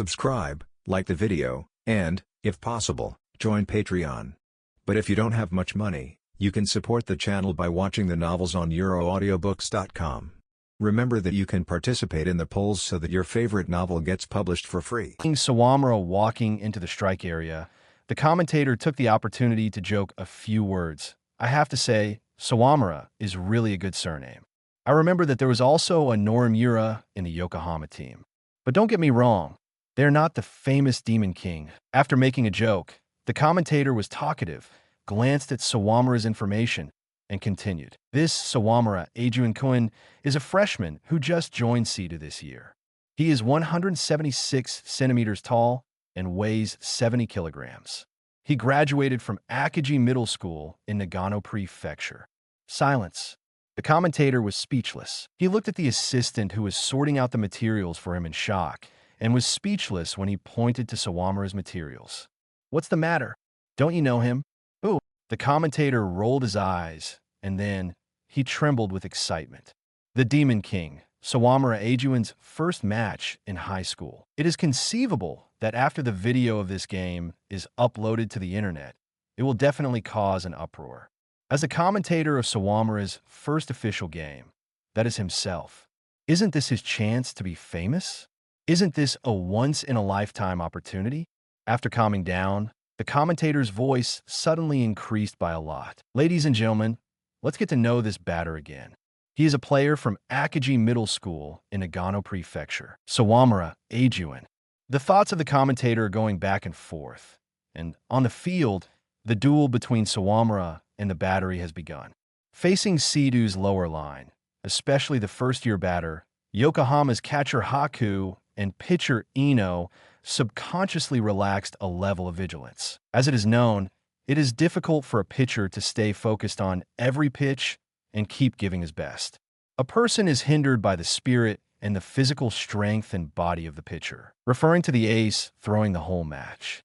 subscribe, like the video, and, if possible, join Patreon. But if you don't have much money, you can support the channel by watching the novels on euroaudiobooks.com. Remember that you can participate in the polls so that your favorite novel gets published for free. Sawamura walking into the strike area, the commentator took the opportunity to joke a few words. I have to say, Sawamura is really a good surname. I remember that there was also a Norimura in the Yokohama team. But don't get me wrong, they're not the famous Demon King. After making a joke, the commentator was talkative, glanced at Sawamura's information, and continued. This Sawamura Eijun is a freshman who just joined Seco this year. He is 176 centimeters tall and weighs 70 kilograms. He graduated from Akagi Middle School in Nagano Prefecture. Silence. The commentator was speechless. He looked at the assistant who was sorting out the materials for him in shock, and was speechless when he pointed to Sawamura's materials. What's the matter? Don't you know him? Ooh. The commentator rolled his eyes, and then he trembled with excitement. The Demon King, Sawamura Eijun's first match in high school. It is conceivable that after the video of this game is uploaded to the internet, it will definitely cause an uproar. As the commentator of Sawamura's first official game, that is himself, isn't this his chance to be famous? Isn't this a once-in-a-lifetime opportunity? After calming down, the commentator's voice suddenly increased by a lot. Ladies and gentlemen, let's get to know this batter again. He is a player from Akagi Middle School in Nagano Prefecture, Sawamura Eijun. The thoughts of the commentator are going back and forth, and on the field, the duel between Sawamura and the battery has begun. Facing Seco's lower line, especially the first-year batter, Yokohama's catcher Haku and pitcher Ino subconsciously relaxed a level of vigilance. As it is known, it is difficult for a pitcher to stay focused on every pitch and keep giving his best. A person is hindered by the spirit and the physical strength and body of the pitcher, referring to the ace throwing the whole match.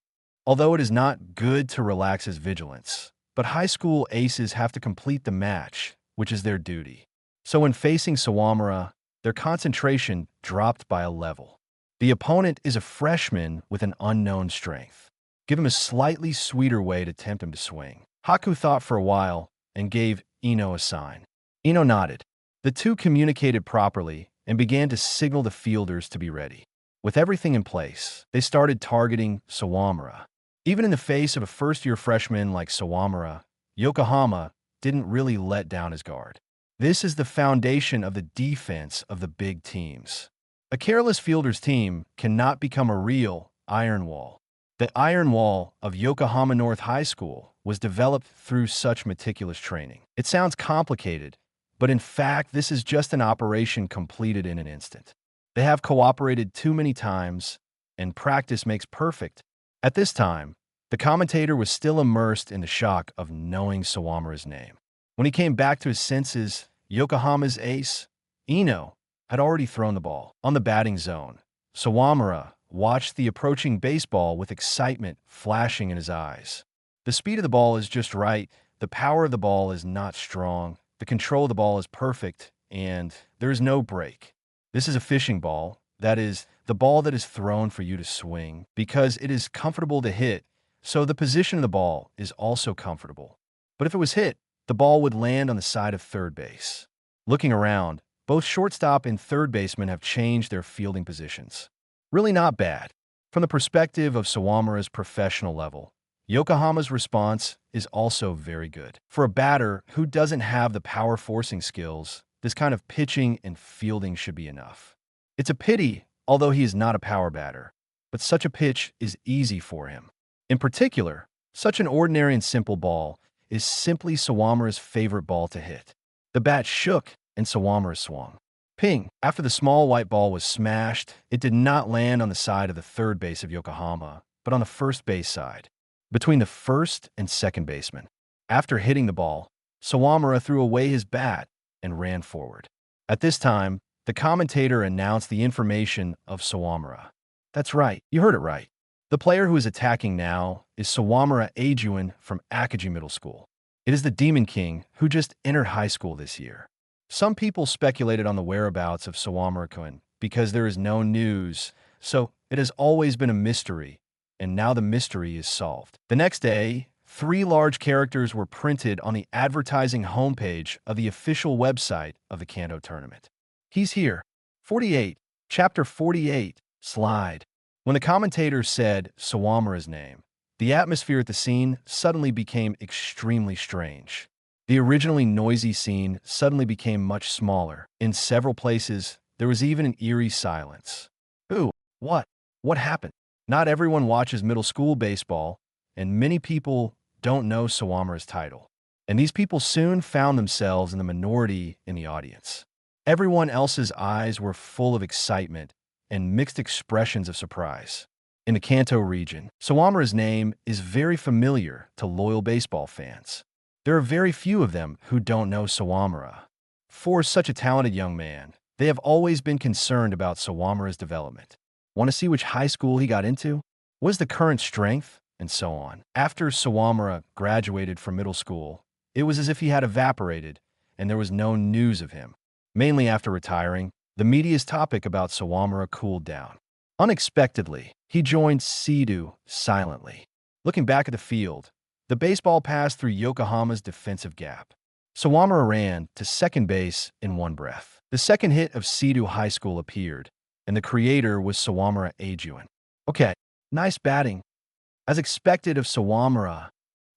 Although it is not good to relax his vigilance, but high school aces have to complete the match, which is their duty. So when facing Sawamura, their concentration dropped by a level. The opponent is a freshman with an unknown strength. Give him a slightly sweeter way to tempt him to swing. Haku thought for a while and gave Ino a sign. Ino nodded. The two communicated properly and began to signal the fielders to be ready. With everything in place, they started targeting Sawamura. Even in the face of a first-year freshman like Sawamura, Yokohama didn't really let down his guard. This is the foundation of the defense of the big teams. A careless fielder's team cannot become a real iron wall. The iron wall of Yokohama North High School was developed through such meticulous training. It sounds complicated, but in fact, this is just an operation completed in an instant. They have cooperated too many times, and practice makes perfect. At this time, the commentator was still immersed in the shock of knowing Sawamura's name. When he came back to his senses, Yokohama's ace, Ino, had already thrown the ball. On the batting zone, Sawamura watched the approaching baseball with excitement flashing in his eyes. The speed of the ball is just right, the power of the ball is not strong, the control of the ball is perfect, and there is no break. This is a fishing ball, that is, the ball that is thrown for you to swing, because it is comfortable to hit, so the position of the ball is also comfortable. But if it was hit, the ball would land on the side of third base. Looking around, both shortstop and third baseman have changed their fielding positions. Really not bad. From the perspective of Sawamura's professional level, Yokohama's response is also very good. For a batter who doesn't have the power forcing skills, this kind of pitching and fielding should be enough. It's a pity, although he is not a power batter, but such a pitch is easy for him. In particular, such an ordinary and simple ball is simply Sawamura's favorite ball to hit. The bat shook, and Sawamura swung. Ping! After the small white ball was smashed, it did not land on the side of the third base of Yokohama, but on the first base side, between the first and second baseman. After hitting the ball, Sawamura threw away his bat and ran forward. At this time, the commentator announced the information of Sawamura. That's right, you heard it right. The player who is attacking now is Sawamura Eijun from Akagi Middle School. It is the Demon King who just entered high school this year. Some people speculated on the whereabouts of Sawamura-kun because there is no news, So it has always been a mystery, and now the mystery is solved. The next day, 3 large characters were printed on the advertising homepage of the official website of the Kanto tournament. He's here. 48. Chapter 48. Slide. When the commentator said Sawamura's name, the atmosphere at the scene suddenly became extremely strange. The originally noisy scene suddenly became much smaller. In several places, there was even an eerie silence. Ooh, what? What happened? Not everyone watches middle school baseball, and many people don't know Sawamura's title. And these people soon found themselves in the minority in the audience. Everyone else's eyes were full of excitement and mixed expressions of surprise. In the Kanto region, Sawamura's name is very familiar to loyal baseball fans. There are very few of them who don't know Sawamura. For such a talented young man, they have always been concerned about Sawamura's development. Want to see which high school he got into? What is the current strength? And so on. After Sawamura graduated from middle school, it was as if he had evaporated and there was no news of him. Mainly after retiring, the media's topic about Sawamura cooled down. Unexpectedly, he joined Seco silently. Looking back at the field, the baseball passed through Yokohama's defensive gap. Sawamura ran to second base in one breath. The second hit of Seco High School appeared, and the creator was Sawamura Eijun. Okay, nice batting. As expected of Sawamura,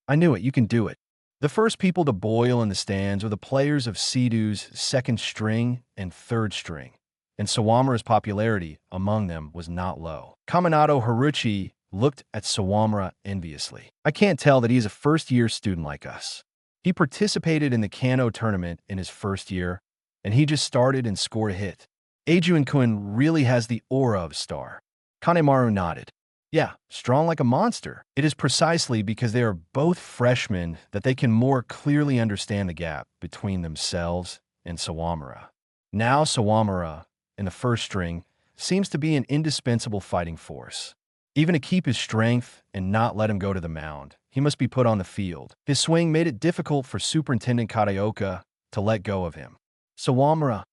I knew it, you can do it. The first people to boil in the stands were the players of Seco's second string and third string, and Sawamura's popularity among them was not low. Kaminato Haruchi looked at Sawamura enviously. I can't tell that he's a first-year student like us. He participated in the Kanto tournament in his first year, and he just started and scored a hit. Eijun-kun really has the aura of a star. Kanemaru nodded. Yeah, strong like a monster. It is precisely because they are both freshmen that they can more clearly understand the gap between themselves and Sawamura. Now Sawamura, in the first string, seems to be an indispensable fighting force. Even to keep his strength and not let him go to the mound, he must be put on the field. His swing made it difficult for Superintendent Kataoka to let go of him. Sawamura,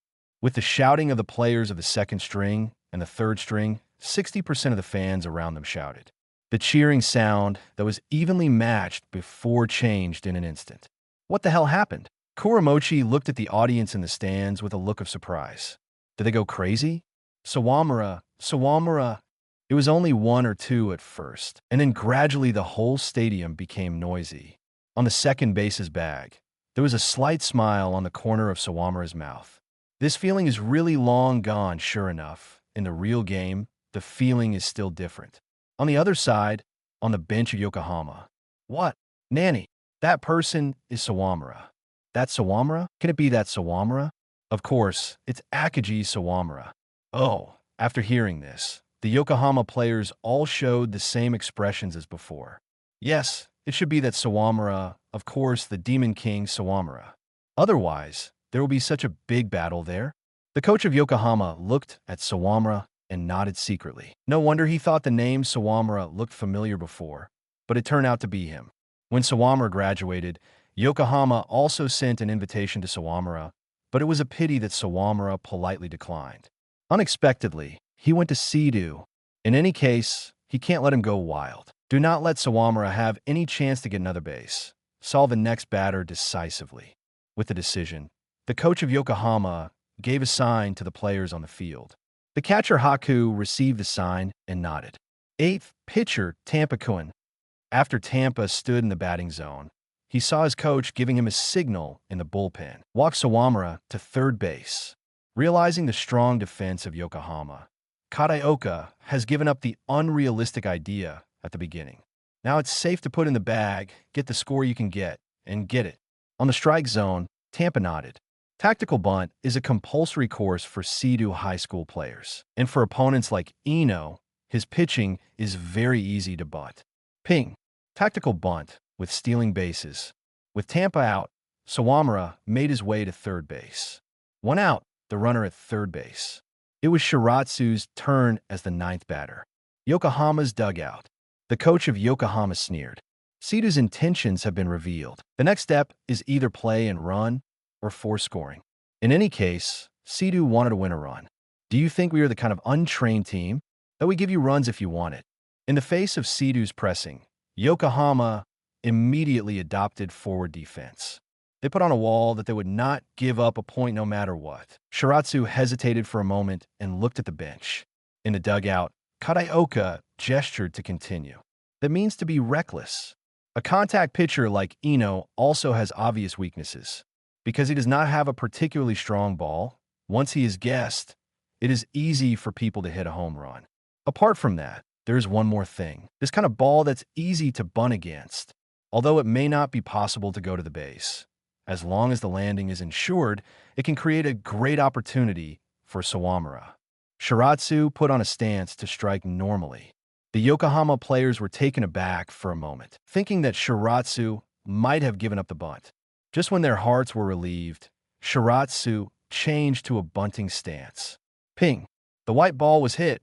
with the shouting of the players of the second string and the third string, 60% of the fans around them shouted. The cheering sound that was evenly matched before changed in an instant. What the hell happened? Kuramochi looked at the audience in the stands with a look of surprise. Did they go crazy? Sawamura. It was only 1 or 2 at first, and then gradually the whole stadium became noisy. On the second base's bag, there was a slight smile on the corner of Sawamura's mouth. This feeling is really long gone, sure enough. In the real game, the feeling is still different. On the other side, on the bench of Yokohama. What? Nanny, that person is Sawamura. That Sawamura? Can it be that Sawamura? Of course, it's Akagi Sawamura. Oh, after hearing this, the Yokohama players all showed the same expressions as before. Yes, it should be that Sawamura, of course, the Demon King Sawamura. Otherwise, there will be such a big battle there. The coach of Yokohama looked at Sawamura and nodded secretly. No wonder he thought the name Sawamura looked familiar before, but it turned out to be him. When Sawamura graduated, Yokohama also sent an invitation to Sawamura, but it was a pity that Sawamura politely declined. Unexpectedly, he went to Seco. In any case, he can't let him go wild. Do not let Sawamura have any chance to get another base. Solve the next batter decisively. With the decision, the coach of Yokohama gave a sign to the players on the field. The catcher Haku received the sign and nodded. 8th pitcher Tampa-kun. After Tampa stood in the batting zone, he saw his coach giving him a signal in the bullpen. Walked Sawamura to third base. Realizing the strong defense of Yokohama, Kataoka has given up the unrealistic idea at the beginning. Now it's safe to put in the bag, get the score you can get, and get it. On the strike zone, Tampa nodded. Tactical bunt is a compulsory course for Seco high school players. And for opponents like Ino, his pitching is very easy to bunt. Ping. Tactical bunt with stealing bases. With Tampa out, Sawamura made his way to third base. 1 out, the runner at third base. It was Shiratsu's turn as the 9th batter. Yokohama's dugout. The coach of Yokohama sneered. Seco's intentions have been revealed. The next step is either play and run or force scoring. In any case, Seco wanted to win a run. Do you think we are the kind of untrained team that would give you runs if you want it. In the face of Sidu's pressing, Yokohama immediately adopted forward defense. They put on a wall that they would not give up a point no matter what. Shiratsu hesitated for a moment and looked at the bench. In the dugout, Kataoka gestured to continue. That means to be reckless. A contact pitcher like Ino also has obvious weaknesses. Because he does not have a particularly strong ball, once he is guessed, it is easy for people to hit a home run. Apart from that, there is one more thing. This kind of ball that's easy to bunt against, although it may not be possible to go to the base. As long as the landing is ensured, it can create a great opportunity for Sawamura. Shiratsu put on a stance to strike normally. The Yokohama players were taken aback for a moment, thinking that Shiratsu might have given up the bunt. Just when their hearts were relieved, Shiratsu changed to a bunting stance. Ping! The white ball was hit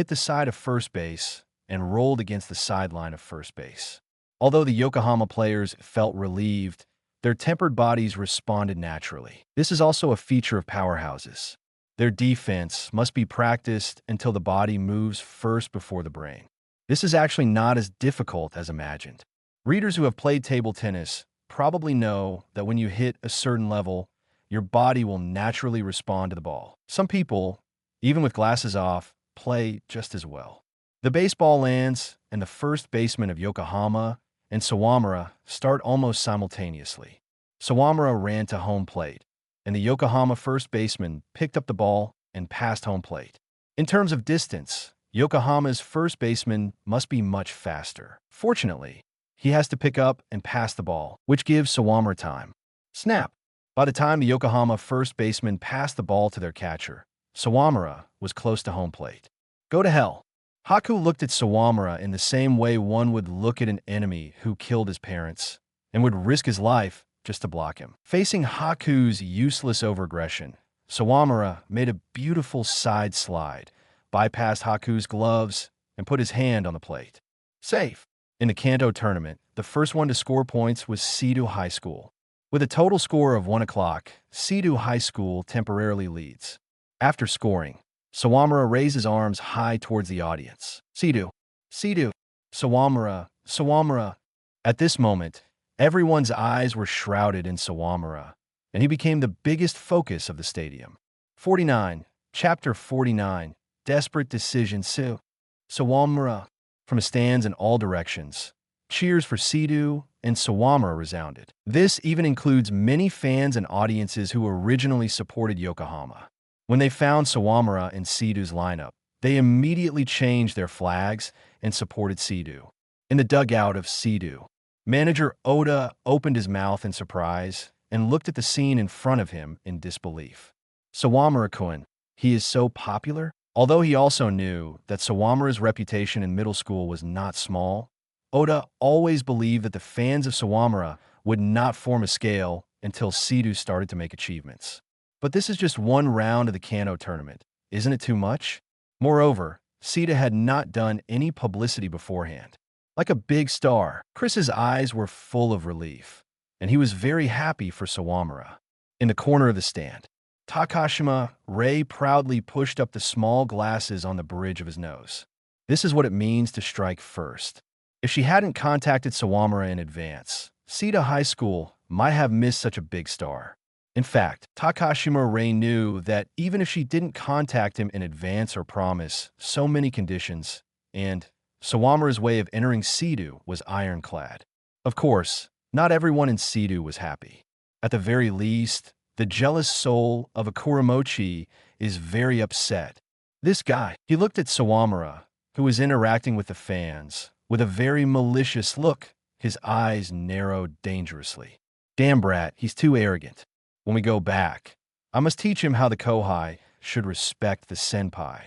the side of first base, and rolled against the sideline of first base. Although the Yokohama players felt relieved, their tempered bodies responded naturally. This is also a feature of powerhouses. Their defense must be practiced until the body moves first before the brain. This is actually not as difficult as imagined. Readers who have played table tennis probably know that when you hit a certain level, your body will naturally respond to the ball. Some people, even with glasses off, play just as well. The baseball lands, and the first baseman of Yokohama and Sawamura start almost simultaneously. Sawamura ran to home plate, and the Yokohama first baseman picked up the ball and passed home plate. In terms of distance, Yokohama's first baseman must be much faster. Fortunately, he has to pick up and pass the ball, which gives Sawamura time. Snap! By the time the Yokohama first baseman passed the ball to their catcher, Sawamura was close to home plate. Go to hell. Haku looked at Sawamura in the same way one would look at an enemy who killed his parents and would risk his life just to block him. Facing Haku's useless overaggression, Sawamura made a beautiful side slide, bypassed Haku's gloves, and put his hand on the plate. Safe. In the Kanto tournament, the first one to score points was Seido High School. With a total score of 1 o'clock, Seido High School temporarily leads. After scoring, Sawamura raised his arms high towards the audience. Seido, Seido, Sawamura, Sawamura. At this moment, everyone's eyes were shrouded in Sawamura, and he became the biggest focus of the stadium. 49, Chapter 49, Desperate Decision Sawamura. From the stands in all directions, cheers for Seido and Sawamura resounded. This even includes many fans and audiences who originally supported Yokohama. When they found Sawamura in Seido's lineup, they immediately changed their flags and supported Seido. In the dugout of Seido, manager Oda opened his mouth in surprise and looked at the scene in front of him in disbelief. Sawamura-kun, he is so popular? Although he also knew that Sawamura's reputation in middle school was not small, Oda always believed that the fans of Sawamura would not form a scale until Seido started to make achievements. But this is just one round of the Kanto tournament. Isn't it too much? Moreover, Seido had not done any publicity beforehand. Like a big star, Chris's eyes were full of relief, and he was very happy for Sawamura. In the corner of the stand, Takashima Ray proudly pushed up the small glasses on the bridge of his nose. This is what it means to strike first. If she hadn't contacted Sawamura in advance, Seido High School might have missed such a big star. In fact, Takashima Ray knew that even if she didn't contact him in advance or promise so many conditions, and Sawamura's way of entering Seido was ironclad. Of course, not everyone in Seido was happy. At the very least, the jealous soul of a Kuramochi is very upset. This guy, he looked at Sawamura, who was interacting with the fans, with a very malicious look. His eyes narrowed dangerously. Damn brat, he's too arrogant. When we go back, I must teach him how the Kohai should respect the senpai.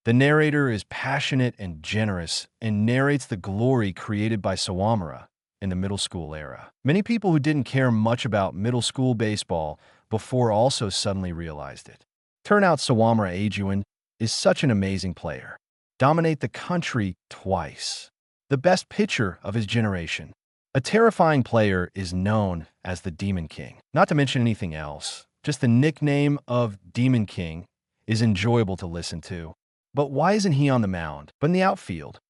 The narrator is passionate and generous and narrates the glory created by Sawamura in the middle school era. Many people who didn't care much about middle school baseball before also suddenly realized it. Turn out Sawamura Eijun is such an amazing player. Dominate the country twice. The best pitcher of his generation. A terrifying player is known as the Demon King. Not to mention anything else, just the nickname of Demon King is enjoyable to listen to. But why isn't he on the mound, but in the outfield?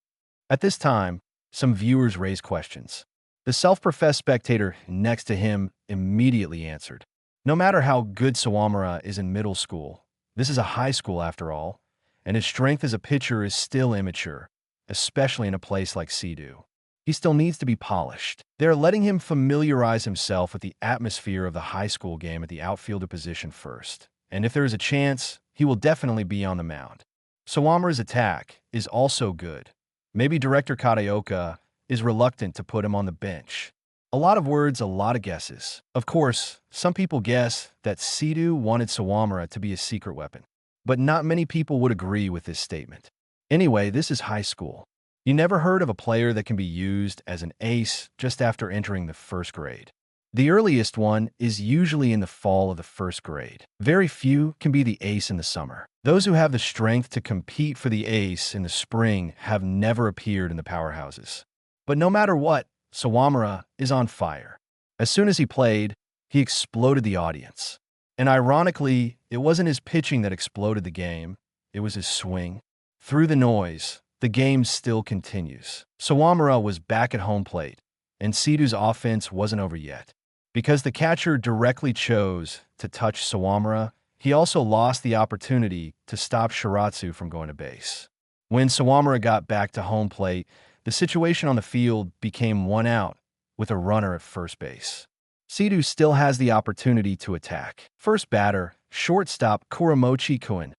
At this time, some viewers raised questions. The self-professed spectator next to him immediately answered. No matter how good Sawamura is in middle school, this is a high school after all, and his strength as a pitcher is still immature, especially in a place like Cebu. He still needs to be polished. They're letting him familiarize himself with the atmosphere of the high school game at the outfielder position first. And if there is a chance, he will definitely be on the mound. Sawamura's attack is also good. Maybe director Kataoka is reluctant to put him on the bench. A lot of words, a lot of guesses. Of course, some people guess that Cebu wanted Sawamura to be a secret weapon. But not many people would agree with this statement. Anyway, this is high school. You never heard of a player that can be used as an ace just after entering the first grade. The earliest one is usually in the fall of the first grade. Very few can be the ace in the summer. Those who have the strength to compete for the ace in the spring have never appeared in the powerhouses. But no matter what, Sawamura is on fire. As soon as he played, he exploded the audience. And ironically, it wasn't his pitching that exploded the game, it was his swing. Through the noise, the game still continues. Sawamura was back at home plate, and Cebu's offense wasn't over yet. Because the catcher directly chose to touch Sawamura, he also lost the opportunity to stop Shiratsu from going to base. When Sawamura got back to home plate, the situation on the field became 1 out, with a runner at first base. Cebu still has the opportunity to attack. First batter, shortstop Kuramochi Koen.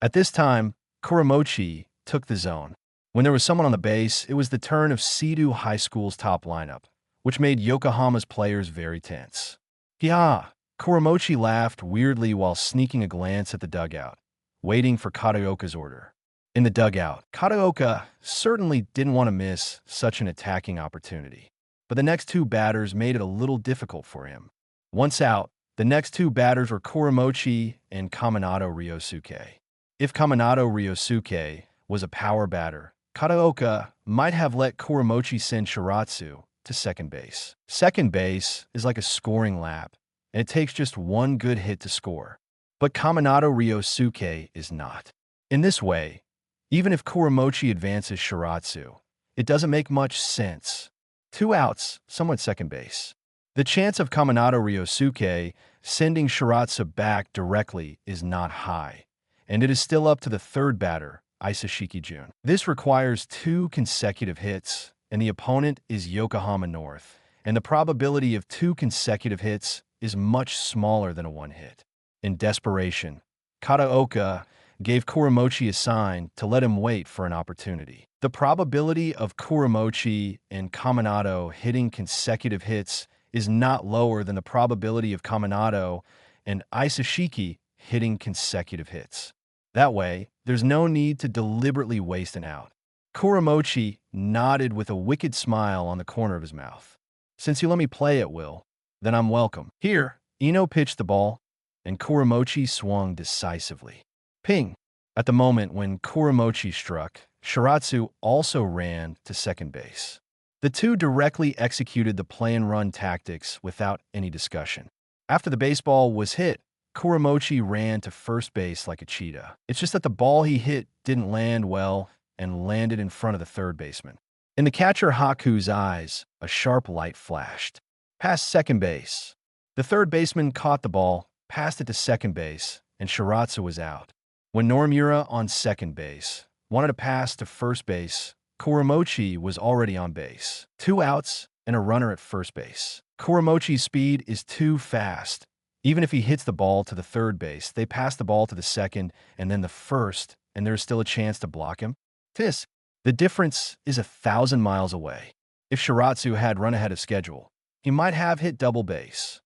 At this time, Kuramochi took the zone. When there was someone on the base, it was the turn of Cebu High School's top lineup, which made Yokohama's players very tense. Yeah, Kuramochi laughed weirdly while sneaking a glance at the dugout, waiting for Kataoka's order. In the dugout, Kataoka certainly didn't want to miss such an attacking opportunity. But the next 2 batters made it a little difficult for him. Once out, the next 2 batters were Kuramochi and Kaminato Ryosuke. If Kaminato Ryosuke was a power batter, Kataoka might have let Kuramochi send Shiratsu to second base. Second base is like a scoring lap, and it takes just 1 good hit to score. But Kaminato Ryosuke is not. In this way, even if Kuramochi advances Shiratsu, it doesn't make much sense. 2 outs, someone at second base. The chance of Kaminato Ryosuke sending Shiratsu back directly is not high, and it is still up to the third batter, Isashiki Jun. This requires 2 consecutive hits, and the opponent is Yokohama North, and the probability of 2 consecutive hits is much smaller than a 1 hit. In desperation, Kataoka gave Kuramochi a sign to let him wait for an opportunity. The probability of Kuramochi and Kaminato hitting consecutive hits is not lower than the probability of Kaminato and Isashiki hitting consecutive hits. That way, there's no need to deliberately waste an out. Kuramochi nodded with a wicked smile on the corner of his mouth. Since you let me play at will, then I'm welcome. Here, Ino pitched the ball, and Kuramochi swung decisively. Ping! At the moment when Kuramochi struck, Shiratsu also ran to second base. The 2 directly executed the play-and-run tactics without any discussion. After the baseball was hit, Kuramochi ran to first base like a cheetah. It's just that the ball he hit didn't land well and landed in front of the third baseman. In the catcher Haku's eyes, a sharp light flashed. Past second base. The third baseman caught the ball, passed it to second base, and Shiratsu was out. When Norimura on second base wanted to pass to first base, Kuramochi was already on base. 2 outs and a runner at first base. Kuramochi's speed is too fast. Even if he hits the ball to the third base, they pass the ball to the second and then the first, and there's still a chance to block him. The difference is 1,000 miles away. If Shiratsu had run ahead of schedule, he might have hit double base.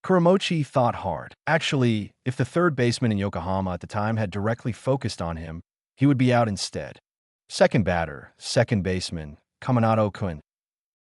Kuramochi thought hard. Actually, if the third baseman in Yokohama at the time had directly focused on him, he would be out instead. Second batter, second baseman, Kaminato Koen.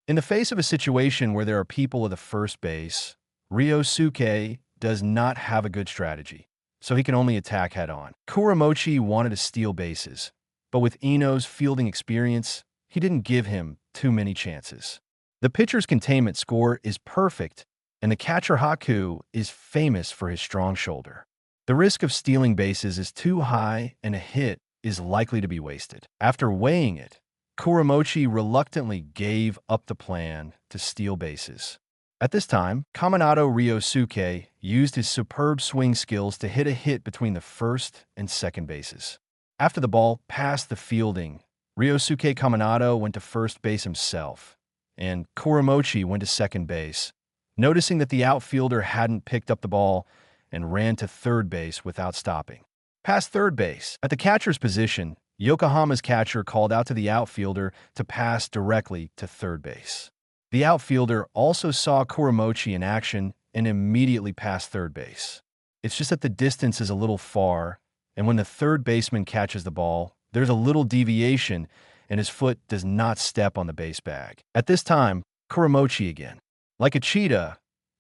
In the face of a situation where there are people at the first base, Ryosuke does not have a good strategy, so he can only attack head-on. Kuramochi wanted to steal bases, but with Ino's fielding experience, he didn't give him too many chances. The pitcher's containment score is perfect, and the catcher Haku is famous for his strong shoulder. The risk of stealing bases is too high, and a hit is likely to be wasted. After weighing it, Kuramochi reluctantly gave up the plan to steal bases. At this time, Kaminado Ryosuke used his superb swing skills to hit a hit between the first and second bases. After the ball passed the fielding, Ryosuke Kaminado went to first base himself, and Kuramochi went to second base, noticing that the outfielder hadn't picked up the ball and ran to third base without stopping. Past third base, at the catcher's position, Yokohama's catcher called out to the outfielder to pass directly to third base. The outfielder also saw Kuramochi in action and immediately passed third base. It's just that the distance is a little far, and when the third baseman catches the ball, there's a little deviation and his foot does not step on the base bag. At this time, Kuramochi again. Like a cheetah,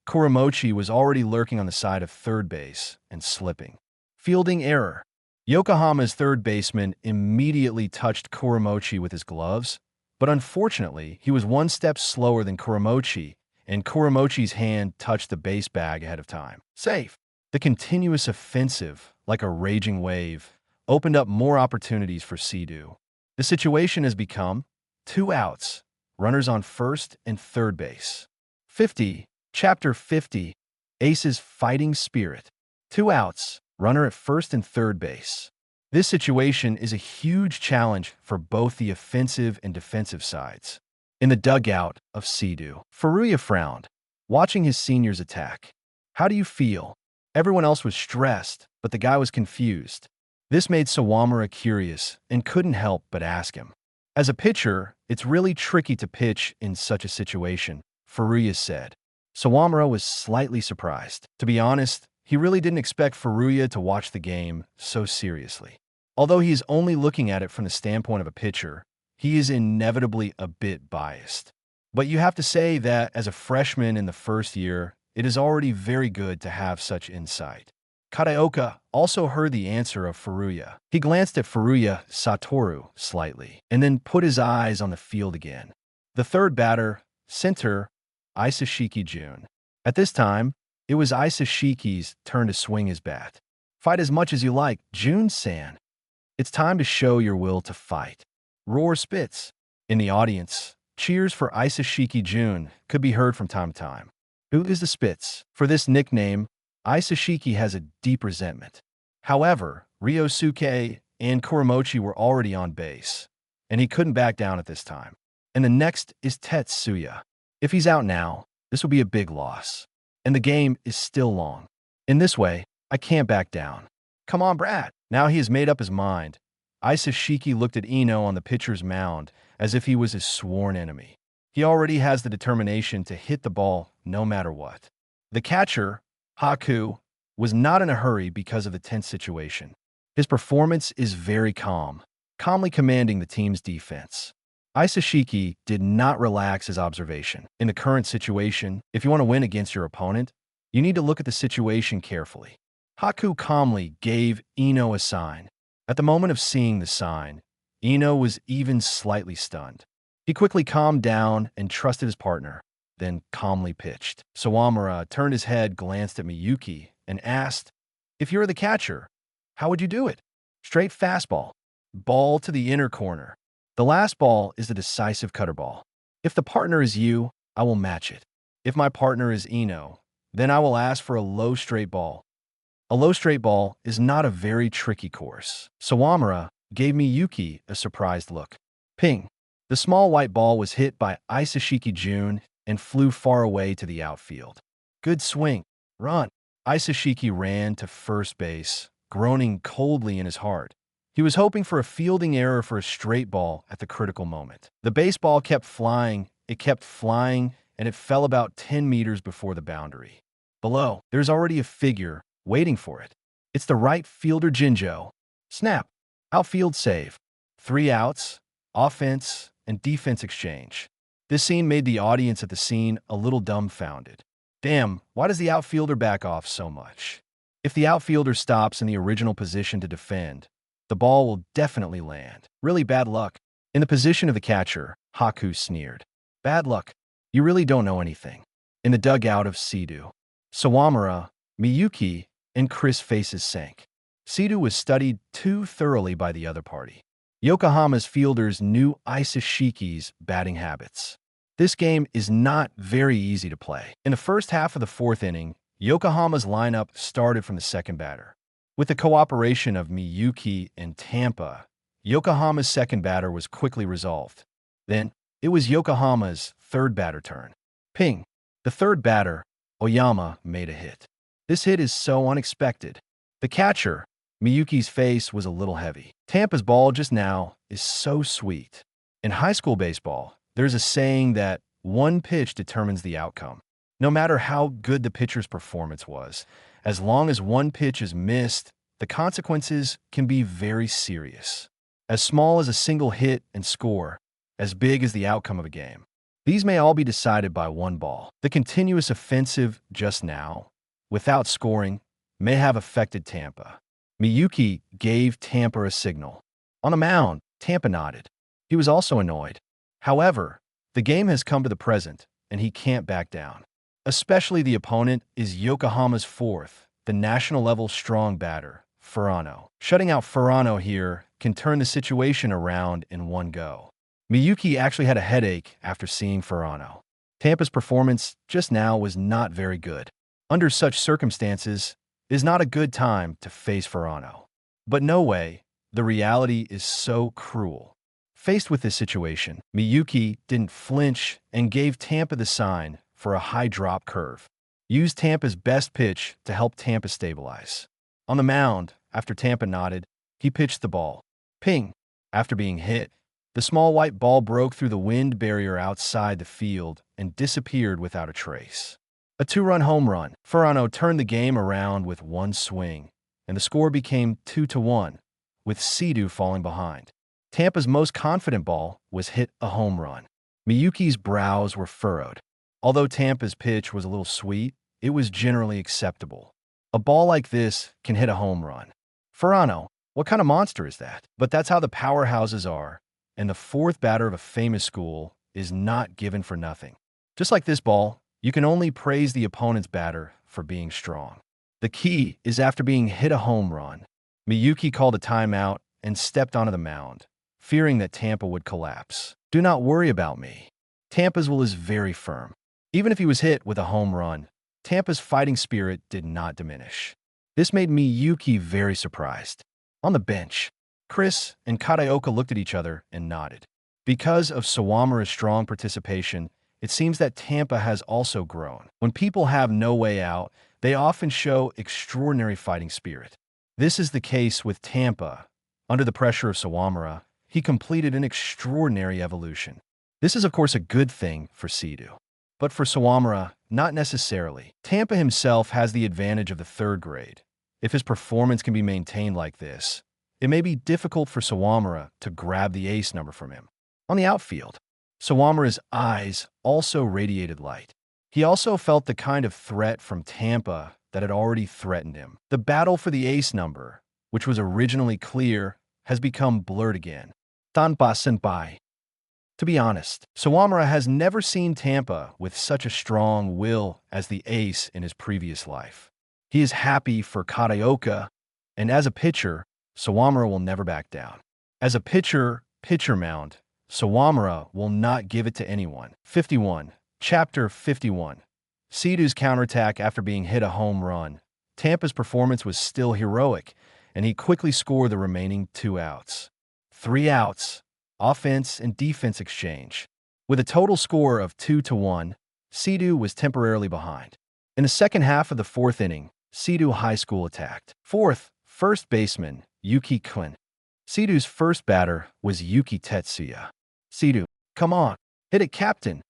Kuramochi was already lurking on the side of third base and slipping. Fielding error. Yokohama's third baseman immediately touched Kuramochi with his gloves, but unfortunately, he was one step slower than Kuramochi, and Kuramochi's hand touched the base bag ahead of time. Safe. The continuous offensive, like a raging wave, opened up more opportunities for Seedoo. The situation has become 2 outs, runners on first and third base. 50, Chapter 50, Ace's Fighting Spirit. 2 outs, runner at first and third base. This situation is a huge challenge for both the offensive and defensive sides. In the dugout of Seedoo, Furuya frowned, watching his seniors attack. How do you feel? Everyone else was stressed, but the guy was confused. This made Sawamura curious and couldn't help but ask him. As a pitcher, it's really tricky to pitch in such a situation, Furuya said. Sawamura was slightly surprised. To be honest, he really didn't expect Furuya to watch the game so seriously. Although he's only looking at it from the standpoint of a pitcher, he is inevitably a bit biased. But you have to say that as a freshman in the first year, it is already very good to have such insight. Kataoka also heard the answer of Furuya. He glanced at Furuya Satoru slightly, and then put his eyes on the field again. The third batter, center, Isashiki Jun. At this time, it was Isashiki's turn to swing his bat. Fight as much as you like, Jun-san. It's time to show your will to fight. Roar Spitz. In the audience, cheers for Isashiki Jun could be heard from time to time. Who is the Spitz? For this nickname, Isashiki has a deep resentment. However, Ryosuke and Kuramochi were already on base, and he couldn't back down at this time. And the next is Tetsuya. If he's out now, this will be a big loss. And the game is still long. In this way, I can't back down. Come on, Brad. Now he has made up his mind. Isashiki looked at Ino on the pitcher's mound as if he was his sworn enemy. He already has the determination to hit the ball no matter what. The catcher, Haku, was not in a hurry because of the tense situation. His performance is very calm, calmly commanding the team's defense. Isashiki did not relax his observation. In the current situation, if you want to win against your opponent, you need to look at the situation carefully. Haku calmly gave Ino a sign. At the moment of seeing the sign, Ino was even slightly stunned. He quickly calmed down and trusted his partner, then calmly pitched. Sawamura turned his head, glanced at Miyuki, and asked, "If you were the catcher, how would you do it?" Straight fastball. Ball to the inner corner. The last ball is the decisive cutter ball. If the partner is you, I will match it. If my partner is Ino, then I will ask for a low straight ball. A low straight ball is not a very tricky course. Sawamura gave Miyuki a surprised look. Ping. The small white ball was hit by Isashiki Jun and flew far away to the outfield. Good swing. Run. Isashiki ran to first base, groaning coldly in his heart. He was hoping for a fielding error for a straight ball at the critical moment. The baseball kept flying, and it fell about 10 meters before the boundary. Below, there's already a figure waiting for it. It's the right fielder Jinjo. Snap. Outfield save. 3 outs, offense, and defense exchange. This scene made the audience at the scene a little dumbfounded. Damn, why does the outfielder back off so much? If the outfielder stops in the original position to defend, the ball will definitely land. Really bad luck. In the position of the catcher, Haku sneered. Bad luck. You really don't know anything. In the dugout of Seedoo, Sawamura, Miyuki, and Chris' faces sank. Seto was studied too thoroughly by the other party. Yokohama's fielders knew Isashiki's batting habits. This game is not very easy to play. In the first half of the fourth inning, Yokohama's lineup started from the second batter. With the cooperation of Miyuki and Tampa, Yokohama's second batter was quickly resolved. Then, it was Yokohama's third batter turn. Ping! The third batter, Oyama, made a hit. This hit is so unexpected. The catcher, Miyuki's face was a little heavy. Tampa's ball just now is so sweet. In high school baseball, there's a saying that one pitch determines the outcome. No matter how good the pitcher's performance was, as long as one pitch is missed, the consequences can be very serious. As small as a single hit and score, as big as the outcome of a game. These may all be decided by one ball. The continuous offensive just now, without scoring, may have affected Tampa. Miyuki gave Tampa a signal. On the mound, Tampa nodded. He was also annoyed. However, the game has come to the present, and he can't back down. Especially the opponent is Yokohama's fourth, the national-level strong batter, Furano. Shutting out Furano here can turn the situation around in one go. Miyuki actually had a headache after seeing Furano. Tampa's performance just now was not very good. Under such circumstances, it is not a good time to face Furano. But no way, the reality is so cruel. Faced with this situation, Miyuki didn't flinch and gave Tampa the sign for a high drop curve. Used Tampa's best pitch to help Tampa stabilize. On the mound, after Tampa nodded, he pitched the ball. Ping! After being hit, the small white ball broke through the wind barrier outside the field and disappeared without a trace. A two-run home run. Furano turned the game around with one swing, and the score became 2-1, with Seto falling behind. Tampa's most confident ball was hit a home run. Miyuki's brows were furrowed. Although Tampa's pitch was a little sweet, it was generally acceptable. A ball like this can hit a home run. Furano, what kind of monster is that? But that's how the powerhouses are, and the fourth batter of a famous school is not given for nothing. Just like this ball, you can only praise the opponent's batter for being strong. The key is after being hit a home run, Miyuki called a timeout and stepped onto the mound, fearing that Tampa would collapse. Do not worry about me. Tampa's will is very firm. Even if he was hit with a home run, Tampa's fighting spirit did not diminish. This made Miyuki very surprised. On the bench, Chris and Kataoka looked at each other and nodded. Because of Sawamura's strong participation, it seems that Tampa has also grown. When people have no way out, they often show extraordinary fighting spirit. This is the case with Tampa. Under the pressure of Sawamura, he completed an extraordinary evolution. This is of course a good thing for Seto. But for Sawamura, not necessarily. Tampa himself has the advantage of the third grade. If his performance can be maintained like this, it may be difficult for Sawamura to grab the ace number from him. On the outfield, Sawamura's eyes also radiated light. He also felt the kind of threat from Tampa that had already threatened him. The battle for the ace number, which was originally clear, has become blurred again. Tanpa senpai. To be honest, Sawamura has never seen Tampa with such a strong will as the ace in his previous life. He is happy for Kataoka, and as a pitcher, Sawamura will never back down. As a pitcher mound, Sawamura will not give it to anyone. 51. Chapter 51. Seto's counterattack after being hit a home run. Tampa's performance was still heroic, and he quickly scored the remaining 2 outs. 3 outs. Offense and defense exchange. With a total score of 2-1, Seto was temporarily behind. In the second half of the fourth inning, Seto High School attacked. First baseman, Yuki Kun. Seto's first batter was Yuki Tetsuya. Seto, come on, hit it, captain.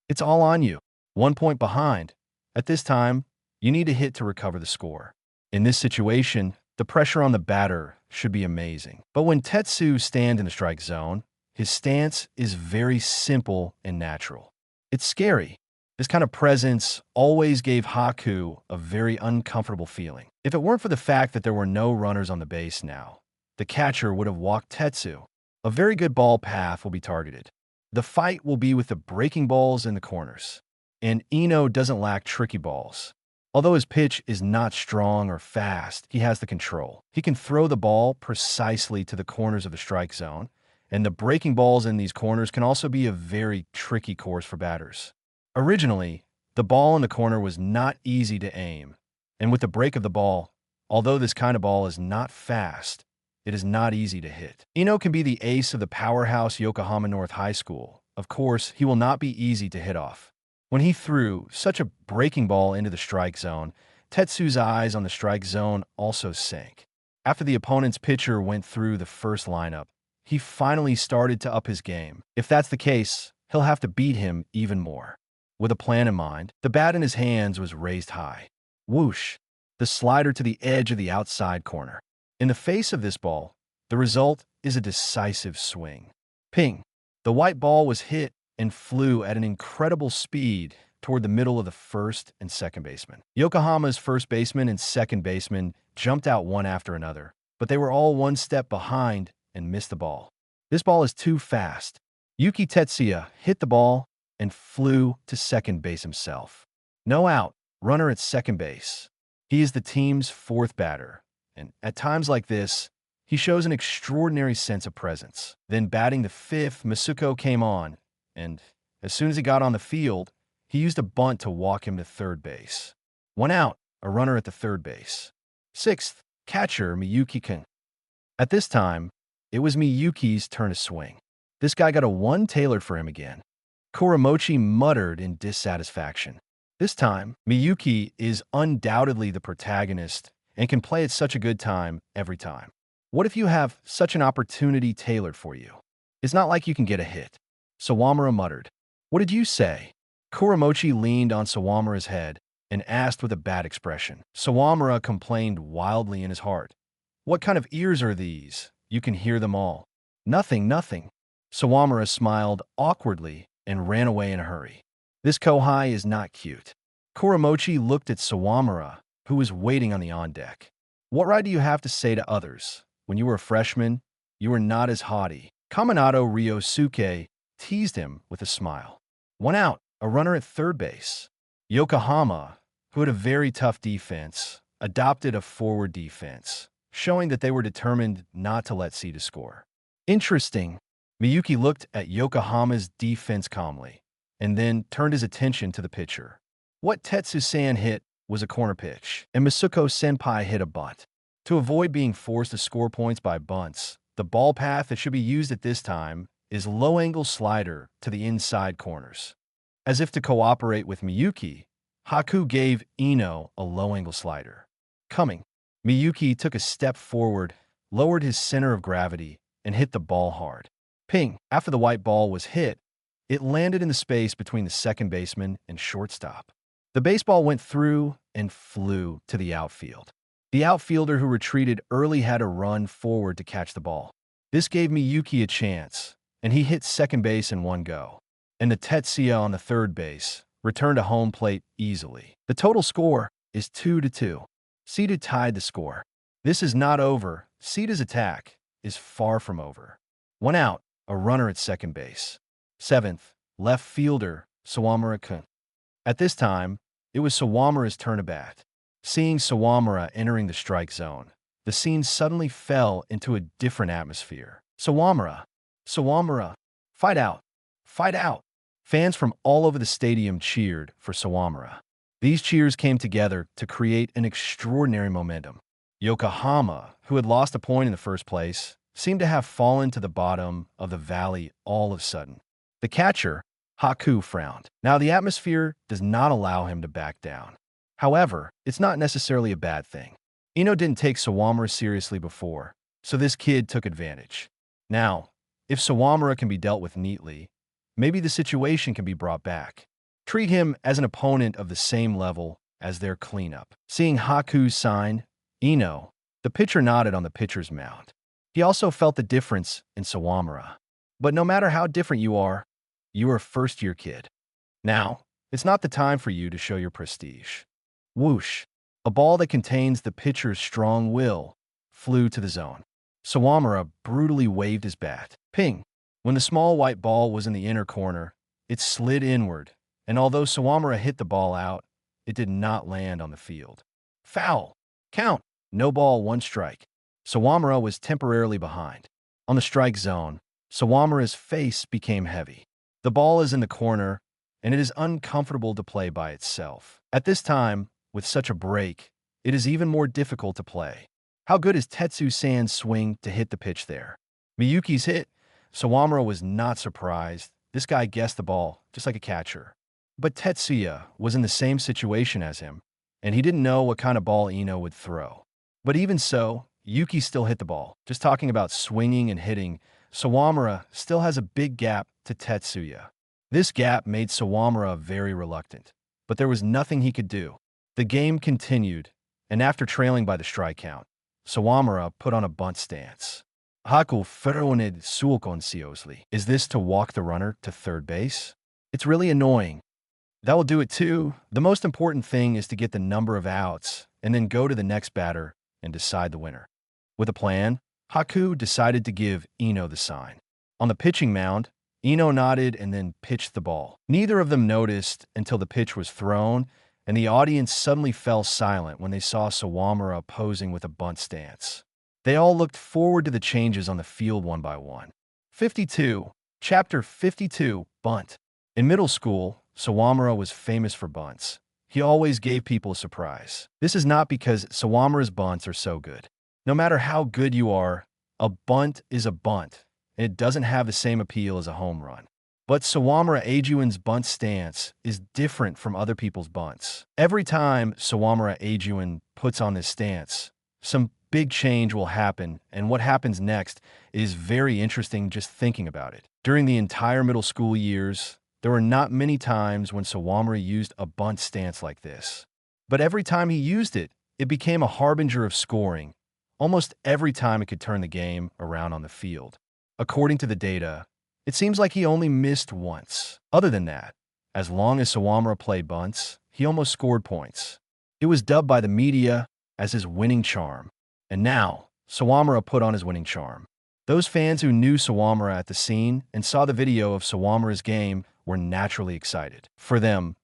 It's all on you. 1 point behind. At this time, you need to hit to recover the score. In this situation, the pressure on the batter should be amazing. But when Tetsu stands in the strike zone, his stance is very simple and natural. It's scary. This kind of presence always gave Haku a very uncomfortable feeling. If it weren't for the fact that there were no runners on the base now, the catcher would have walked Tetsu. A very good ball path will be targeted. The fight will be with the breaking balls in the corners. And Ino doesn't lack tricky balls. Although his pitch is not strong or fast, he has the control. He can throw the ball precisely to the corners of the strike zone, and the breaking balls in these corners can also be a very tricky course for batters. Originally, the ball in the corner was not easy to aim, and with the break of the ball, although this kind of ball is not fast, it is not easy to hit. Ino can be the ace of the powerhouse Yokohama North High School. Of course, he will not be easy to hit off. When he threw such a breaking ball into the strike zone, Tetsu's eyes on the strike zone also sank. After the opponent's pitcher went through the first lineup, he finally started to up his game. If that's the case, he'll have to beat him even more. With a plan in mind, the bat in his hands was raised high. Whoosh! The slider to the edge of the outside corner. In the face of this ball, the result is a decisive swing. Ping! The white ball was hit and flew at an incredible speed toward the middle of the first and second baseman. Yokohama's first baseman and second baseman jumped out one after another, but they were all one step behind and missed the ball. This ball is too fast. Yuki Tetsuya hit the ball and flew to second base himself. No out, runner at second base. He is the team's fourth batter, and at times like this, he shows an extraordinary sense of presence. Then batting the fifth, Seco came on, and as soon as he got on the field, he used a bunt to walk him to third base. One out, a runner at the third base. Sixth, catcher Miyuki-kun. At this time, it was Miyuki's turn to swing. This guy got a one tailored for him again. Kuramochi muttered in dissatisfaction. This time, Miyuki is undoubtedly the protagonist and can play at such a good time every time. What if you have such an opportunity tailored for you? It's not like you can get a hit. Sawamura muttered. What did you say? Kuramochi leaned on Sawamura's head and asked with a bad expression. Sawamura complained wildly in his heart. What kind of ears are these? You can hear them all. Nothing, nothing. Sawamura smiled awkwardly and ran away in a hurry. This Kohai is not cute. Kuramochi looked at Sawamura, who was waiting on the on-deck. What right do you have to say to others? When you were a freshman, you were not as haughty. Kaminato Ryosuke teased him with a smile. One out, a runner at third base. Yokohama, who had a very tough defense, adopted a forward defense, showing that they were determined not to let Sita score. Interesting. Miyuki looked at Yokohama's defense calmly, and then turned his attention to the pitcher. What Tetsu-san hit was a corner pitch, and Masuko-senpai hit a bunt. To avoid being forced to score points by bunts, the ball path that should be used at this time is low-angle slider to the inside corners. As if to cooperate with Miyuki, Haku gave Ino a low-angle slider. Coming, Miyuki took a step forward, lowered his center of gravity, and hit the ball hard. Ping! After the white ball was hit, it landed in the space between the second baseman and shortstop. The baseball went through and flew to the outfield. The outfielder who retreated early had to run forward to catch the ball. This gave Miyuki a chance, and he hit second base in one go. And the Tetsuya on the third base returned to home plate easily. The total score is 2-2. Sita tied the score. This is not over. Sita's attack is far from over. One out, a runner at second base. Seventh, left fielder Sawamura-kun. At this time, it was Sawamura's turn to bat. Seeing Sawamura entering the strike zone, the scene suddenly fell into a different atmosphere. Sawamura! Sawamura! Fight out! Fight out! Fans from all over the stadium cheered for Sawamura. These cheers came together to create an extraordinary momentum. Yokohama, who had lost a point in the first place, seemed to have fallen to the bottom of the valley all of a sudden. The catcher, Haku, frowned. Now, the atmosphere does not allow him to back down. However, it's not necessarily a bad thing. Ino didn't take Sawamura seriously before, so this kid took advantage. Now, if Sawamura can be dealt with neatly, maybe the situation can be brought back. Treat him as an opponent of the same level as their cleanup. Seeing Haku's sign, Ino, the pitcher nodded on the pitcher's mound. He also felt the difference in Sawamura. But no matter how different you are a first-year kid. Now, it's not the time for you to show your prestige. Whoosh! A ball that contains the pitcher's strong will flew to the zone. Sawamura brutally waved his bat. Ping! When the small white ball was in the inner corner, it slid inward, and although Sawamura hit the ball out, it did not land on the field. Foul! Count! No ball, one strike. Sawamura was temporarily behind. On the strike zone, Sawamura's face became heavy. The ball is in the corner, and it is uncomfortable to play by itself. At this time, with such a break, it is even more difficult to play. How good is Tetsu-san's swing to hit the pitch there? Miyuki's hit. Sawamura was not surprised. This guy guessed the ball, just like a catcher. But Tetsuya was in the same situation as him, and he didn't know what kind of ball Ino would throw. But even so, Yuki still hit the ball. Just talking about swinging and hitting, Sawamura still has a big gap to Tetsuya. This gap made Sawamura very reluctant, but there was nothing he could do. The game continued, and after trailing by the strike count, Sawamura put on a bunt stance. Haku feroned suokonsiosli. Is this to walk the runner to third base? It's really annoying. That will do it too. The most important thing is to get the number of outs and then go to the next batter and decide the winner. With a plan, Haku decided to give Ino the sign. On the pitching mound, Ino nodded and then pitched the ball. Neither of them noticed until the pitch was thrown, and the audience suddenly fell silent when they saw Sawamura posing with a bunt stance. They all looked forward to the changes on the field one by one. 52. Chapter 52, Bunt. In middle school, Sawamura was famous for bunts. He always gave people a surprise. This is not because Sawamura's bunts are so good. No matter how good you are, a bunt is a bunt, and it doesn't have the same appeal as a home run. But Sawamura Eijun's bunt stance is different from other people's bunts. Every time Sawamura Eijun puts on this stance, some big change will happen, and what happens next is very interesting just thinking about it. During the entire middle school years, there were not many times when Sawamura used a bunt stance like this. But every time he used it, it became a harbinger of scoring. Almost every time it could turn the game around on the field. According to the data, it seems like he only missed once. Other than that, as long as Sawamura played bunts, he almost scored points. It was dubbed by the media as his winning charm. And now, Sawamura put on his winning charm. Those fans who knew Sawamura at the scene and saw the video of Sawamura's game were naturally excited. For them,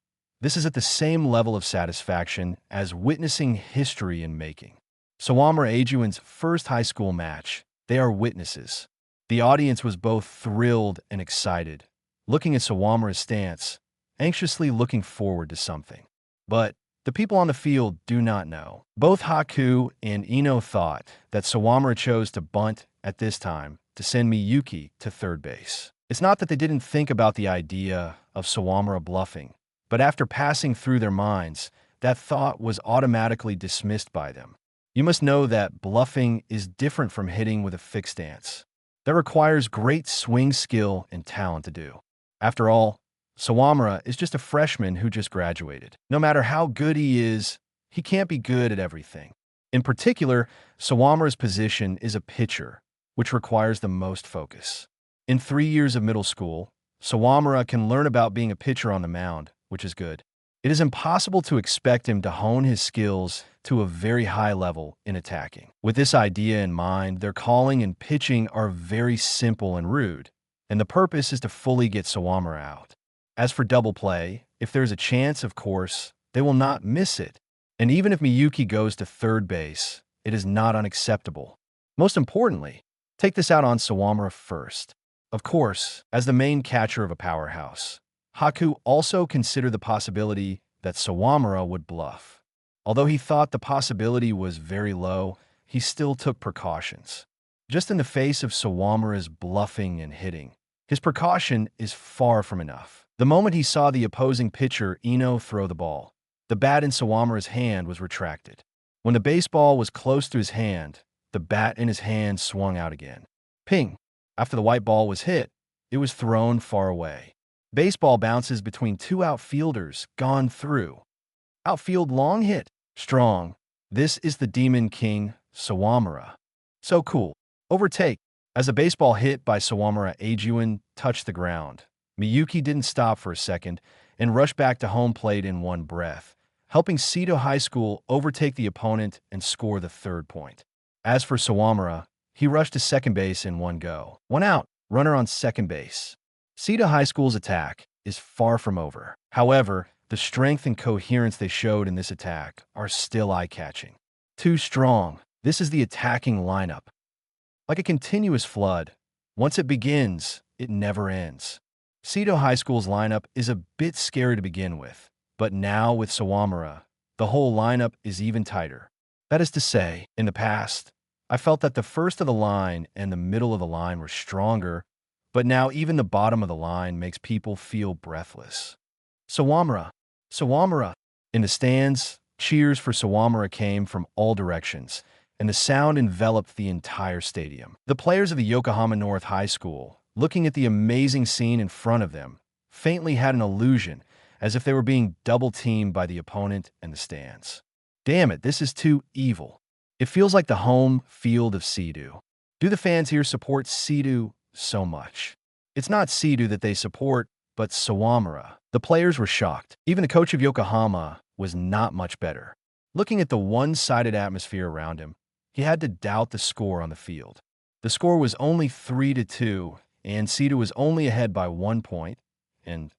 this is at the same level of satisfaction as witnessing history in making. Sawamura Eijun's first high school match, they are witnesses. The audience was both thrilled and excited, looking at Sawamura's stance, anxiously looking forward to something. But the people on the field do not know. Both Haku and Ino thought that Sawamura chose to bunt at this time to send Miyuki to third base. It's not that they didn't think about the idea of Sawamura bluffing, but after passing through their minds, that thought was automatically dismissed by them. You must know that bluffing is different from hitting with a fixed stance. That requires great swing skill and talent to do. After all, Sawamura is just a freshman who just graduated. No matter how good he is, he can't be good at everything. In particular, Sawamura's position is a pitcher, which requires the most focus. In 3 years of middle school, Sawamura can learn about being a pitcher on the mound, which is good. It is impossible to expect him to hone his skills to a very high level in attacking. With this idea in mind, their calling and pitching are very simple and rude, and the purpose is to fully get Sawamura out. As for double play, if there's a chance, of course, they will not miss it. And even if Miyuki goes to third base, it is not unacceptable. Most importantly, take this out on Sawamura first. Of course, as the main catcher of a powerhouse, Haku also considered the possibility that Sawamura would bluff. Although he thought the possibility was very low, he still took precautions. Just in the face of Sawamura's bluffing and hitting, his precaution is far from enough. The moment he saw the opposing pitcher Ino throw the ball, the bat in Sawamura's hand was retracted. When the baseball was close to his hand, the bat in his hand swung out again. Ping! After the white ball was hit, it was thrown far away. Baseball bounces between two outfielders, gone through. Outfield long hit, strong. This is the Demon King, Sawamura. So cool. Overtake. As a baseball hit by Sawamura Eijun touched the ground, Miyuki didn't stop for a second and rushed back to home plate in one breath, helping Seco High School overtake the opponent and score the third point. As for Sawamura, he rushed to second base in one go. 1 out, runner on second base. Seco High School's attack is far from over. However, The strength and coherence they showed in this attack are still eye-catching. Too strong. This is the attacking lineup. Like a continuous flood, once it begins, it never ends. Seto High School's lineup is a bit scary to begin with, but now with Sawamura, the whole lineup is even tighter. That is to say, in the past, I felt that the first of the line and the middle of the line were stronger, but now even the bottom of the line makes people feel breathless. Sawamura! Sawamura! In the stands, cheers for Sawamura came from all directions, and the sound enveloped the entire stadium. The players of the Yokohama North High School, looking at the amazing scene in front of them, faintly had an illusion, as if they were being double-teamed by the opponent and the stands. Damn it, this is too evil. It feels like the home field of Seto. Do the fans here support Seto so much? It's not Seto that they support, but Sawamura. The players were shocked. Even the coach of Yokohama was not much better. Looking at the one-sided atmosphere around him, he had to doubt the score on the field. The score was only 3-2, and Seto was only ahead by 1 point, and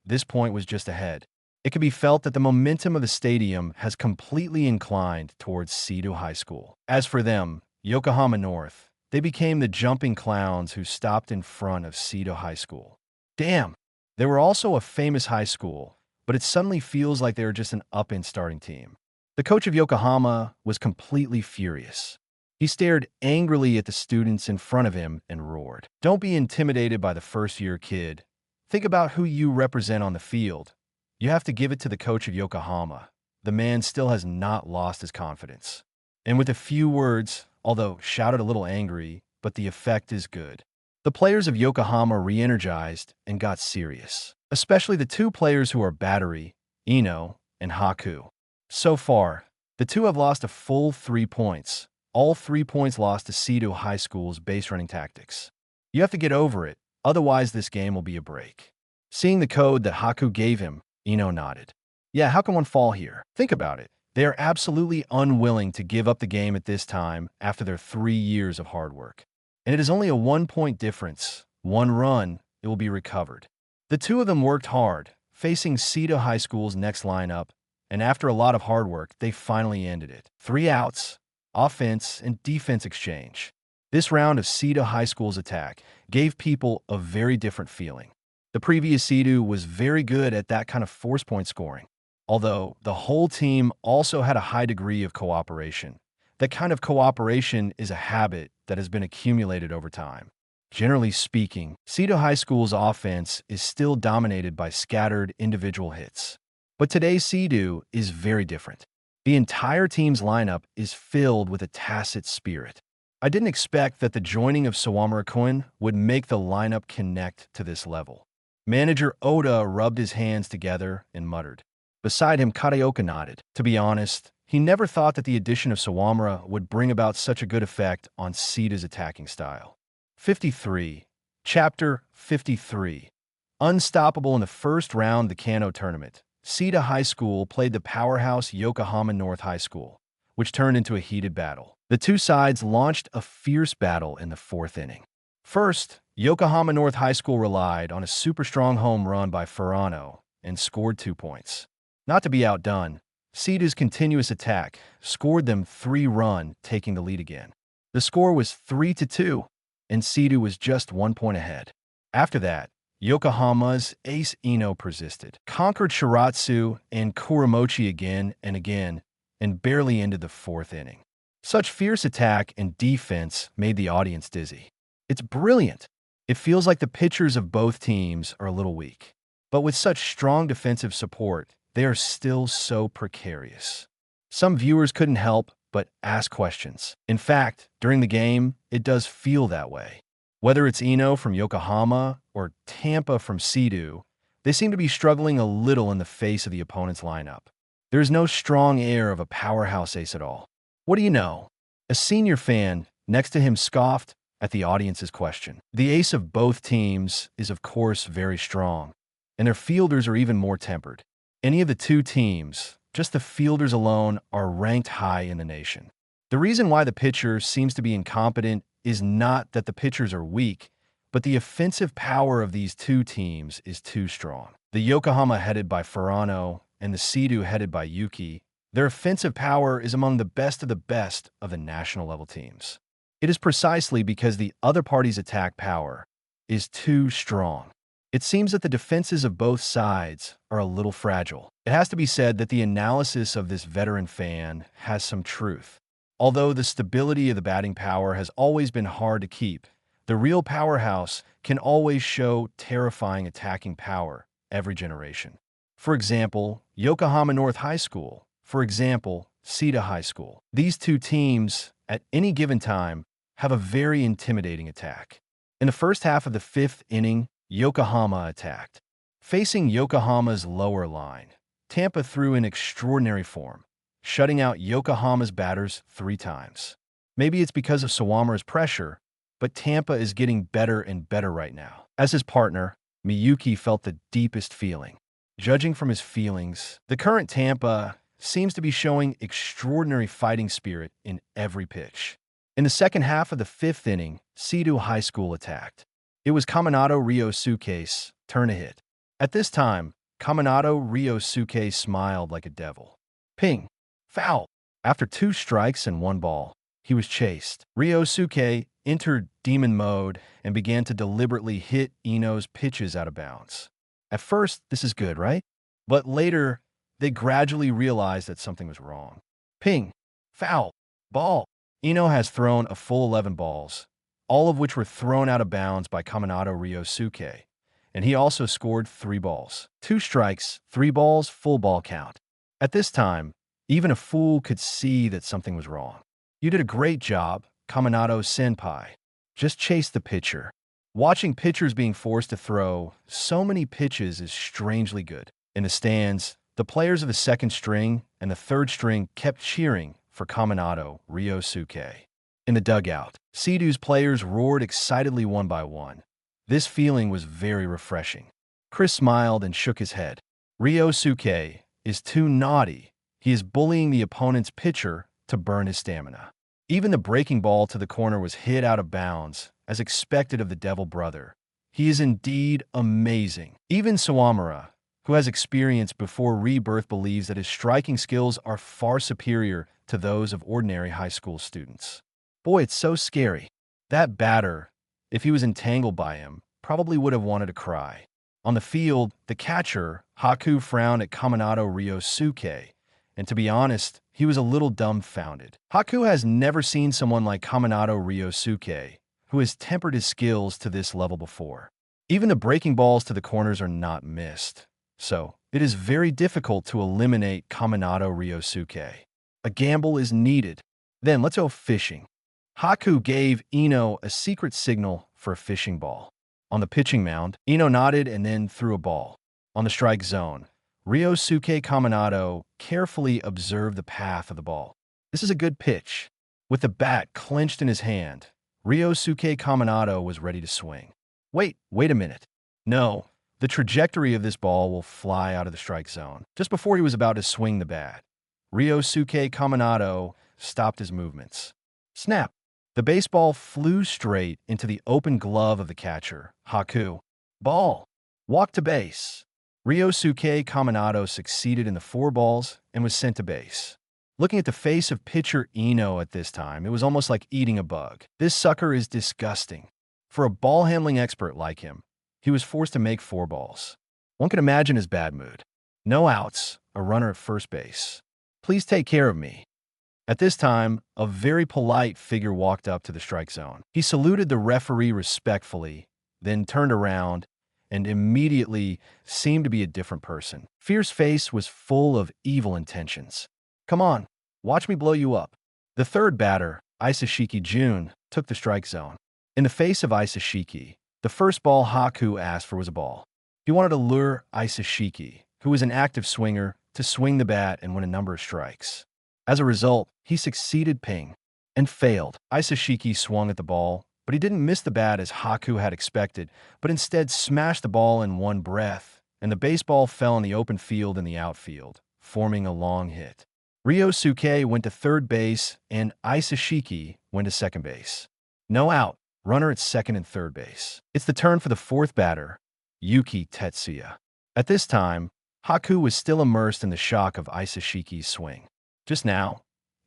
this point was just ahead. It could be felt that the momentum of the stadium has completely inclined towards Seto High School. As for them, Yokohama North, they became the jumping clowns who stopped in front of Seto High School. Damn! They were also a famous high school, but it suddenly feels like they were just an up-and starting team. The coach of Yokohama was completely furious. He stared angrily at the students in front of him and roared. Don't be intimidated by the first-year kid. Think about who you represent on the field. You have to give it to the coach of Yokohama. The man still has not lost his confidence. And with a few words, although shouted a little angry, but the effect is good. The players of Yokohama re-energized and got serious, especially the two players who are battery, Ino and Haku. So far, the two have lost a full 3 points. All 3 points lost to Seto High School's base running tactics. You have to get over it, otherwise this game will be a break. Seeing the code that Haku gave him, Ino nodded. Yeah, how can one fall here? Think about it. They are absolutely unwilling to give up the game at this time after their 3 years of hard work. And it is only a 1 point difference. One run, it will be recovered. The two of them worked hard, facing Seto High School's next lineup, and after a lot of hard work, they finally ended it. 3 outs, offense and defense exchange. This round of Seto High School's attack gave people a very different feeling. The previous Seto was very good at that kind of force point scoring, although the whole team also had a high degree of cooperation. That kind of cooperation is a habit that has been accumulated over time. Generally speaking, Seto High School's offense is still dominated by scattered individual hits. But today's Seto is very different. The entire team's lineup is filled with a tacit spirit. I didn't expect that the joining of Sawamura-kun would make the lineup connect to this level. Manager Oda rubbed his hands together and muttered. Beside him, Kataoka nodded. To be honest, he never thought that the addition of Sawamura would bring about such a good effect on Seto's attacking style. 53. Chapter 53. Unstoppable in the first round of the Kano tournament, Seto High School played the powerhouse Yokohama North High School, which turned into a heated battle. The two sides launched a fierce battle in the 4th inning. First, Yokohama North High School relied on a super strong home run by Furano and scored 2 points. Not to be outdone, Seto's continuous attack scored them 3 runs, taking the lead again. The score was 3-2, and Seto was just 1 point ahead. After that, Yokohama's ace Ino persisted, conquered Shiratsu and Kuramochi again and again, and barely ended the 4th inning. Such fierce attack and defense made the audience dizzy. It's brilliant. It feels like the pitchers of both teams are a little weak. But with such strong defensive support, they are still so precarious. Some viewers couldn't help but ask questions. In fact, during the game, it does feel that way. Whether it's Ino from Yokohama or Tampa from Seto, they seem to be struggling a little in the face of the opponent's lineup. There is no strong air of a powerhouse ace at all. What do you know? A senior fan next to him scoffed at the audience's question. The ace of both teams is of course very strong, and their fielders are even more tempered. Any of the two teams, just the fielders alone, are ranked high in the nation. The reason why the pitcher seems to be incompetent is not that the pitchers are weak, but the offensive power of these two teams is too strong. The Yokohama headed by Furano and the Seidu headed by Yuki, their offensive power is among the best of the national level teams. It is precisely because the other party's attack power is too strong. It seems that the defenses of both sides are a little fragile. It has to be said that the analysis of this veteran fan has some truth. Although the stability of the batting power has always been hard to keep, the real powerhouse can always show terrifying attacking power every generation. For example, Yokohama North High School. For example, Sita High School. These two teams, at any given time, have a very intimidating attack. In the first half of the fifth inning, Yokohama attacked. Facing Yokohama's lower line, Tampa threw in extraordinary form, shutting out Yokohama's batters 3 times. Maybe it's because of Sawamura's pressure, but Tampa is getting better and better right now. As his partner, Miyuki felt the deepest feeling. Judging from his feelings, the current Tampa seems to be showing extraordinary fighting spirit in every pitch. In the second half of the fifth inning, Seidu High School attacked. It was Kaminato Ryosuke's turn to hit. At this time, Kaminato Ryosuke smiled like a devil. Ping! Foul! After 2 strikes and 1 ball, he was chased. Ryosuke entered demon mode and began to deliberately hit Ino's pitches out of bounds. At first, this is good, right? But later, they gradually realized that something was wrong. Ping! Foul! Ball! Ino has thrown a full 11 balls, all of which were thrown out of bounds by Kaminato Ryosuke, and he also scored 3 balls. 2 strikes, 3 balls, full ball count. At this time, even a fool could see that something was wrong. You did a great job, Kaminato Senpai. Just chase the pitcher. Watching pitchers being forced to throw so many pitches is strangely good. In the stands, the players of the second string and the third string kept cheering for Kaminato Ryosuke. In the dugout, Seidu's players roared excitedly one by one. This feeling was very refreshing. Chris smiled and shook his head. Ryosuke is too naughty. He is bullying the opponent's pitcher to burn his stamina. Even the breaking ball to the corner was hit out of bounds, as expected of the Devil Brother. He is indeed amazing. Even Sawamura, who has experience before rebirth, believes that his striking skills are far superior to those of ordinary high school students. Boy, it's so scary. That batter, if he was entangled by him, probably would have wanted to cry. On the field, the catcher, Haku, frowned at Kaminato Ryosuke, and to be honest, he was a little dumbfounded. Haku has never seen someone like Kaminato Ryosuke, who has tempered his skills to this level before. Even the breaking balls to the corners are not missed, so it is very difficult to eliminate Kaminato Ryosuke. A gamble is needed. Then let's go fishing. Haku gave Ino a secret signal for a fishing ball. On the pitching mound, Ino nodded and then threw a ball. On the strike zone, Ryosuke Kaminato carefully observed the path of the ball. This is a good pitch. With the bat clenched in his hand, Ryosuke Kaminato was ready to swing. Wait a minute. No, the trajectory of this ball will fly out of the strike zone. Just before he was about to swing the bat, Ryosuke Kaminato stopped his movements. Snap! The baseball flew straight into the open glove of the catcher, Haku. Ball! Walk to base. Ryosuke Kaminato succeeded in the 4 balls and was sent to base. Looking at the face of pitcher Ino at this time, it was almost like eating a bug. This sucker is disgusting. For a ball-handling expert like him, he was forced to make 4 balls. One can imagine his bad mood. No outs, a runner at first base. Please take care of me. At this time, a very polite figure walked up to the strike zone. He saluted the referee respectfully, then turned around and immediately seemed to be a different person. Fierce face was full of evil intentions. Come on, watch me blow you up. The third batter, Isashiki Jun, took the strike zone. In the face of Isashiki, the first ball Haku asked for was a ball. He wanted to lure Isashiki, who was an active swinger, to swing the bat and win a number of strikes. As a result, he succeeded Ping and failed. Isashiki swung at the ball, but he didn't miss the bat as Haku had expected, but instead smashed the ball in one breath, and the baseball fell in the open field in the outfield, forming a long hit. Ryosuke went to third base, and Isashiki went to second base. No out, runner at second and third base. It's the turn for the fourth batter, Yuki Tetsuya. At this time, Haku was still immersed in the shock of Isashiki's swing. Just now,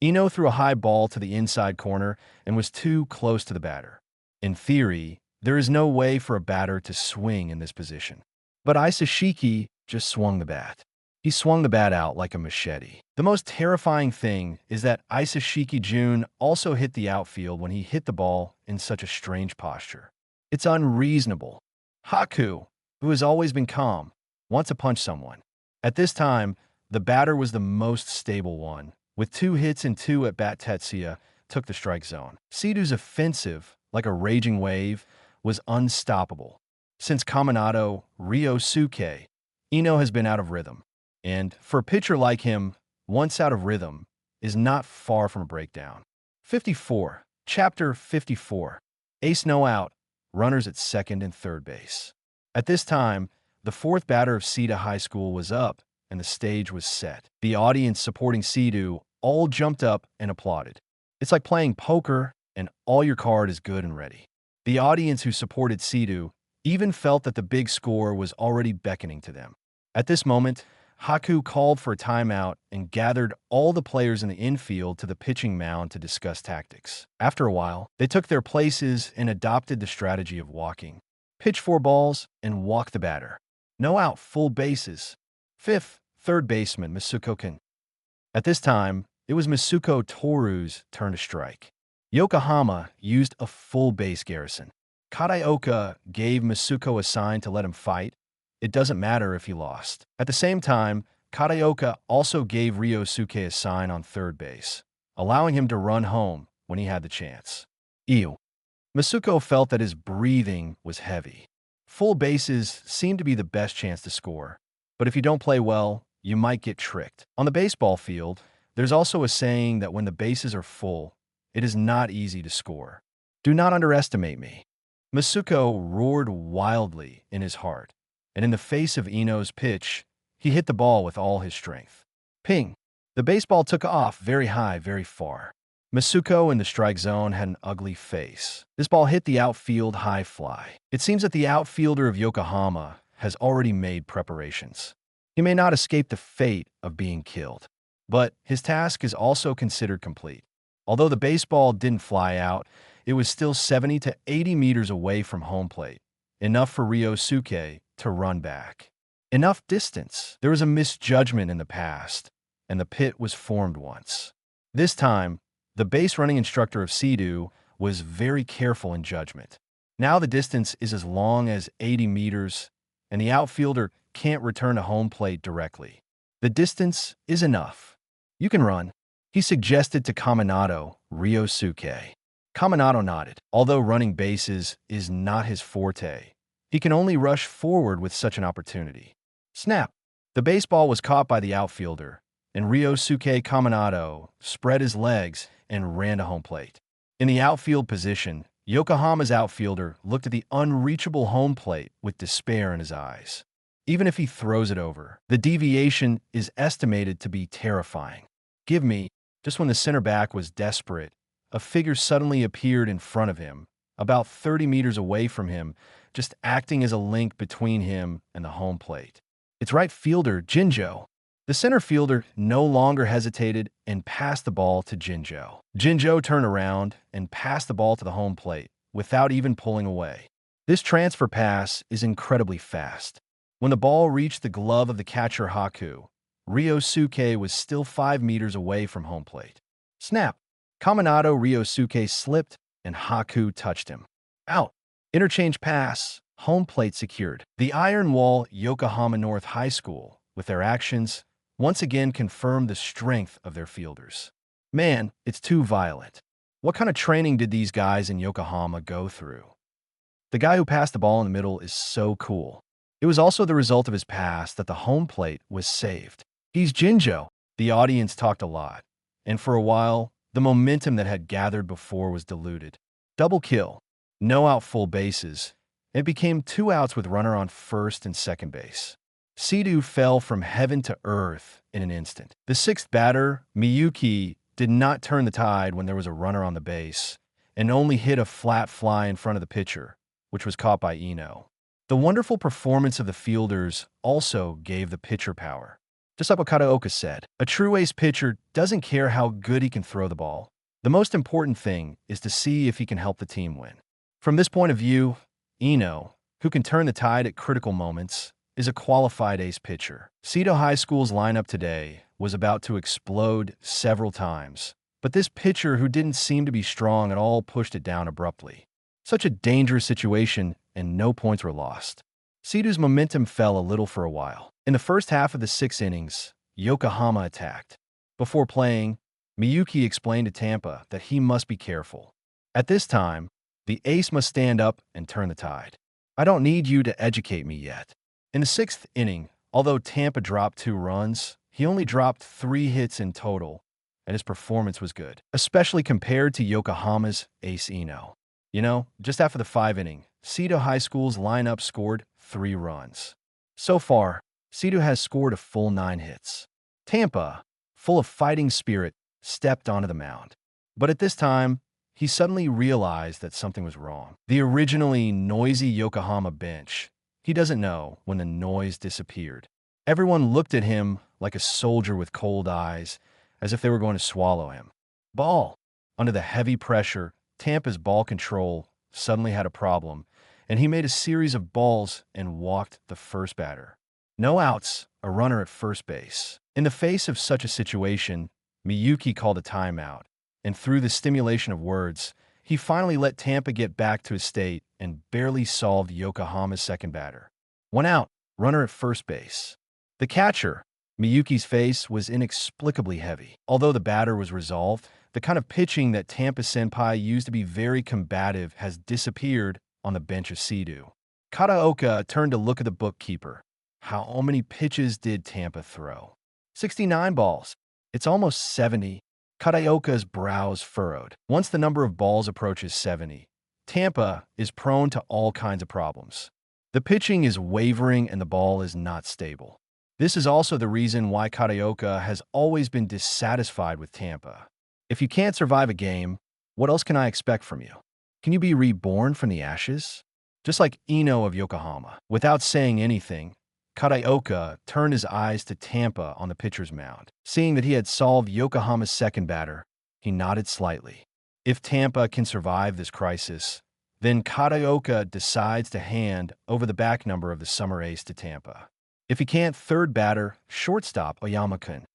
Ino threw a high ball to the inside corner and was too close to the batter. In theory, there is no way for a batter to swing in this position. But Isashiki just swung the bat. He swung the bat out like a machete. The most terrifying thing is that Isashiki Jun also hit the outfield when he hit the ball in such a strange posture. It's unreasonable. Haku, who has always been calm, wants to punch someone. At this time, the batter was the most stable one. With 2 hits and 2 at bat, Tetsuya took the strike zone. Sidu's offensive, like a raging wave, was unstoppable. Since Kaminado Ryosuke, Ino has been out of rhythm. And for a pitcher like him, once out of rhythm is not far from a breakdown. 54. Chapter 54. Ace no out, runners at second and third base. At this time, the 4th batter of Sita High School was up, and the stage was set. The audience supporting Sidu all jumped up and applauded. It's like playing poker, and all your card is good and ready. The audience who supported Sidu even felt that the big score was already beckoning to them. At this moment, Haku called for a timeout and gathered all the players in the infield to the pitching mound to discuss tactics. After a while, they took their places and adopted the strategy of walking. Pitch 4 balls and walk the batter. No out, full bases. 5th, third baseman Masuko Ken. At this time, it was Masuko Toru's turn to strike. Yokohama used a full base garrison. Kataoka gave Masuko a sign to let him fight. It doesn't matter if he lost. At the same time, Kataoka also gave Ryosuke a sign on third base, allowing him to run home when he had the chance. Ew. Masuko felt that his breathing was heavy. Full bases seem to be the best chance to score, but if you don't play well, you might get tricked. On the baseball field, there's also a saying that when the bases are full, it is not easy to score. Do not underestimate me. Masuko roared wildly in his heart, and in the face of Ino's pitch, he hit the ball with all his strength. Ping! The baseball took off very high, very far. Masuko in the strike zone had an ugly face. This ball hit the outfield high fly. It seems that the outfielder of Yokohama has already made preparations. He may not escape the fate of being killed, but his task is also considered complete. Although the baseball didn't fly out, it was still 70 to 80 meters away from home plate, enough for Ryosuke to run back. Enough distance. There was a misjudgment in the past, and the pit was formed once. This time, the base running instructor of Sidu was very careful in judgment. Now the distance is as long as 80 meters, and the outfielder can't return to home plate directly. The distance is enough. You can run, he suggested to Kaminado Ryosuke. Kaminado nodded. Although running bases is not his forte, he can only rush forward with such an opportunity. Snap! The baseball was caught by the outfielder, and Ryosuke Kaminado spread his legs and ran to home plate. In the outfield position, Yokohama's outfielder looked at the unreachable home plate with despair in his eyes. Even if he throws it over, the deviation is estimated to be terrifying. Give me, just when the center back was desperate, a figure suddenly appeared in front of him, about 30 meters away from him, just acting as a link between him and the home plate. It's right fielder Jinjo. The center fielder no longer hesitated and passed the ball to Jinjo. Jinjo turned around and passed the ball to the home plate without even pulling away. This transfer pass is incredibly fast. When the ball reached the glove of the catcher Haku, Ryosuke was still 5 meters away from home plate. Snap! Kaminado Ryosuke slipped and Haku touched him. Out! Interchange pass, home plate secured. The Iron Wall Yokohama North High School, with their actions, once again confirmed the strength of their fielders. Man, it's too violent. What kind of training did these guys in Yokohama go through? The guy who passed the ball in the middle is so cool. It was also the result of his pass that the home plate was saved. He's Jinjo. The audience talked a lot, and for a while, the momentum that had gathered before was diluted. Double kill, no out, full bases. It became 2 outs with runner on first and second base. Sidu fell from heaven to earth in an instant. The 6th batter, Miyuki, did not turn the tide when there was a runner on the base and only hit a flat fly in front of the pitcher, which was caught by Ino. The wonderful performance of the fielders also gave the pitcher power. Just like what Kataoka said, a true ace pitcher doesn't care how good he can throw the ball. The most important thing is to see if he can help the team win. From this point of view, Ino, who can turn the tide at critical moments, is a qualified ace pitcher. Seto High School's lineup today was about to explode several times, but this pitcher who didn't seem to be strong at all pushed it down abruptly. Such a dangerous situation, and no points were lost. Seto's momentum fell a little for a while. In the first half of the 6 innings, Yokohama attacked. Before playing, Miyuki explained to Tampa that he must be careful. At this time, the ace must stand up and turn the tide. I don't need you to educate me yet. In the 6th inning, although Tampa dropped 2 runs, he only dropped 3 hits in total, and his performance was good, especially compared to Yokohama's ace Ino. Just after the 5th inning, Seto High School's lineup scored 3 runs. So far, Seto has scored a full 9 hits. Tampa, full of fighting spirit, stepped onto the mound. But at this time, he suddenly realized that something was wrong. The originally noisy Yokohama bench, he doesn't know when the noise disappeared. Everyone looked at him like a soldier with cold eyes, as if they were going to swallow him. Ball. Under the heavy pressure, Tampa's ball control suddenly had a problem, and he made a series of balls and walked the first batter. No outs, a runner at first base. In the face of such a situation, Miyuki called a timeout, and through the stimulation of words, he finally let Tampa get back to his state and barely solved Yokohama's second batter. 1 out, runner at first base. The catcher, Miyuki's face was inexplicably heavy. Although the batter was resolved, the kind of pitching that Tampa Senpai used to be very combative has disappeared on the bench of Seto. Kataoka turned to look at the bookkeeper. How many pitches did Tampa throw? 69 balls. It's almost 70. Kataoka's brows furrowed. Once the number of balls approaches 70, Tampa is prone to all kinds of problems. The pitching is wavering and the ball is not stable. This is also the reason why Kataoka has always been dissatisfied with Tampa. If you can't survive a game, what else can I expect from you? Can you be reborn from the ashes? Just like Ino of Yokohama. Without saying anything, Kataoka turned his eyes to Tampa on the pitcher's mound. Seeing that he had solved Yokohama's second batter, he nodded slightly. If Tampa can survive this crisis, then Kataoka decides to hand over the back number of the summer ace to Tampa. If he can't, third batter, shortstop Oyama-kun.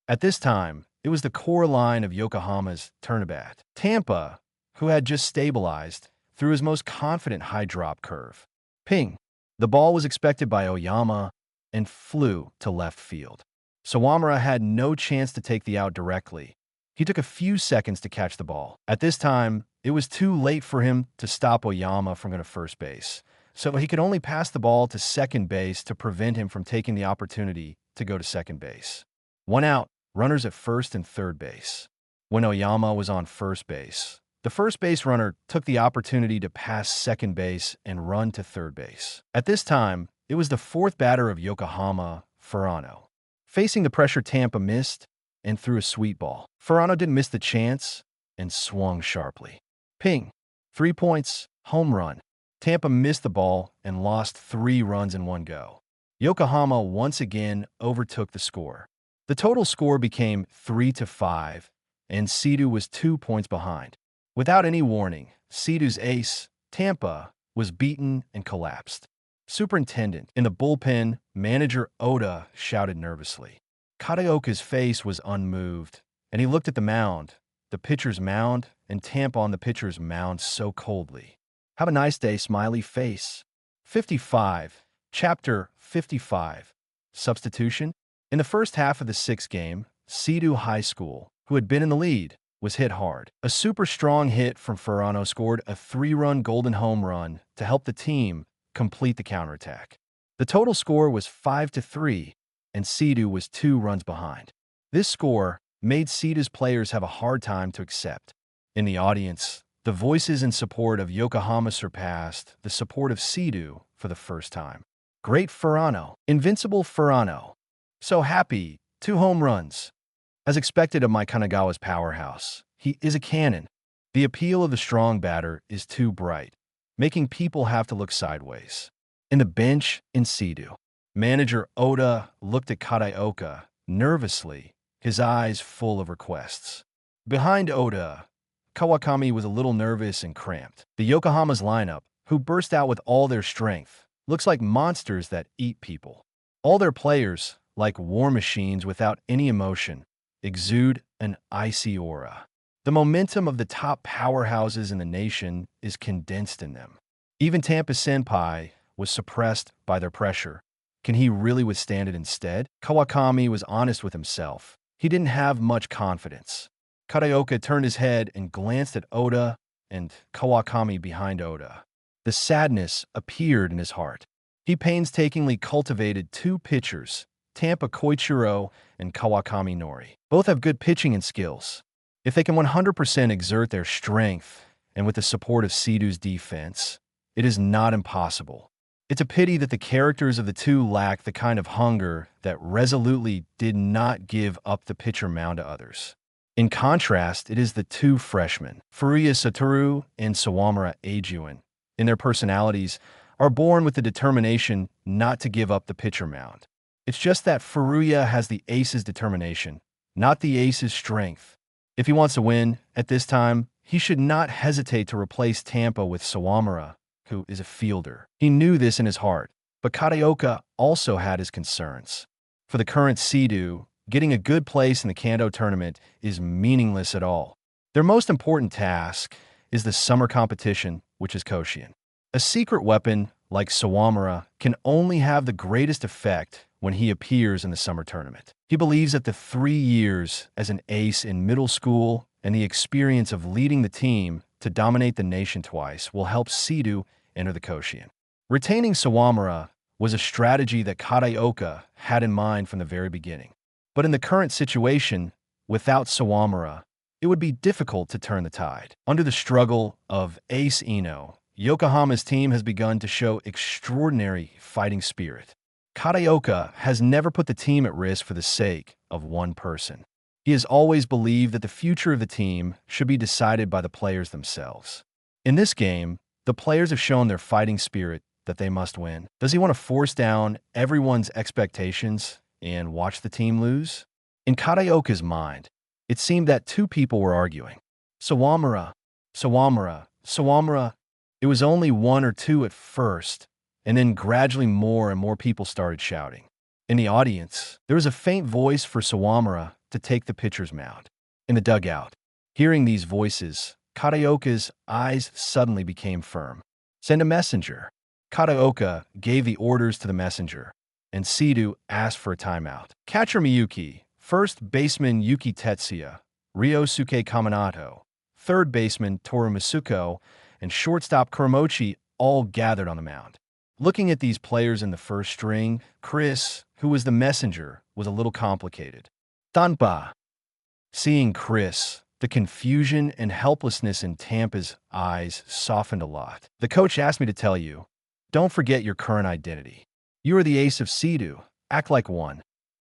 At this time, it was the core line of Yokohama's turn to bat. Tampa, who had just stabilized, threw his most confident high drop curve. Ping! The ball was expected by Oyama and flew to left field. Sawamura had no chance to take the out directly. He took a few seconds to catch the ball. At this time, it was too late for him to stop Oyama from going to first base, so he could only pass the ball to second base to prevent him from taking the opportunity to go to second base. 1 out, runners at first and third base. When Oyama was on first base, the first base runner took the opportunity to pass second base and run to third base. At this time, it was the 4th batter of Yokohama, Furano. Facing the pressure, Tampa missed and threw a sweet ball. Furano didn't miss the chance and swung sharply. Ping! 3 points, home run. Tampa missed the ball and lost 3 runs in one go. Yokohama once again overtook the score. The total score became 3-5, and Seto was 2 points behind. Without any warning, Seto's ace, Tampa, was beaten and collapsed. Superintendent. In the bullpen, manager Oda shouted nervously. Kataoka's face was unmoved, and he looked at the mound, the pitcher's mound, and Tampa on the pitcher's mound so coldly. Have a nice day, smiley face. 55. Chapter 55. Substitution. In the first half of the 6th game, Seto High School, who had been in the lead, was hit hard. A super strong hit from Furano scored a 3-run golden home run to help the team complete the counterattack. The total score was 5-3, and Seto was 2 runs behind. This score made Seto's players have a hard time to accept. In the audience, the voices in support of Yokohama surpassed the support of Seto for the first time. Great Furano. Invincible Furano. So happy. 2 home runs. As expected of my Kanagawa's powerhouse, he is a cannon. The appeal of the strong batter is too bright, making people have to look sideways. In the bench in Sedu, manager Oda looked at Kataoka nervously, his eyes full of requests. Behind Oda, Kawakami was a little nervous and cramped. The Yokohama's lineup, who burst out with all their strength, looks like monsters that eat people. All their players, like war machines without any emotion, exude an icy aura. The momentum of the top powerhouses in the nation is condensed in them. Even Tampa Senpai was suppressed by their pressure. Can he really withstand it instead? Kawakami was honest with himself. He didn't have much confidence. Kataoka turned his head and glanced at Oda and Kawakami behind Oda. The sadness appeared in his heart. He painstakingly cultivated two pitchers, Tampa Koichiro and Kawakami Nori. Both have good pitching and skills. If they can 100% exert their strength, and with the support of Sedu's defense, it is not impossible. It's a pity that the characters of the two lack the kind of hunger that resolutely did not give up the pitcher mound to others. In contrast, it is the two freshmen, Furuya Satoru and Sawamura Eijun, in their personalities, are born with the determination not to give up the pitcher mound. It's just that Furuya has the ace's determination, not the ace's strength. If he wants to win, at this time, he should not hesitate to replace Tampa with Sawamura, who is a fielder. He knew this in his heart, but Kataoka also had his concerns. For the current Sedu, getting a good place in the Kando tournament is meaningless at all. Their most important task is the summer competition, which is Koshien. A secret weapon like Sawamura can only have the greatest effect when he appears in the summer tournament. He believes that the 3 years as an ace in middle school and the experience of leading the team to dominate the nation twice will help Sedu enter the Koshien. Retaining Sawamura was a strategy that Kataoka had in mind from the very beginning. But in the current situation, without Sawamura, it would be difficult to turn the tide. Under the struggle of Ace Ino, Yokohama's team has begun to show extraordinary fighting spirit. Kataoka has never put the team at risk for the sake of one person. He has always believed that the future of the team should be decided by the players themselves. In this game, the players have shown their fighting spirit that they must win. Does he want to force down everyone's expectations and watch the team lose? In Kataoka's mind, it seemed that two people were arguing. Sawamura, Sawamura, Sawamura. It was only one or two at first, and then gradually more and more people started shouting. In the audience, there was a faint voice for Sawamura to take the pitcher's mound. In the dugout, hearing these voices, Kataoka's eyes suddenly became firm. Send a messenger. Kataoka gave the orders to the messenger, and Sedu asked for a timeout. Catcher Miyuki, first baseman Yuki Tetsuya, Ryosuke Kaminato, third baseman Toru Masuko, and shortstop Kuramochi all gathered on the mound. Looking at these players in the first string, Chris, who was the messenger, was a little complicated. Tanpa. Seeing Chris, the confusion and helplessness in Tampa's eyes softened a lot. The coach asked me to tell you, don't forget your current identity. You are the ace of Sedu. Act like one.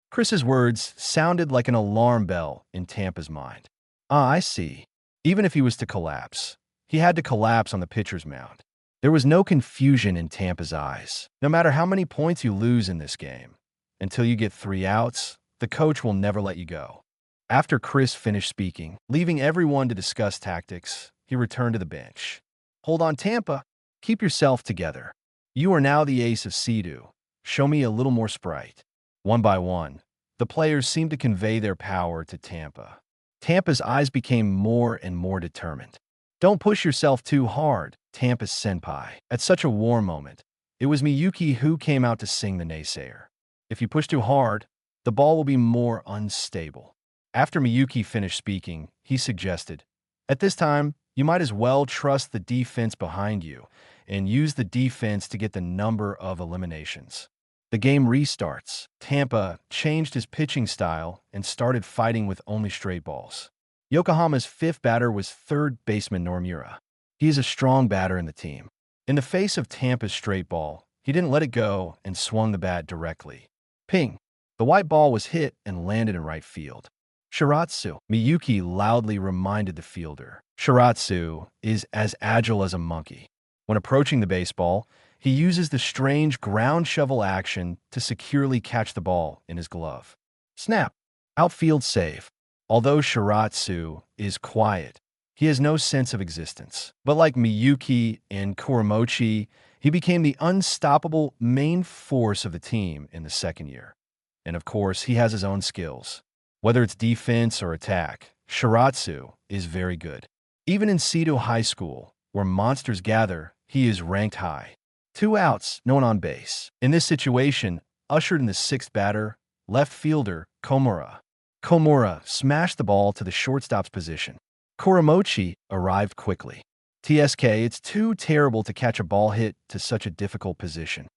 Chris's words sounded like an alarm bell in Tampa's mind. Ah, I see. Even if he was to collapse, he had to collapse on the pitcher's mound. There was no confusion in Tampa's eyes. No matter how many points you lose in this game, until you get 3 outs, the coach will never let you go. After Chris finished speaking, leaving everyone to discuss tactics, he returned to the bench. Hold on, Tampa. Keep yourself together. You are now the ace of Sedu. Show me a little more sprite. One by one, the players seemed to convey their power to Tampa. Tampa's eyes became more and more determined. Don't push yourself too hard, Tampa Senpai. At such a war moment, it was Miyuki who came out to sing the naysayer. If you push too hard, the ball will be more unstable. After Miyuki finished speaking, he suggested, at this time, you might as well trust the defense behind you and use the defense to get the number of eliminations. The game restarts. Tampa changed his pitching style and started fighting with only straight balls. Yokohama's fifth batter was third baseman Normura. He is a strong batter in the team. In the face of Tampa's straight ball, he didn't let it go and swung the bat directly. Ping! The white ball was hit and landed in right field. Shiratsu, Miyuki loudly reminded the fielder. Shiratsu is as agile as a monkey. When approaching the baseball, He uses the strange ground shovel action to securely catch the ball in his glove. Snap. Outfield save. Although Shiratsu is quiet, he has no sense of existence. But like Miyuki and Kuramochi, he became the unstoppable main force of the team in the second year. And of course, he has his own skills. Whether it's defense or attack, Shiratsu is very good. Even in Seto High School, where monsters gather, he is ranked high. 2 outs, no one on base. In this situation, ushered in the 6th batter, left fielder Komura. Komura smashed the ball to the shortstop's position. Kuramochi arrived quickly. TSK, it's too terrible to catch a ball hit to such a difficult position.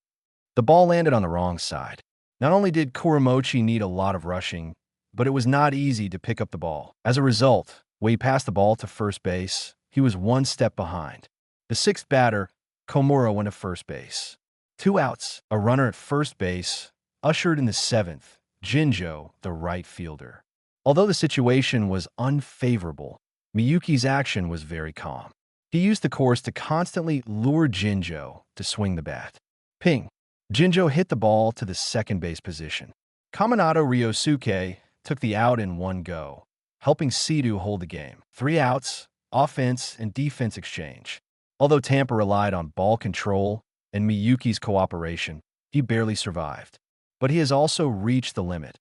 The ball landed on the wrong side. Not only did Kuramochi need a lot of rushing, but it was not easy to pick up the ball. As a result, when he passed the ball to first base, he was 1 step behind. The 6th batter, Komura, went to first base. 2 outs, a runner at first base, ushered in the 7th, Jinjo, the right fielder. Although the situation was unfavorable, Miyuki's action was very calm. He used the course to constantly lure Jinjo to swing the bat. Ping. Jinjo hit the ball to the second base position. Kaminato Ryosuke took the out in 1 go, helping Seto hold the game. 3 outs, offense and defense exchange. Although Tampa relied on ball control and Miyuki's cooperation, he barely survived. But he has also reached the limit,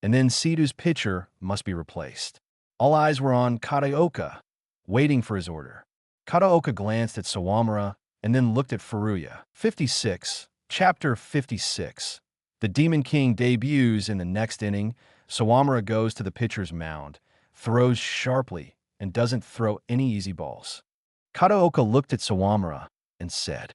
and then Seto's pitcher must be replaced. All eyes were on Kataoka, waiting for his order. Kataoka glanced at Sawamura and then looked at Furuya. 56, Chapter 56. The Demon King debuts in the next inning. Sawamura goes to the pitcher's mound, throws sharply, and doesn't throw any easy balls. Kataoka looked at Sawamura and said,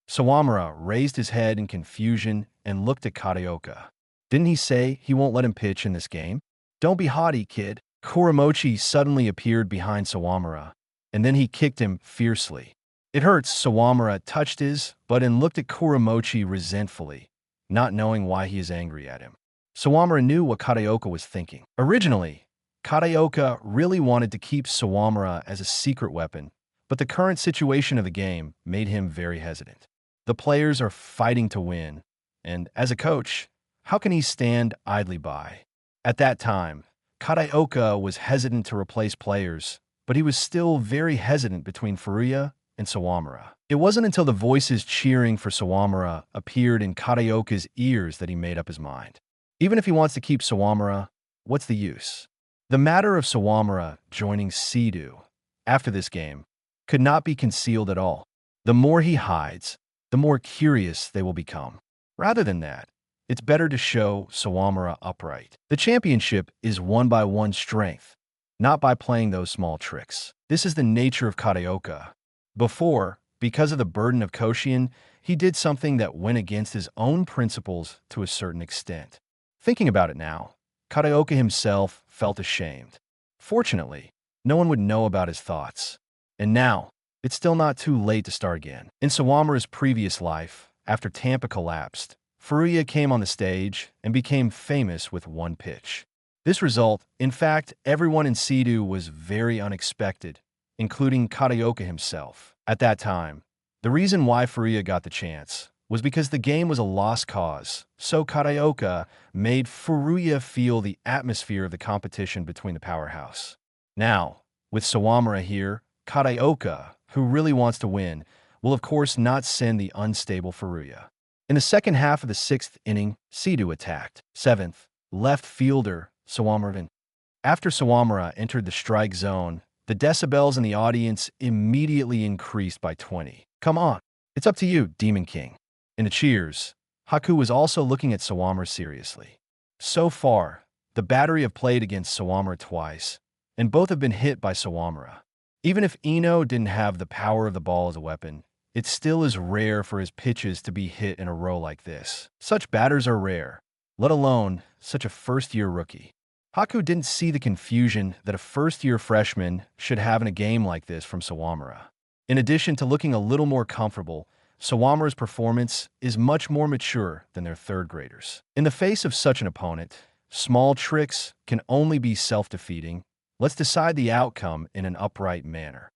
Sawamura raised his head in confusion and looked at Kataoka. Didn't he say he won't let him pitch in this game? Don't be haughty, kid. Kuramochi suddenly appeared behind Sawamura, and then he kicked him fiercely. It hurts. Sawamura touched his butt and looked at Kuramochi resentfully, not knowing why he is angry at him. Sawamura knew what Kataoka was thinking. Originally, Kataoka really wanted to keep Sawamura as a secret weapon, but the current situation of the game made him very hesitant. The players are fighting to win, and as a coach, how can he stand idly by? At that time, Kataoka was hesitant to replace players, but he was still very hesitant between Furuya and Sawamura. It wasn't until the voices cheering for Sawamura appeared in Kataoka's ears that he made up his mind. Even if he wants to keep Sawamura, what's the use? The matter of Sawamura joining Seto after this game could not be concealed at all. The more he hides, the more curious they will become. Rather than that, it's better to show Sawamura upright. The championship is won by one's strength, not by playing those small tricks. This is the nature of Kataoka. Before, because of the burden of Koshien, he did something that went against his own principles to a certain extent. Thinking about it now, Kataoka himself felt ashamed. Fortunately, no one would know about his thoughts. And now, it's still not too late to start again. In Sawamura's previous life, after Tampa collapsed, Furuya came on the stage and became famous with 1 pitch. This result, in fact, everyone in Seto was very unexpected, including Kataoka himself. At that time, the reason why Furuya got the chance was because the game was a lost cause, so Kataoka made Furuya feel the atmosphere of the competition between the powerhouse. Now, with Sawamura here, Kataoka, who really wants to win, will of course not send the unstable Furuya. In the second half of the 6th inning, Seto attacked. 7th, left fielder Sawamura. After Sawamura entered the strike zone, the decibels in the audience immediately increased by 20. Come on, it's up to you, Demon King. In the cheers, Haku was also looking at Sawamura seriously. So far, the battery have played against Sawamura twice, and both have been hit by Sawamura. Even if Ino didn't have the power of the ball as a weapon, it still is rare for his pitches to be hit in a row like this. Such batters are rare, let alone such a first-year rookie. Haku didn't see the confusion that a first-year freshman should have in a game like this from Sawamura. In addition to looking a little more comfortable, Sawamura's performance is much more mature than their third graders. In the face of such an opponent, small tricks can only be self-defeating. Let's decide the outcome in an upright manner.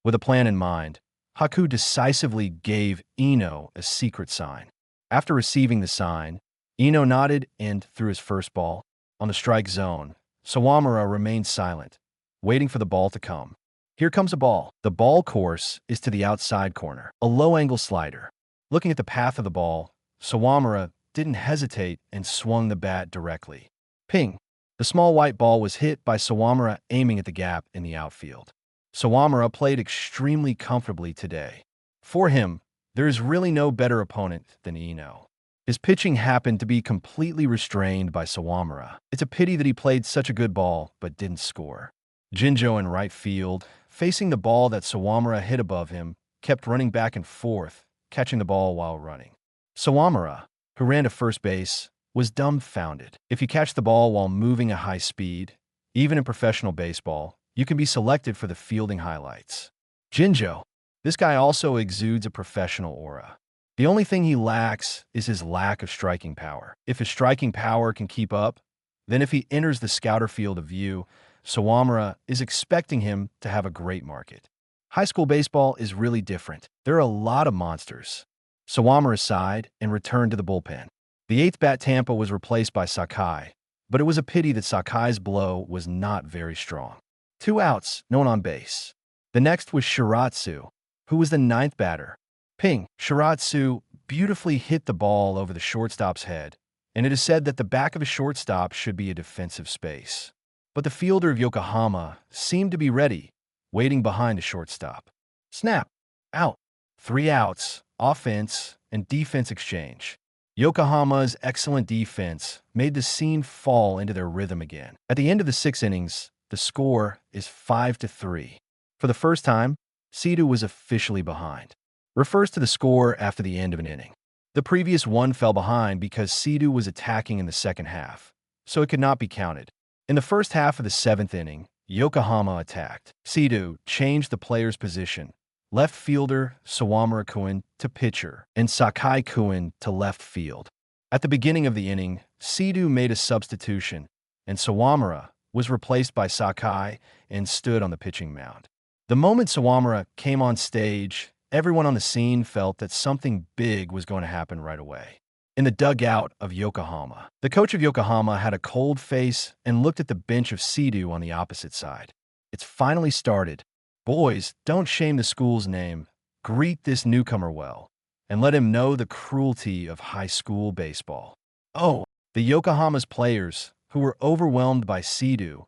With a plan in mind, Haku decisively gave Ino a secret sign. After receiving the sign, Ino nodded and threw his first ball. On the strike zone, Sawamura remained silent, waiting for the ball to come. Here comes a ball. The ball course is to the outside corner, a low-angle slider. Looking at the path of the ball, Sawamura didn't hesitate and swung the bat directly. Ping! The small white ball was hit by Sawamura aiming at the gap in the outfield. Sawamura played extremely comfortably today. For him, there is really no better opponent than Ino. His pitching happened to be completely restrained by Sawamura. It's a pity that he played such a good ball but didn't score. Jinjo in right field, facing the ball that Sawamura hit above him, kept running back and forth, catching the ball while running. Sawamura, who ran to first base, was dumbfounded. If you catch the ball while moving at high speed, even in professional baseball, you can be selected for the fielding highlights. Jinjo, this guy also exudes a professional aura. The only thing he lacks is his lack of striking power. If his striking power can keep up, then if he enters the scouter field of view, Sawamura is expecting him to have a great market. High school baseball is really different. There are a lot of monsters. Sawamura sighed and returned to the bullpen. The eighth bat Tampa was replaced by Sakai, but it was a pity that Sakai's blow was not very strong. 2 outs, no one on base. The next was Shiratsu, who was the ninth batter. Ping! Shiratsu beautifully hit the ball over the shortstop's head, and it is said that the back of a shortstop should be a defensive space. But the fielder of Yokohama seemed to be ready, waiting behind a shortstop. Snap! Out! 3 outs, offense and defense exchange. Yokohama's excellent defense made the scene fall into their rhythm again. At the end of the 6 innings, the score is 5-3. For the first time, Seco was officially behind. Refers to the score after the end of an inning. The previous one fell behind because Seco was attacking in the second half, so it could not be counted. In the first half of the 7th inning, Yokohama attacked. Seco changed the player's position. Left fielder Sawamura Kuin to pitcher and Sakai Kuin to left field. At the beginning of the inning, Seco made a substitution, and Sawamura was replaced by Sakai and stood on the pitching mound. The moment Sawamura came on stage, everyone on the scene felt that something big was going to happen right away. In the dugout of Yokohama, the coach of Yokohama had a cold face and looked at the bench of Seco on the opposite side. It's finally started. Boys, don't shame the school's name. Greet this newcomer well, and let him know the cruelty of high school baseball. Oh, the Yokohama's players, who were overwhelmed by Seco,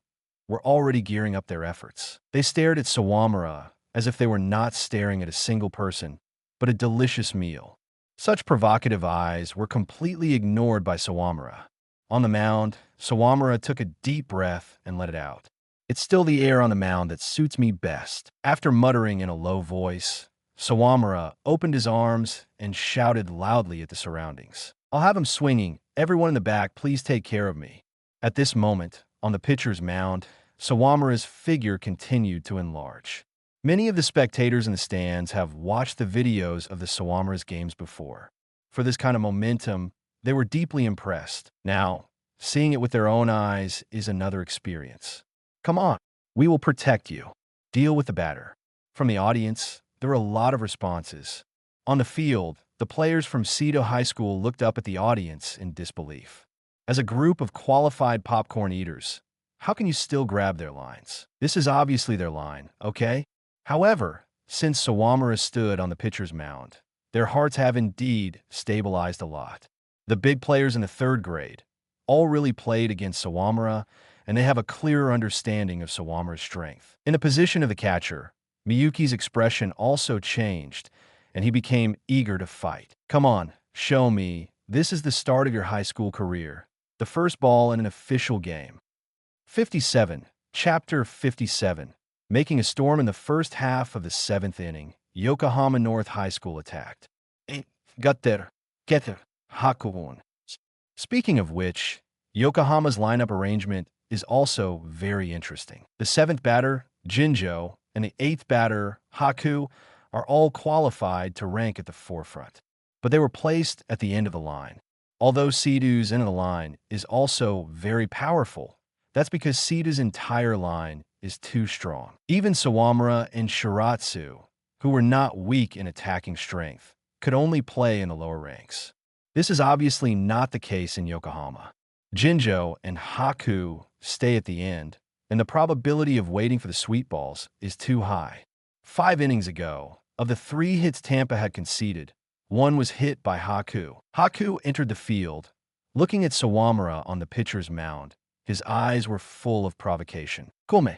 were already gearing up their efforts. They stared at Sawamura as if they were not staring at a single person, but a delicious meal. Such provocative eyes were completely ignored by Sawamura. On the mound, Sawamura took a deep breath and let it out. It's still the air on the mound that suits me best. After muttering in a low voice, Sawamura opened his arms and shouted loudly at the surroundings. I'll have him swinging. Everyone in the back, please take care of me. At this moment, on the pitcher's mound, Sawamura's figure continued to enlarge. Many of the spectators in the stands have watched the videos of the Sawamura's games before. For this kind of momentum, they were deeply impressed. Now, seeing it with their own eyes is another experience. Come on, we will protect you. Deal with the batter. From the audience, there were a lot of responses. On the field, the players from Seto High School looked up at the audience in disbelief. As a group of qualified popcorn eaters, how can you still grab their lines? This is obviously their line, okay? However, since Sawamura stood on the pitcher's mound, their hearts have indeed stabilized a lot. The big players in the 3rd grade all really played against Sawamura, and they have a clearer understanding of Sawamura's strength. In the position of the catcher, Miyuki's expression also changed, and he became eager to fight. Come on, show me. This is the start of your high school career. The first ball in an official game. 57, Chapter 57. Making a storm in the first half of the 7th inning, Yokohama North High School attacked. Getter, Hakuon. Speaking of which, Yokohama's lineup arrangement is also very interesting. The 7th batter, Jinjo, and the 8th batter, Haku, are all qualified to rank at the forefront, but they were placed at the end of the line. Although Seto's end of the line is also very powerful, that's because Seto's entire line is too strong. Even Sawamura and Shiratsu, who were not weak in attacking strength, could only play in the lower ranks. This is obviously not the case in Yokohama. Jinjo and Haku stay at the end, and the probability of waiting for the sweet balls is too high. 5 innings ago, of the 3 hits Tampa had conceded, 1 was hit by Haku. Haku entered the field, looking at Sawamura on the pitcher's mound. His eyes were full of provocation. Kulme.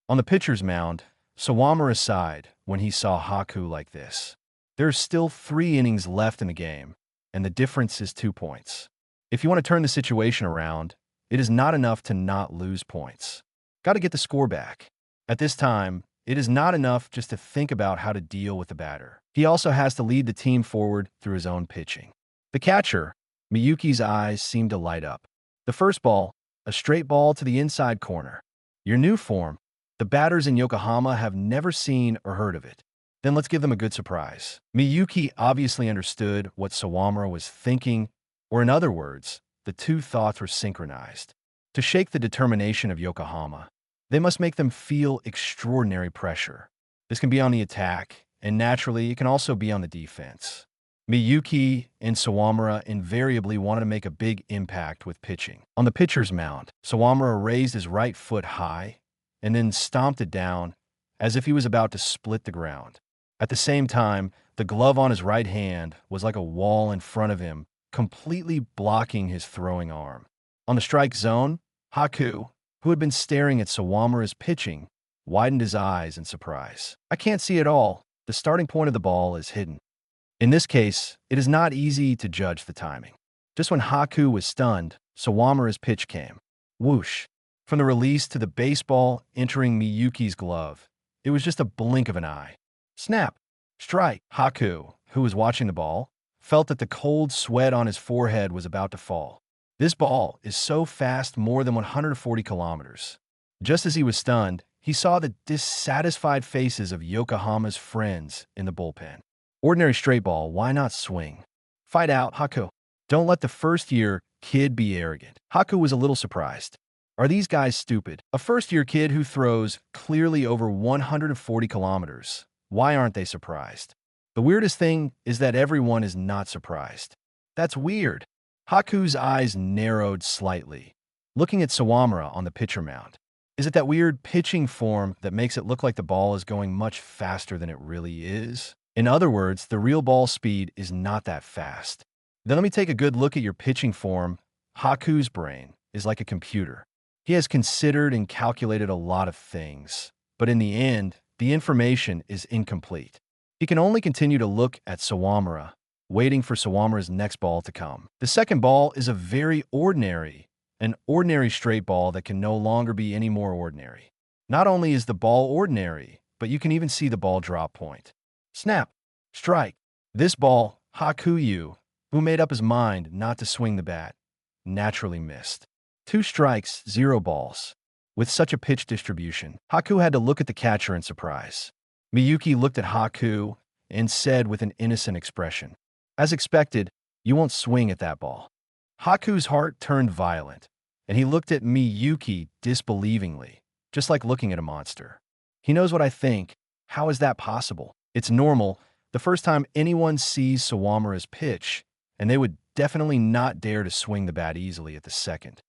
On the pitcher's mound, Sawamura sighed when he saw Haku like this. There's still 3 innings left in the game, and the difference is 2 points. If you want to turn the situation around, it is not enough to not lose points. Got to get the score back. At this time, it is not enough just to think about how to deal with the batter. He also has to lead the team forward through his own pitching. The catcher, Miyuki's eyes seemed to light up. The first ball, a straight ball to the inside corner. Your new form. The batters in Yokohama have never seen or heard of it. Then let's give them a good surprise. Miyuki obviously understood what Sawamura was thinking, or in other words, the 2 thoughts were synchronized. To shake the determination of Yokohama, they must make them feel extraordinary pressure. This can be on the attack, and naturally, it can also be on the defense. Miyuki and Sawamura invariably wanted to make a big impact with pitching. On the pitcher's mound, Sawamura raised his right foot high and then stomped it down as if he was about to split the ground. At the same time, the glove on his right hand was like a wall in front of him, completely blocking his throwing arm. On the strike zone, Haku, who had been staring at Sawamura's pitching, widened his eyes in surprise. I can't see it all. The starting point of the ball is hidden. In this case, it is not easy to judge the timing. Just when Haku was stunned, Sawamura's pitch came. Whoosh. From the release to the baseball entering Miyuki's glove, it was just a blink of an eye. Snap. Strike. Haku, who was watching the ball, felt that the cold sweat on his forehead was about to fall. This ball is so fast, more than 140 kilometers. Just as he was stunned, he saw the dissatisfied faces of Yokohama's friends in the bullpen. Ordinary straight ball, why not swing? Fight out, Haku. Don't let the first-year kid be arrogant. Haku was a little surprised. Are these guys stupid? A first-year kid who throws clearly over 140 kilometers. Why aren't they surprised? The weirdest thing is that everyone is not surprised. That's weird. Haku's eyes narrowed slightly, looking at Sawamura on the pitcher mound. Is it that weird pitching form that makes it look like the ball is going much faster than it really is? In other words, the real ball speed is not that fast. Then let me take a good look at your pitching form. Haku's brain is like a computer. He has considered and calculated a lot of things, but in the end, the information is incomplete. He can only continue to look at Sawamura, waiting for Sawamura's next ball to come. The second ball is an ordinary straight ball that can no longer be any more ordinary. Not only is the ball ordinary, but you can even see the ball drop point. Snap. Strike. This ball, Haku, who made up his mind not to swing the bat, naturally missed. 2 strikes, 0 balls. With such a pitch distribution, Haku had to look at the catcher in surprise. Miyuki looked at Haku and said with an innocent expression, "As expected, you won't swing at that ball." Haku's heart turned violent, and he looked at Miyuki disbelievingly, just like looking at a monster. He knows what I think. How is that possible? It's normal, the first time anyone sees Sawamura's pitch, and they would definitely not dare to swing the bat easily at the second.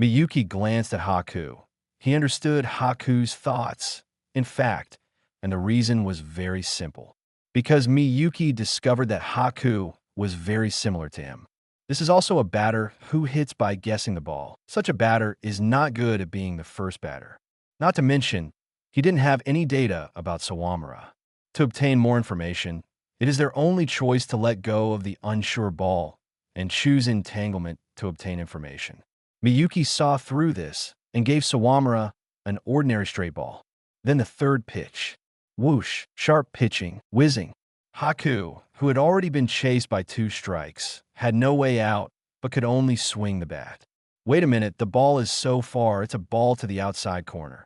Miyuki glanced at Haku. He understood Haku's thoughts. In fact, and the reason was very simple. Because Miyuki discovered that Haku was very similar to him. This is also a batter who hits by guessing the ball. Such a batter is not good at being the first batter. Not to mention, he didn't have any data about Sawamura. To obtain more information, it is their only choice to let go of the unsure ball and choose entanglement to obtain information. Miyuki saw through this and gave Sawamura an ordinary straight ball. Then the third pitch. Whoosh, sharp pitching, whizzing. Haku, who had already been chased by 2 strikes, had no way out but could only swing the bat. Wait a minute, the ball is so far, it's a ball to the outside corner.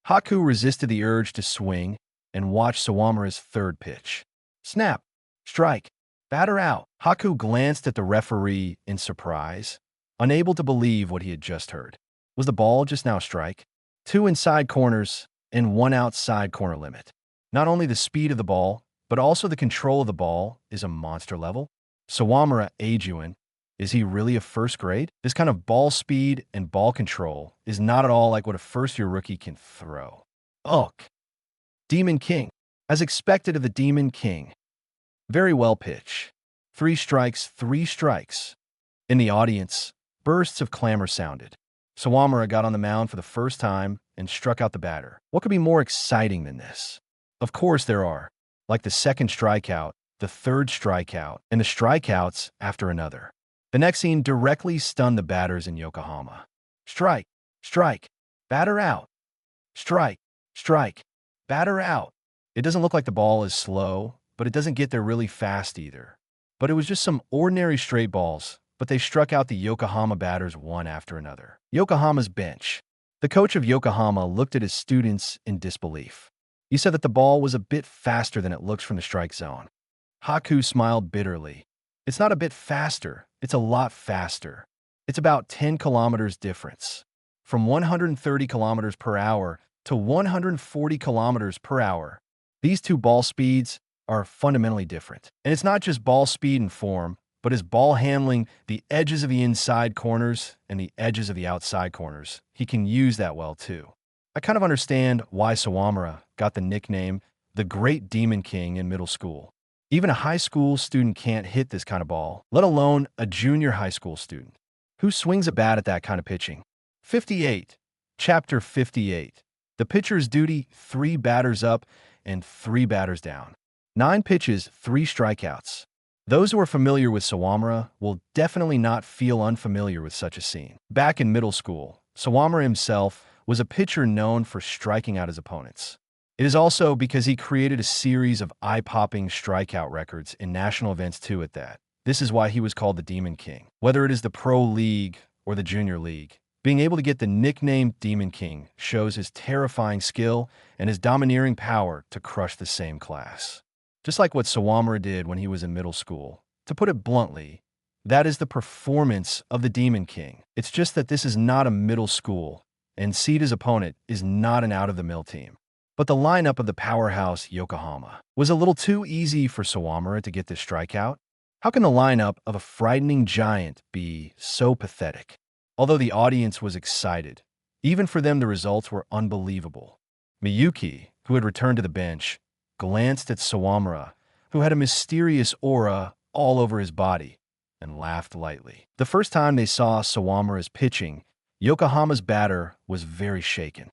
Haku resisted the urge to swing and watched Sawamura's third pitch. Snap. Strike. Batter out. Haku glanced at the referee in surprise, unable to believe what he had just heard. Was the ball just now a strike? 2 inside corners and 1 outside corner limit. Not only the speed of the ball, but also the control of the ball is a monster level. Sawamura Eijun, is he really a first grade? This kind of ball speed and ball control is not at all like what a first-year rookie can throw. Ugh. Demon King. As expected of the Demon King. Very well pitch. 3 strikes, 3 strikes. In the audience, bursts of clamor sounded. Sawamura got on the mound for the first time and struck out the batter. What could be more exciting than this? Of course there are, like the second strikeout, the third strikeout, and the strikeouts after another. The next scene directly stunned the batters in Yokohama. Strike, strike, batter out. Strike, strike, batter out. It doesn't look like the ball is slow, but it doesn't get there really fast either. But it was just some ordinary straight balls, but they struck out the Yokohama batters one after another. Yokohama's bench. The coach of Yokohama looked at his students in disbelief. He said that the ball was a bit faster than it looks from the strike zone. Haku smiled bitterly. It's not a bit faster, it's a lot faster. It's about 10 kilometers difference. From 130 kilometers per hour to 140 kilometers per hour. These two ball speeds are fundamentally different. And it's not just ball speed and form, but his ball handling, the edges of the inside corners and the edges of the outside corners. He can use that well too. I kind of understand why Sawamura got the nickname the Great Demon King in middle school. Even a high school student can't hit this kind of ball, let alone a junior high school student. Who swings a bat at that kind of pitching? 58. Chapter 58. The pitcher's duty, 3 batters up and 3 batters down. 9 pitches, 3 strikeouts. Those who are familiar with Sawamura will definitely not feel unfamiliar with such a scene. Back in middle school, Sawamura himself was a pitcher known for striking out his opponents. It is also because he created a series of eye-popping strikeout records in national events too at that. This is why he was called the Demon King. Whether it is the Pro League or the Junior League, being able to get the nickname Demon King shows his terrifying skill and his domineering power to crush the same class. Just like what Sawamura did when he was in middle school. To put it bluntly, that is the performance of the Demon King. It's just that this is not a middle school, and Seda's opponent is not an out-of-the-mill team. But the lineup of the powerhouse Yokohama was a little too easy for Sawamura to get this strikeout. How can the lineup of a frightening giant be so pathetic? Although the audience was excited, even for them the results were unbelievable. Miyuki, who had returned to the bench, glanced at Sawamura, who had a mysterious aura all over his body, and laughed lightly. The first time they saw Sawamura's pitching, Yokohama's batter was very shaken.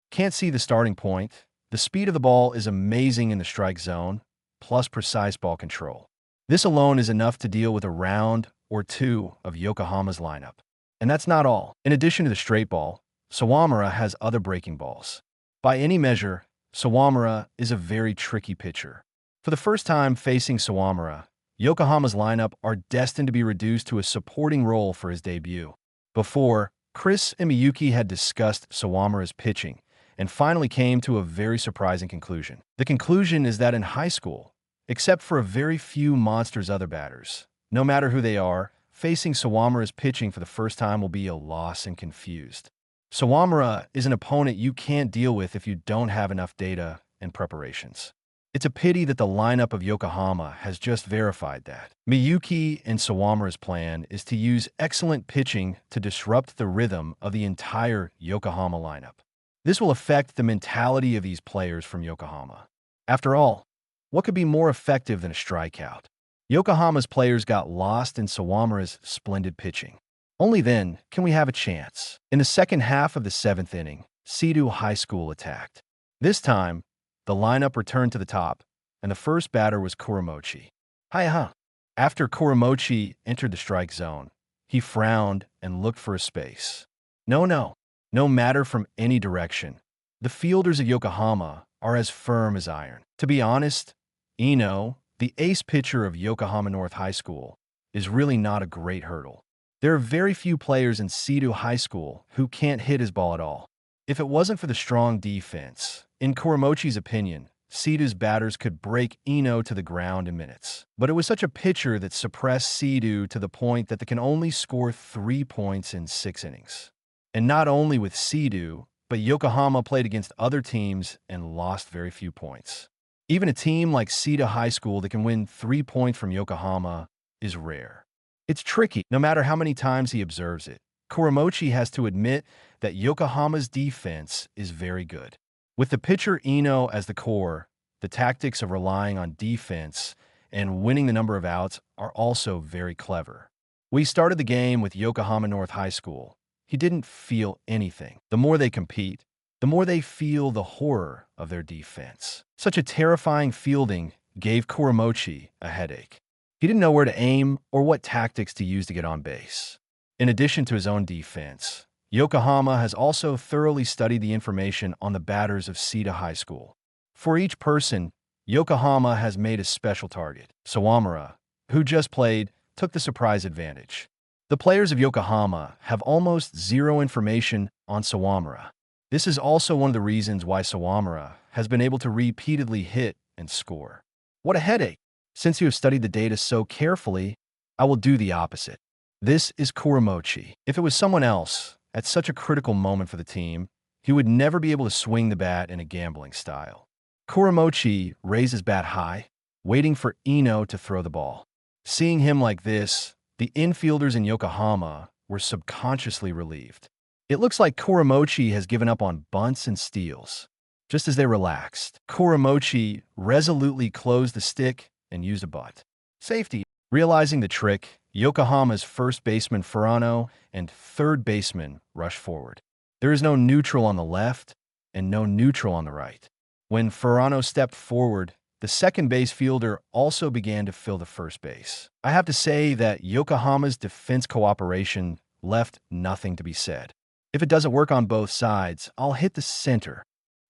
Can't see the starting point. The speed of the ball is amazing in the strike zone, plus precise ball control. This alone is enough to deal with a round or two of Yokohama's lineup. And that's not all. In addition to the straight ball, Sawamura has other breaking balls. By any measure, Sawamura is a very tricky pitcher. For the first time facing Sawamura, Yokohama's lineup are destined to be reduced to a supporting role for his debut. Before, Chris and Miyuki had discussed Sawamura's pitching and finally came to a very surprising conclusion. The conclusion is that in high school, except for a very few monsters other batters, no matter who they are, facing Sawamura's pitching for the first time will be a loss and confused. Sawamura is an opponent you can't deal with if you don't have enough data and preparations. It's a pity that the lineup of Yokohama has just verified that. Miyuki and Sawamura's plan is to use excellent pitching to disrupt the rhythm of the entire Yokohama lineup. This will affect the mentality of these players from Yokohama. After all, what could be more effective than a strikeout? Yokohama's players got lost in Sawamura's splendid pitching. Only then can we have a chance. In the second half of the 7th inning, Seto High School attacked. This time, the lineup returned to the top, and the first batter was Kuramochi. Hi-ha. After Kuramochi entered the strike zone, he frowned and looked for a space. No matter from any direction. The fielders of Yokohama are as firm as iron. To be honest, Ino, the ace pitcher of Yokohama North High School, is really not a great hurdle. There are very few players in Seto High School who can't hit his ball at all. If it wasn't for the strong defense, in Kuramochi's opinion, Seto's batters could break Ino to the ground in minutes. But it was such a pitcher that suppressed Seto to the point that they can only score 3 points in 6 innings. And not only with Seto, but Yokohama played against other teams and lost very few points. Even a team like Seto High School that can win 3 points from Yokohama is rare. It's tricky, no matter how many times he observes it. Kuramochi has to admit that Yokohama's defense is very good. With the pitcher Ino as the core, the tactics of relying on defense and winning the number of outs are also very clever. We started the game with Yokohama North High School. He didn't feel anything. The more they compete, the more they feel the horror of their defense. Such a terrifying fielding gave Kuramochi a headache. He didn't know where to aim or what tactics to use to get on base. In addition to his own defense, Yokohama has also thoroughly studied the information on the batters of Seto High School. For each person, Yokohama has made a special target. Sawamura, who just played, took the surprise advantage. The players of Yokohama have almost zero information on Sawamura. This is also one of the reasons why Sawamura has been able to repeatedly hit and score. What a headache! Since you have studied the data so carefully, I will do the opposite. This is Kuramochi. If it was someone else, at such a critical moment for the team, he would never be able to swing the bat in a gambling style. Kuramochi raised his bat high, waiting for Ino to throw the ball. Seeing him like this, the infielders in Yokohama were subconsciously relieved. It looks like Kuramochi has given up on bunts and steals. Just as they relaxed, Kuramochi resolutely closed the stick and used a butt. Safety. Realizing the trick, Yokohama's first baseman Furano and third baseman rushed forward. There is no neutral on the left and no neutral on the right. When Furano stepped forward, the second base fielder also began to fill the first base. I have to say that Yokohama's defense cooperation left nothing to be said. If it doesn't work on both sides, I'll hit the center.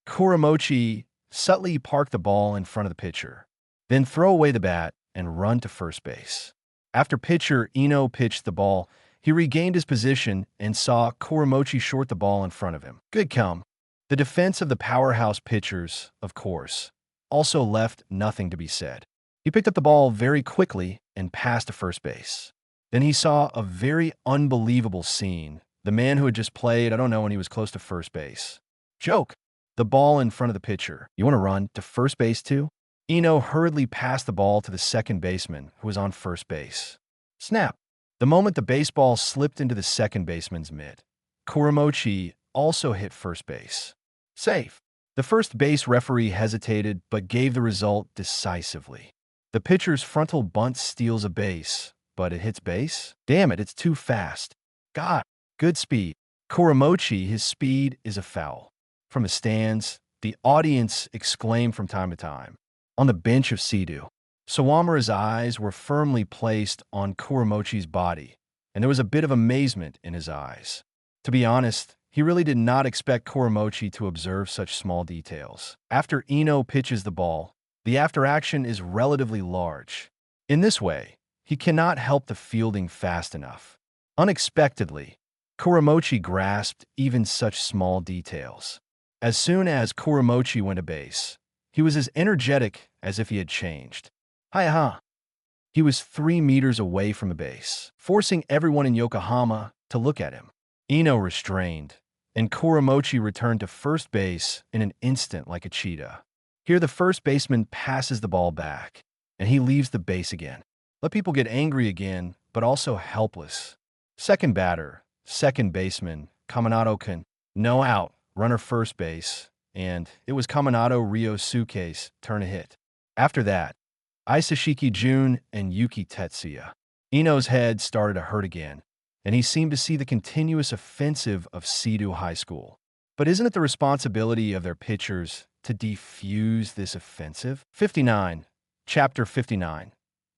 Kuramochi subtly parked the ball in front of the pitcher, then throw away the bat and run to first base. After pitcher Ino pitched the ball, he regained his position and saw Kuramochi short the ball in front of him. Good come. The defense of the powerhouse pitchers, of course, also left nothing to be said. He picked up the ball very quickly and passed to first base. Then he saw a very unbelievable scene. The man who had just played, I don't know when he was close to first base. Joke. The ball in front of the pitcher. You want to run to first base too? Ino hurriedly passed the ball to the second baseman, who was on first base. Snap. The moment the baseball slipped into the second baseman's mitt, Kuramochi also hit first base. Safe. The first base referee hesitated but gave the result decisively. The pitcher's frontal bunt steals a base, but it hits base? Damn it, it's too fast. God, good speed. Kuramochi, his speed is a foul. From the stands, the audience exclaimed from time to time. On the bench of Seto, Sawamura's eyes were firmly placed on Kuramochi's body, and there was a bit of amazement in his eyes. To be honest, he really did not expect Kuramochi to observe such small details. After Ino pitches the ball, the after-action is relatively large. In this way, he cannot help the fielding fast enough. Unexpectedly, Kuramochi grasped even such small details. As soon as Kuramochi went to base, he was as energetic as if he had changed. Hi-ha! He was 3 meters away from the base, forcing everyone in Yokohama to look at him. Ino restrained, and Kuramochi returned to first base in an instant like a cheetah. Here the first baseman passes the ball back, and he leaves the base again. Let people get angry again, but also helpless. Second batter, second baseman, Kaminado-kun, no out, runner first base, and it was Kaminado Ryosuke's turn to hit. After that, Isashiki Jun and Yuki Tetsuya. Ino's head started to hurt again, and he seemed to see the continuous offensive of Seto High School. But isn't it the responsibility of their pitchers to defuse this offensive? 59. Chapter 59.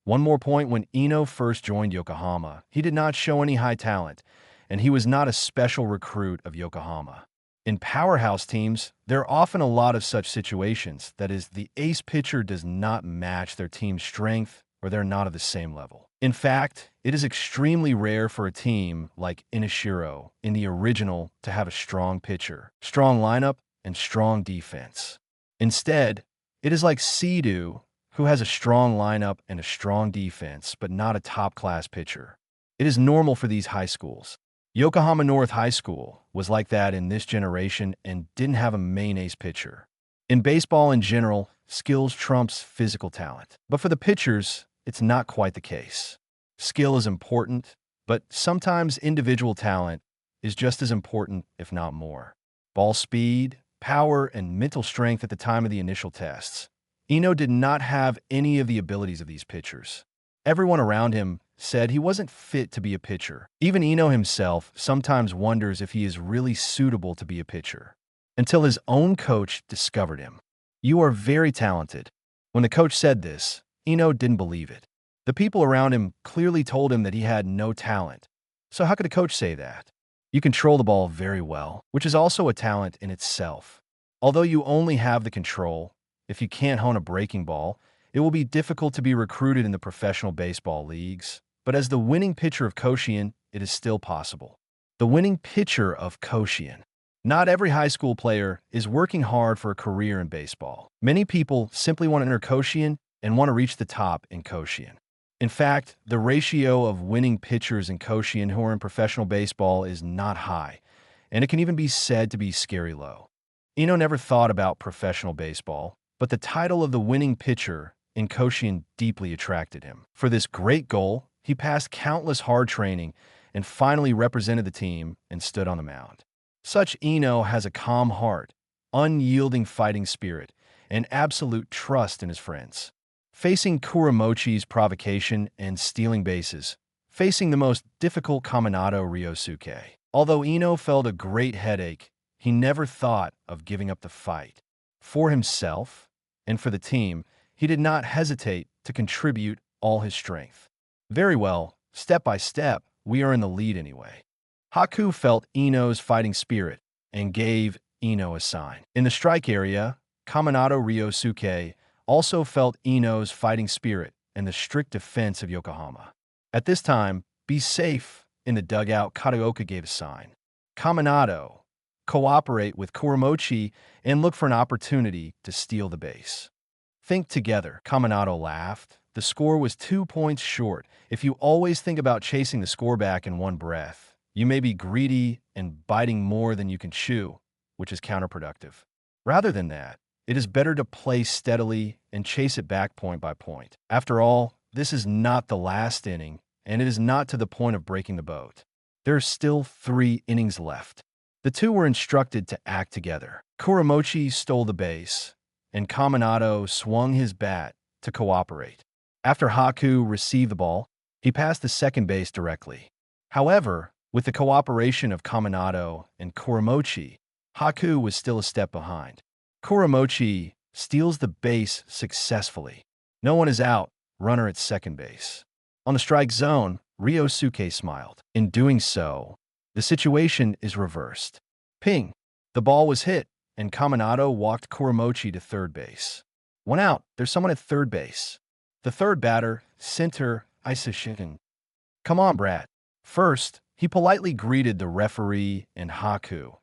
One more point: when Ino first joined Yokohama, he did not show any high talent, and he was not a special recruit of Yokohama. In powerhouse teams, there are often a lot of such situations. That is, the ace pitcher does not match their team's strength, or they're not at the same level. In fact, it is extremely rare for a team like Inashiro in the original to have a strong pitcher, strong lineup, and strong defense. Instead, it is like Seto, who has a strong lineup and a strong defense, but not a top-class pitcher. It is normal for these high schools. Yokohama North High School was like that in this generation and didn't have a main ace pitcher. In baseball in general, skills trumps physical talent. But for the pitchers, it's not quite the case. Skill is important, but sometimes individual talent is just as important, if not more. Ball speed, power, and mental strength at the time of the initial tests. Eno did not have any of the abilities of these pitchers. Everyone around him said he wasn't fit to be a pitcher. Even Eno himself sometimes wonders if he is really suitable to be a pitcher. Until his own coach discovered him. "You are very talented." When the coach said this, Eno didn't believe it. The people around him clearly told him that he had no talent. So how could a coach say that? You control the ball very well, which is also a talent in itself. Although you only have the control, if you can't hone a breaking ball, it will be difficult to be recruited in the professional baseball leagues. But as the winning pitcher of Koshien, it is still possible. The winning pitcher of Koshien. Not every high school player is working hard for a career in baseball. Many people simply want to enter Koshien and want to reach the top in Koshien. In fact, the ratio of winning pitchers in Koshien who are in professional baseball is not high, and it can even be said to be scary low. Eno never thought about professional baseball, but the title of the winning pitcher in Koshien deeply attracted him. For this great goal, he passed countless hard training and finally represented the team and stood on the mound. Such Eno has a calm heart, unyielding fighting spirit, and absolute trust in his friends. Facing Kuramochi's provocation and stealing bases, facing the most difficult Kaminado Ryosuke. Although Eno felt a great headache, he never thought of giving up the fight. For himself and for the team, he did not hesitate to contribute all his strength. Very well, step by step, we are in the lead anyway. Haku felt Eno's fighting spirit and gave Eno a sign. In the strike area, Kaminado Ryosuke also felt Eno's fighting spirit and the strict defense of Yokohama. At this time, "Be safe," in the dugout, Kataoka gave a sign. Kaminado, cooperate with Kuramochi and look for an opportunity to steal the base. "Think together," Kaminado laughed. The score was 2 points short. If you always think about chasing the score back in one breath, you may be greedy and biting more than you can chew, which is counterproductive. Rather than that, it is better to play steadily and chase it back point by point. After all, this is not the last inning, and it is not to the point of breaking the boat. There are still 3 innings left. The two were instructed to act together. Kuramochi stole the base, and Kaminado swung his bat to cooperate. After Haku received the ball, he passed the second base directly. However, with the cooperation of Kaminado and Kuramochi, Haku was still a step behind. Kuramochi steals the base successfully. No one is out, runner at second base. On the strike zone, Ryosuke smiled. In doing so, the situation is reversed. Ping! The ball was hit, and Kaminado walked Kuramochi to third base. One out, there's someone at third base. The third batter, center Isashikin. "Come on, Brad." First, he politely greeted the referee and Haku,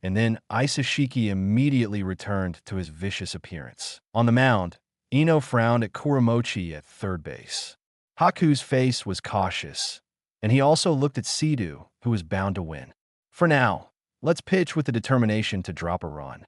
and then Isashiki immediately returned to his vicious appearance. On the mound, Eno frowned at Kuramochi at third base. Haku's face was cautious, and he also looked at Sidhu, who was bound to win. "For now, let's pitch with the determination to drop a run."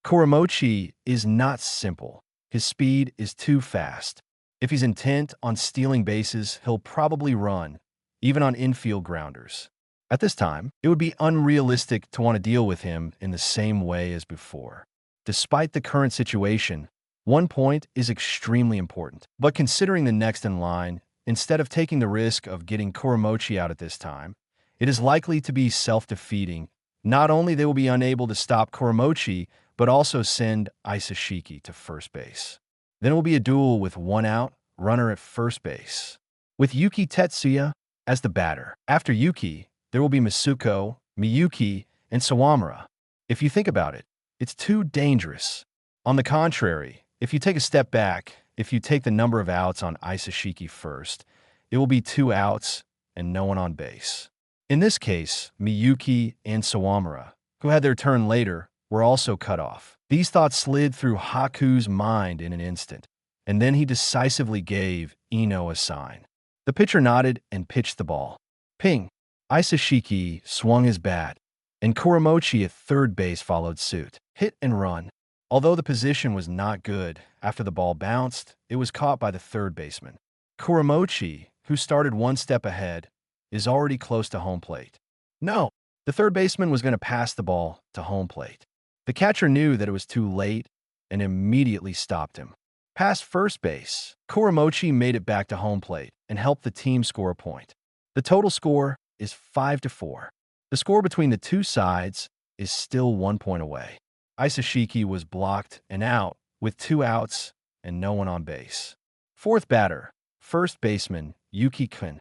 Kuramochi is not simple. His speed is too fast. If he's intent on stealing bases, he'll probably run, even on infield grounders. At this time, it would be unrealistic to want to deal with him in the same way as before. Despite the current situation, 1 point is extremely important. But considering the next in line, instead of taking the risk of getting Kuramochi out at this time, it is likely to be self-defeating. Not only they will be unable to stop Kuramochi, but also send Isashiki to first base. Then it will be a duel with 1 out, runner at first base, with Yuki Tetsuya as the batter. After Yuki, there will be Masuko, Miyuki, and Sawamura. If you think about it, it's too dangerous. On the contrary, if you take a step back, if you take the number of outs on Isashiki first, it will be 2 outs and no one on base. In this case, Miyuki and Sawamura, who had their turn later, were also cut off. These thoughts slid through Haku's mind in an instant, and then he decisively gave Eno a sign. The pitcher nodded and pitched the ball. Ping! Isashiki swung his bat, and Kuramochi at third base followed suit. Hit and run. Although the position was not good, after the ball bounced, it was caught by the third baseman. Kuramochi, who started one step ahead, is already close to home plate. No, the third baseman was going to pass the ball to home plate. The catcher knew that it was too late and immediately stopped him. Past first base, Kuramochi made it back to home plate and helped the team score a point. The total score is 5-4. The score between the two sides is still 1 point away. Isashiki was blocked and out with 2 outs and no one on base. Fourth batter, first baseman Yuki Kun.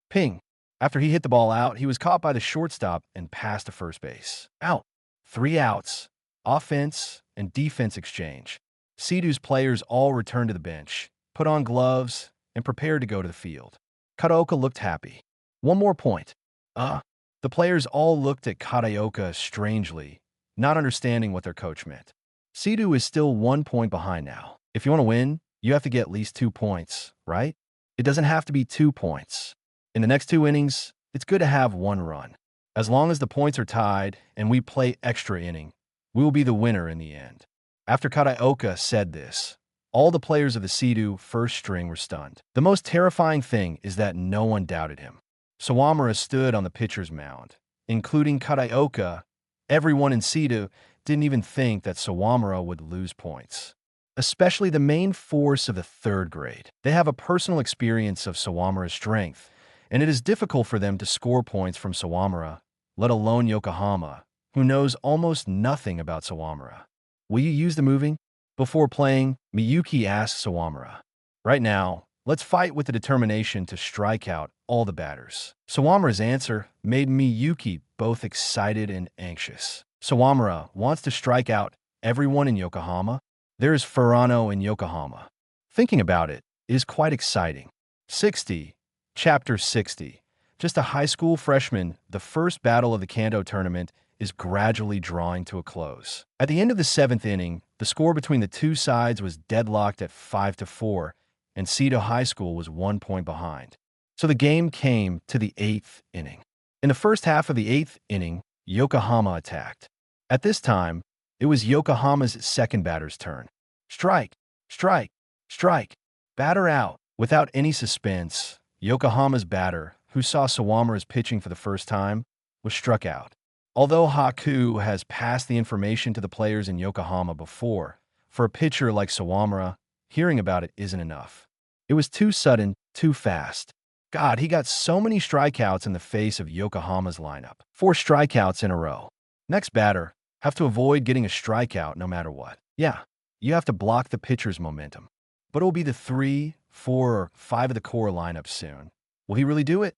Ping. After he hit the ball out, he was caught by the shortstop and passed to first base. Out. 3 outs. Offense and defense exchange. Seedu's players all returned to the bench, put on gloves, and prepared to go to the field. Kataoka looked happy. 1 more point. The players all looked at Kataoka strangely, not understanding what their coach meant. Seidu is still 1 point behind now. If you want to win, you have to get at least 2 points, right? It doesn't have to be 2 points. In the next 2 innings, it's good to have 1 run. As long as the points are tied and we play extra inning, we will be the winner in the end. After Kataoka said this, all the players of the Seidu first string were stunned. The most terrifying thing is that no one doubted him. Sawamura stood on the pitcher's mound, including Kataoka. Everyone in Seidu didn't even think that Sawamura would lose points, especially the main force of the 3rd grade. They have a personal experience of Sawamura's strength, and it is difficult for them to score points from Sawamura, let alone Yokohama, who knows almost nothing about Sawamura. Will you use the moving? Before playing, Miyuki asked Sawamura. Right now, let's fight with the determination to strike out all the batters. Sawamura's answer made Miyuki both excited and anxious. Sawamura wants to strike out everyone in Yokohama. There is Furano in Yokohama. Thinking about it is quite exciting. 60. Chapter 60. Just a high school freshman, the first battle of the Kanto tournament is gradually drawing to a close. At the end of the 7th inning, the score between the two sides was deadlocked at 5-4, and Seido High School was 1 point behind. So the game came to the 8th inning. In the first half of the 8th inning, Yokohama attacked. At this time, it was Yokohama's second batter's turn. Strike, strike, strike, batter out. Without any suspense, Yokohama's batter, who saw Sawamura's pitching for the first time, was struck out. Although Haku has passed the information to the players in Yokohama before, for a pitcher like Sawamura, hearing about it isn't enough. It was too sudden, too fast. God, he got so many strikeouts in the face of Yokohama's lineup. 4 strikeouts in a row. Next batter, have to avoid getting a strikeout no matter what. Yeah, you have to block the pitcher's momentum. But it will be the 3, 4, or 5 of the core lineup soon. Will he really do it?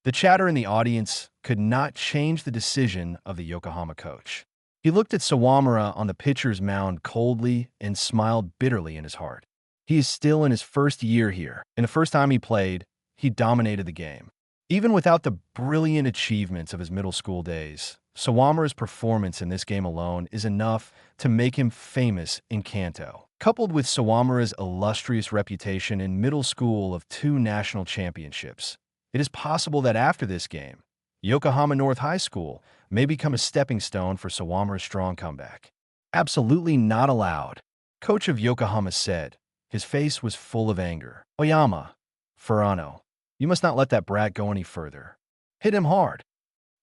The chatter in the audience could not change the decision of the Yokohama coach. He looked at Sawamura on the pitcher's mound coldly and smiled bitterly in his heart. He is still in his first year here. In the first time he played, he dominated the game. Even without the brilliant achievements of his middle school days, Sawamura's performance in this game alone is enough to make him famous in Kanto. Coupled with Sawamura's illustrious reputation in middle school of 2 national championships, it is possible that after this game, Yokohama North High School may become a stepping stone for Sawamura's strong comeback. Absolutely not allowed, coach of Yokohama said. His face was full of anger. Oyama, Furano, you must not let that brat go any further. Hit him hard.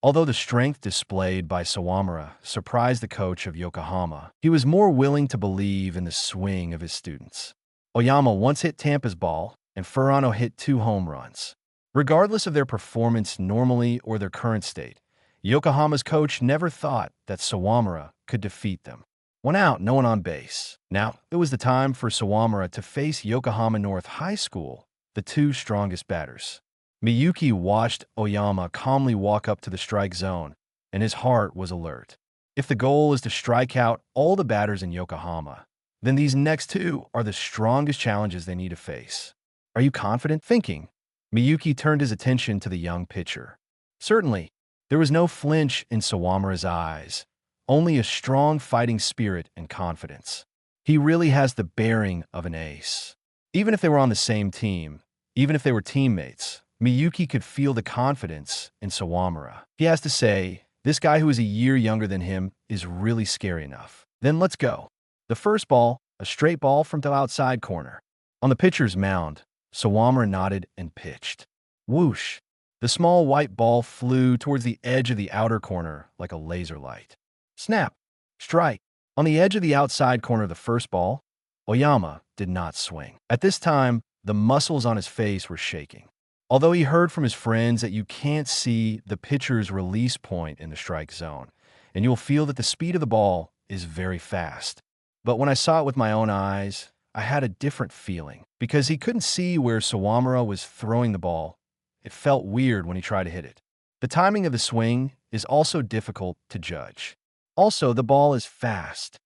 Although the strength displayed by Sawamura surprised the coach of Yokohama, he was more willing to believe in the swing of his students. Oyama once hit Tampa's ball, and Furano hit 2 home runs. Regardless of their performance normally or their current state, Yokohama's coach never thought that Sawamura could defeat them. 1 out, no one on base. Now, it was the time for Sawamura to face Yokohama North High School, the 2 strongest batters. Miyuki watched Oyama calmly walk up to the strike zone, and his heart was alert. If the goal is to strike out all the batters in Yokohama, then these next 2 are the strongest challenges they need to face. Are you confident? Thinking, Miyuki turned his attention to the young pitcher. Certainly, there was no flinch in Sawamura's eyes, only a strong fighting spirit and confidence. He really has the bearing of an ace. Even if they were on the same team, even if they were teammates, Miyuki could feel the confidence in Sawamura. He has to say, this guy who is a year younger than him is really scary enough. Then let's go. The first ball, a straight ball from the outside corner. On the pitcher's mound, Sawamura nodded and pitched. Whoosh! The small white ball flew towards the edge of the outer corner like a laser light. Snap! Strike! On the edge of the outside corner of the first ball, Oyama did not swing. At this time, the muscles on his face were shaking. Although he heard from his friends that you can't see the pitcher's release point in the strike zone, and you'll feel that the speed of the ball is very fast. But when I saw it with my own eyes, I had a different feeling. Because he couldn't see where Sawamura was throwing the ball, it felt weird when he tried to hit it. The timing of the swing is also difficult to judge. Also, the ball is fast.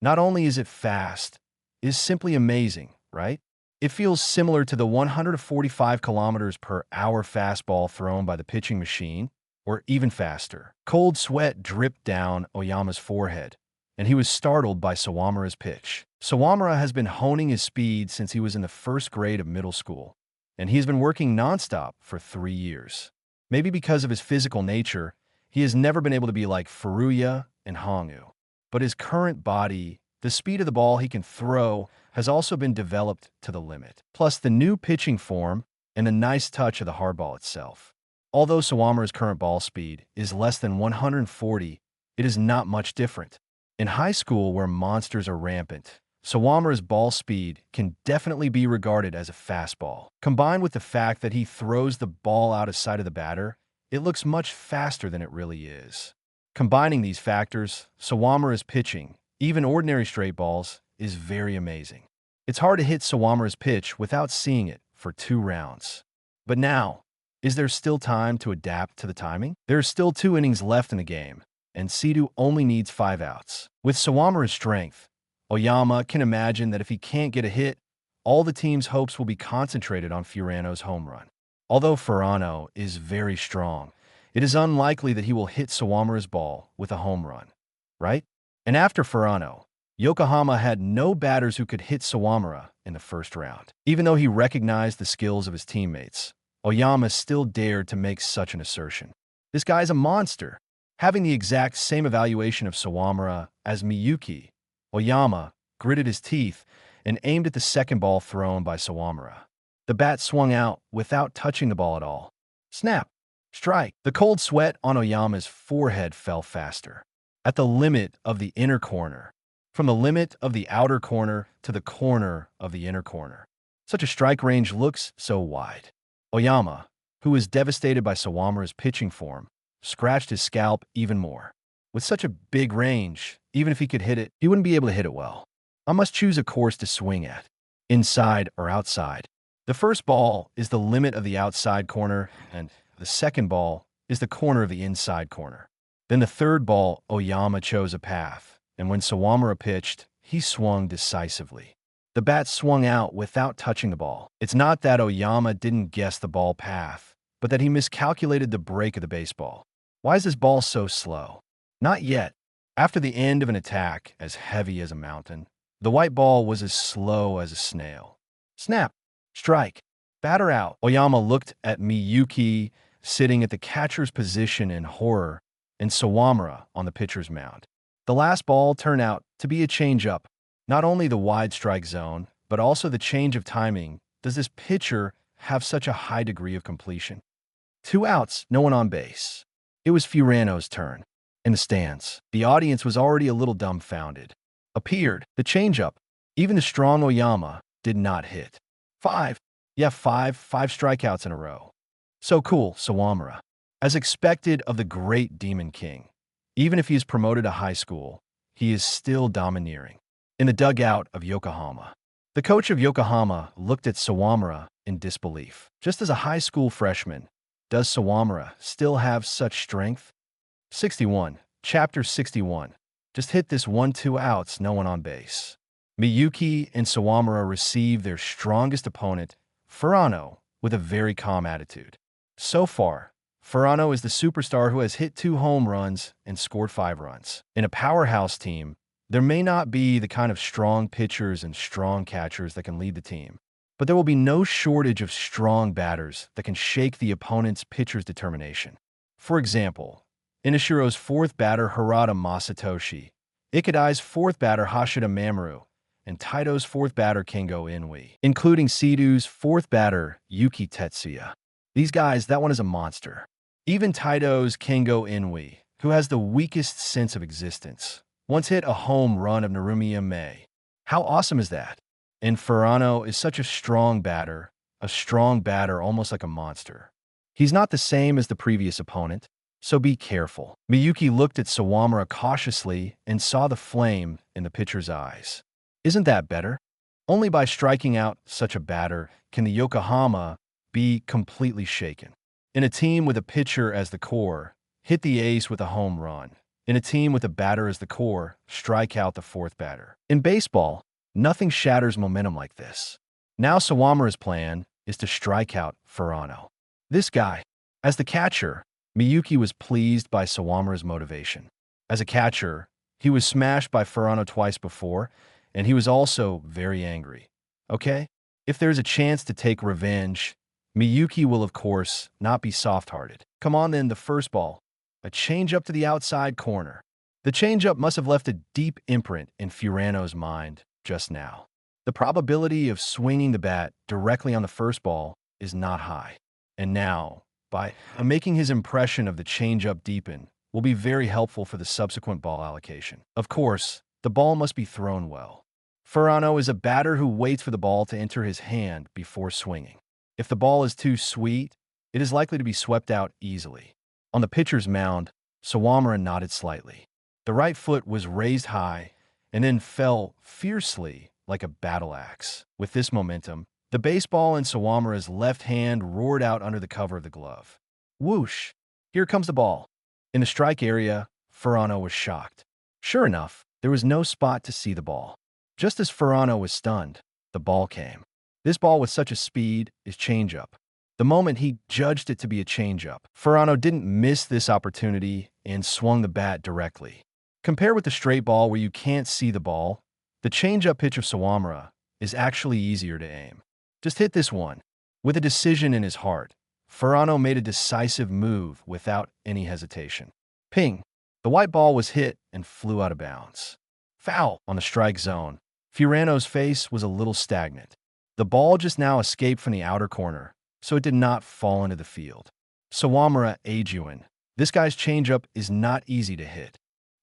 Not only is it fast, it is simply amazing, right? It feels similar to the 145 kilometers per hour fastball thrown by the pitching machine, or even faster. Cold sweat dripped down Oyama's forehead, and he was startled by Sawamura's pitch. Sawamura has been honing his speed since he was in the first grade of middle school, and he has been working nonstop for 3 years. Maybe because of his physical nature, he has never been able to be like Furuya and Hongu. But his current body, the speed of the ball he can throw, has also been developed to the limit. Plus the new pitching form and the nice touch of the hardball itself. Although Sawamura's current ball speed is less than 140, it is not much different. In high school, where monsters are rampant, Sawamura's ball speed can definitely be regarded as a fastball. Combined with the fact that he throws the ball out of sight of the batter, it looks much faster than it really is. Combining these factors, Sawamura's pitching, even ordinary straight balls, is very amazing. It's hard to hit Sawamura's pitch without seeing it for 2 rounds. But now, is there still time to adapt to the timing? There are still 2 innings left in the game, and Sidu only needs 5 outs. With Sawamura's strength, Oyama can imagine that if he can't get a hit, all the team's hopes will be concentrated on Furano's home run. Although Furano is very strong, it is unlikely that he will hit Sawamura's ball with a home run, right? And after Furano, Yokohama had no batters who could hit Sawamura in the first round. Even though he recognized the skills of his teammates, Oyama still dared to make such an assertion. This guy's a monster. Having the exact same evaluation of Sawamura as Miyuki, Oyama gritted his teeth and aimed at the second ball thrown by Sawamura. The bat swung out without touching the ball at all. Snap! Strike! The cold sweat on Oyama's forehead fell faster. At the limit of the inner corner, from the limit of the outer corner to the corner of the inner corner. Such a strike range looks so wide. Oyama, who was devastated by Sawamura's pitching form, scratched his scalp even more. With such a big range, even if he could hit it, he wouldn't be able to hit it well. I must choose a course to swing at, inside or outside. The first ball is the limit of the outside corner, and the second ball is the corner of the inside corner. Then the third ball, Oyama chose a path, and when Sawamura pitched, he swung decisively. The bat swung out without touching the ball. It's not that Oyama didn't guess the ball path, but that he miscalculated the break of the baseball. Why is this ball so slow? Not yet. After the end of an attack as heavy as a mountain, the white ball was as slow as a snail. Snap! Strike! Batter out! Oyama looked at Miyuki sitting at the catcher's position in horror and Sawamura on the pitcher's mound. The last ball turned out to be a changeup. Not only the wide strike zone, but also the change of timing. Does this pitcher have such a high degree of completion? 2 outs, no one on base. It was Furano's turn. In the stands, the audience was already a little dumbfounded. Appeared, the changeup. Even the strong Oyama did not hit. 5. Yeah, five strikeouts in a row. So cool, Sawamura. As expected of the great Demon King, even if he is promoted to high school, he is still domineering. In the dugout of Yokohama, the coach of Yokohama looked at Sawamura in disbelief. Just as a high school freshman, does Sawamura still have such strength? 61. Chapter 61. Just hit this 1-2 outs, no one on base. Miyuki and Sawamura receive their strongest opponent, Furano, with a very calm attitude. So far, Furano is the superstar who has hit 2 home runs and scored 5 runs. In a powerhouse team, there may not be the kind of strong pitchers and strong catchers that can lead the team, but there will be no shortage of strong batters that can shake the opponent's pitcher's determination. For example, Inishiro's 4th batter, Harada Masatoshi, Ikadai's fourth batter Hashida Mamoru, and Taito's fourth batter Kengo Inui, including Sidhu's fourth batter Yuki Tetsuya. These guys, that one is a monster. Even Taito's Kengo Inui, who has the weakest sense of existence, once hit a home run of Narumiya Mei. How awesome is that? And Furano is such a strong batter almost like a monster. He's not the same as the previous opponent, so be careful. Miyuki looked at Sawamura cautiously and saw the flame in the pitcher's eyes. Isn't that better? Only by striking out such a batter can the Yokohama be completely shaken. In a team with a pitcher as the core, hit the ace with a home run. In a team with a batter as the core, strike out the fourth batter. In baseball, nothing shatters momentum like this. Now Sawamura's plan is to strike out Furano. This guy, as the catcher, Miyuki was pleased by Sawamura's motivation. As a catcher, he was smashed by Furano twice before, and he was also very angry. Okay? If there's a chance to take revenge, Miyuki will of course not be soft-hearted. Come on then, the first ball. A changeup to the outside corner. The changeup must have left a deep imprint in Furano's mind just now. The probability of swinging the bat directly on the first ball is not high. And now, by making his impression of the changeup deepen, will be very helpful for the subsequent ball allocation. Of course, the ball must be thrown well. Furano is a batter who waits for the ball to enter his hand before swinging. If the ball is too sweet, it is likely to be swept out easily. On the pitcher's mound, Sawamura nodded slightly. The right foot was raised high and then fell fiercely like a battle axe. With this momentum, the baseball in Sawamura's left hand roared out under the cover of the glove. Whoosh! Here comes the ball. In the strike area, Furano was shocked. Sure enough, there was no spot to see the ball. Just as Furano was stunned, the ball came. This ball with such a speed is changeup. The moment he judged it to be a changeup, Furano didn't miss this opportunity and swung the bat directly. Compared with the straight ball where you can't see the ball, the changeup pitch of Sawamura is actually easier to aim. Just hit this one. With a decision in his heart, Furano made a decisive move without any hesitation. Ping! The white ball was hit and flew out of bounds. Foul on the strike zone. Furano's face was a little stagnant. The ball just now escaped from the outer corner, so it did not fall into the field. Sawamura Eijun. This guy's changeup is not easy to hit.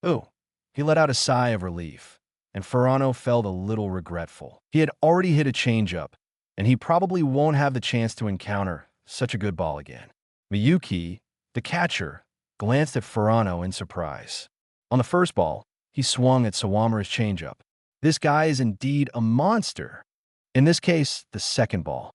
Ooh! He let out a sigh of relief, and Furano felt a little regretful. He had already hit a changeup, and he probably won't have the chance to encounter such a good ball again. Miyuki, the catcher, glanced at Furano in surprise. On the first ball, he swung at Sawamura's changeup. This guy is indeed a monster. In this case, the second ball.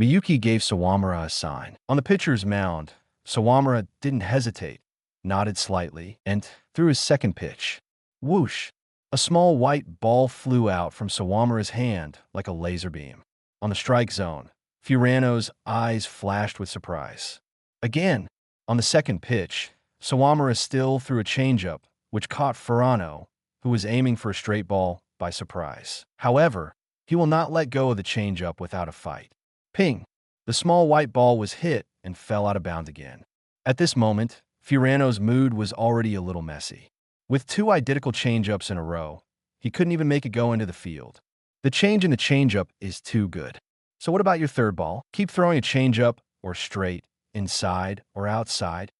Miyuki gave Sawamura a sign. On the pitcher's mound, Sawamura didn't hesitate, nodded slightly, and threw his second pitch. Whoosh! A small white ball flew out from Sawamura's hand like a laser beam. On the strike zone, Furano's eyes flashed with surprise. Again, on the second pitch, Sawamura still threw a changeup, which caught Furano, who was aiming for a straight ball, by surprise. However, he will not let go of the changeup without a fight. Ping! The small white ball was hit and fell out of bounds again. At this moment, Furano's mood was already a little messy. With two identical changeups in a row, he couldn't even make it go into the field. The change in the changeup is too good. So what about your third ball? Keep throwing a changeup or straight, inside or outside.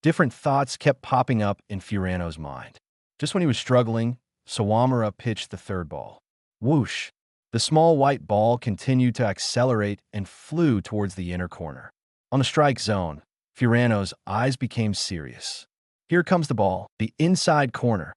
Different thoughts kept popping up in Furano's mind. Just when he was struggling, Sawamura pitched the third ball. Whoosh! The small white ball continued to accelerate and flew towards the inner corner. On the strike zone, Furano's eyes became serious. Here comes the ball, the inside corner.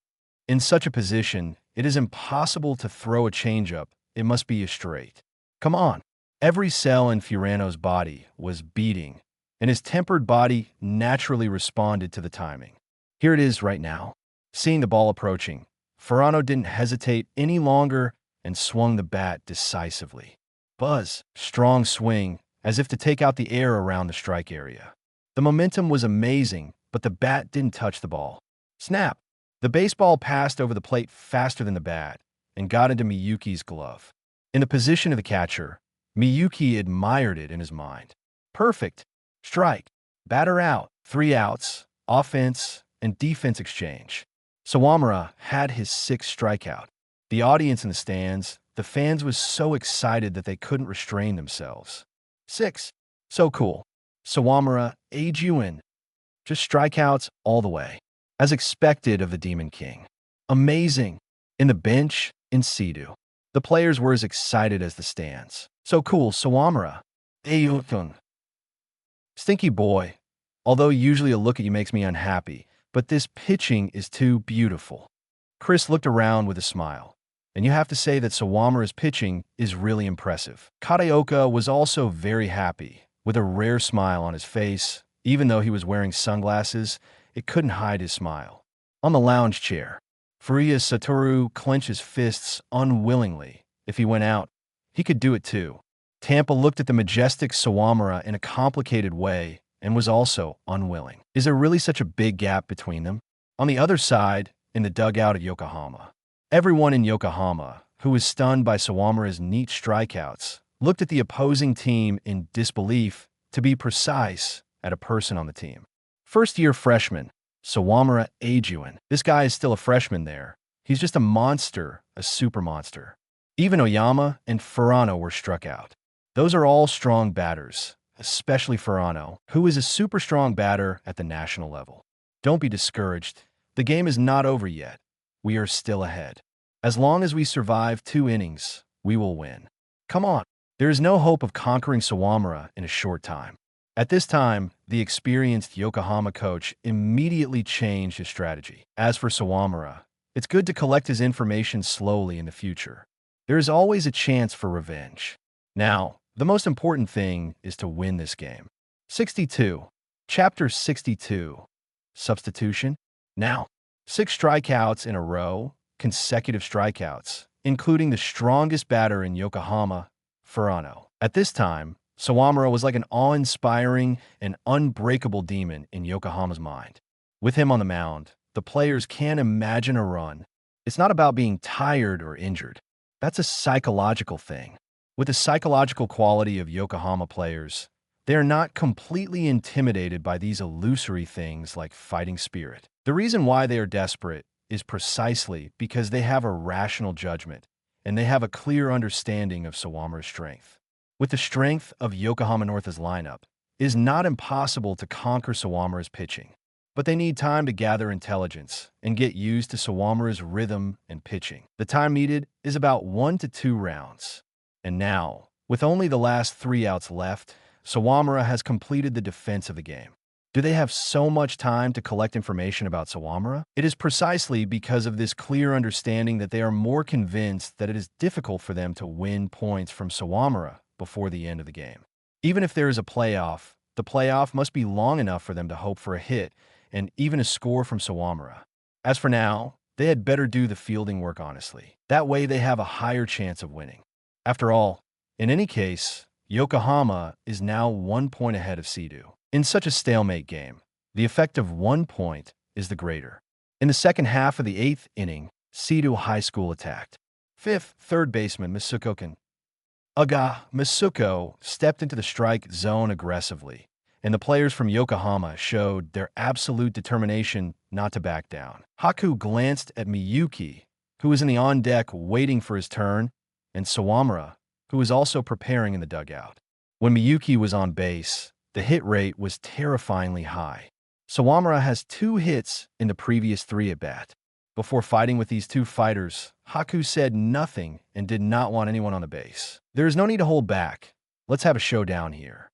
In such a position, it is impossible to throw a changeup. It must be a straight. Come on! Every cell in Furano's body was beating, and his tempered body naturally responded to the timing. Here it is right now. Seeing the ball approaching, Furano didn't hesitate any longer and swung the bat decisively. Buzz! Strong swing, as if to take out the air around the strike area. The momentum was amazing, but the bat didn't touch the ball. Snap! The baseball passed over the plate faster than the bat and got into Miyuki's glove. In the position of the catcher, Miyuki admired it in his mind. Perfect! Strike! Batter out. 3 outs, offense and defense exchange. Sawamura had his sixth strikeout. The audience in the stands, the fans was so excited that they couldn't restrain themselves. 6. So cool. Sawamura Eijun. Just strikeouts all the way. As expected of the Demon King. Amazing. In the bench, in Sidu. The players were as excited as the stands. So cool, Sawamura Eijun. Stinky boy. Although usually a look at you makes me unhappy, but this pitching is too beautiful. Chris looked around with a smile. And you have to say that Sawamura's pitching is really impressive. Kataoka was also very happy, with a rare smile on his face. Even though he was wearing sunglasses, it couldn't hide his smile. On the lounge chair, Furuya Satoru clenched his fists unwillingly. If he went out, he could do it too. Tampa looked at the majestic Sawamura in a complicated way and was also unwilling. Is there really such a big gap between them? On the other side, in the dugout at Yokohama, everyone in Yokohama, who was stunned by Sawamura's neat strikeouts, looked at the opposing team in disbelief, to be precise, at a person on the team. First-year freshman, Sawamura Eijun. This guy is still a freshman there. He's just a monster, a super monster. Even Oyama and Furano were struck out. Those are all strong batters, especially Furano, who is a super strong batter at the national level. Don't be discouraged. The game is not over yet. We are still ahead. As long as we survive 2 innings, we will win. Come on. There is no hope of conquering Sawamura in a short time. At this time, the experienced Yokohama coach immediately changed his strategy. As for Sawamura, it's good to collect his information slowly in the future. There is always a chance for revenge. Now, the most important thing is to win this game. 62. Chapter 62. Substitution. Now, 6 strikeouts in a row, consecutive strikeouts, including the strongest batter in Yokohama, Furano. At this time, Sawamura was like an awe-inspiring and unbreakable demon in Yokohama's mind. With him on the mound, the players can't imagine a run. It's not about being tired or injured. That's a psychological thing. With the psychological quality of Yokohama players, they are not completely intimidated by these illusory things like fighting spirit. The reason why they are desperate is precisely because they have a rational judgment and they have a clear understanding of Sawamura's strength. With the strength of Yokohama North's lineup, it is not impossible to conquer Sawamura's pitching, but they need time to gather intelligence and get used to Sawamura's rhythm and pitching. The time needed is about 1 to 2 rounds. And now, with only the last 3 outs left, Sawamura has completed the defense of the game. Do they have so much time to collect information about Sawamura? It is precisely because of this clear understanding that they are more convinced that it is difficult for them to win points from Sawamura before the end of the game. Even if there is a playoff, the playoff must be long enough for them to hope for a hit and even a score from Sawamura. As for now, they had better do the fielding work honestly. That way they have a higher chance of winning. After all, in any case, Yokohama is now 1 point ahead of Sidu. In such a stalemate game, the effect of 1 point is the greater. In the second half of the 8th inning, Sidu High School attacked. 5th, third baseman Masuko Masuko stepped into the strike zone aggressively, and the players from Yokohama showed their absolute determination not to back down. Haku glanced at Miyuki, who was in the on-deck waiting for his turn, and Sawamura, who was also preparing in the dugout. When Miyuki was on base, the hit rate was terrifyingly high. Sawamura has 2 hits in the previous 3 at-bat. Before fighting with these 2 fighters, Haku said nothing and did not want anyone on the base. There is no need to hold back. Let's have a showdown here.